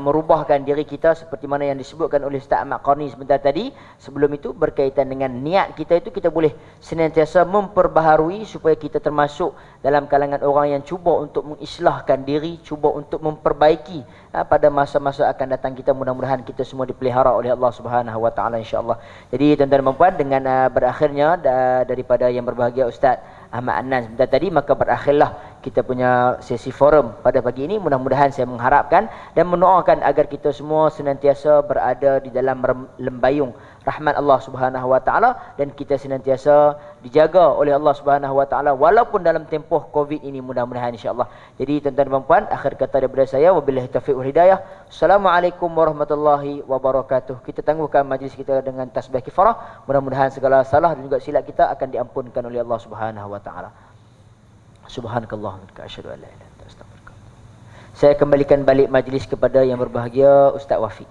merubahkan diri kita seperti mana yang disebutkan oleh Ustaz Ahmad Qarni sebentar tadi. Sebelum itu berkaitan dengan niat kita itu, kita boleh senantiasa memperbaharui supaya kita termasuk dalam kalangan orang yang cuba untuk mengislahkan diri, cuba untuk memperbaiki pada masa-masa akan datang kita. Mudah-mudahan kita semua dipelihara oleh Allah Subhanahu wa taala insya-Allah. Jadi tuan-tuan dan puan, dengan berakhirnya daripada yang berbahagia Ustaz Ahmad Adnan sebentar tadi, maka berakhirlah kita punya sesi forum pada pagi ini. Mudah-mudahan saya mengharapkan dan mendoakan agar kita semua senantiasa berada di dalam lembayung rahmat Allah Subhanahu wa taala, dan kita senantiasa dijaga oleh Allah Subhanahu wa taala walaupun dalam tempoh Covid ini, mudah-mudahan insya-Allah. Jadi tuan-tuan dan puan, akhir kata daripada saya, wabillahi taufiq wal hidayah. Assalamualaikum warahmatullahi wabarakatuh. Kita tangguhkan majlis kita dengan tasbih kifarah. Mudah-mudahan segala salah dan juga silap kita akan diampunkan oleh Allah Subhanahu wa taala. Subhanakallahumma wa bihamdika asyhadu an la ilaha illa anta astaghfiruka. Saya kembalikan balik majlis kepada yang berbahagia Ustaz Wafiq.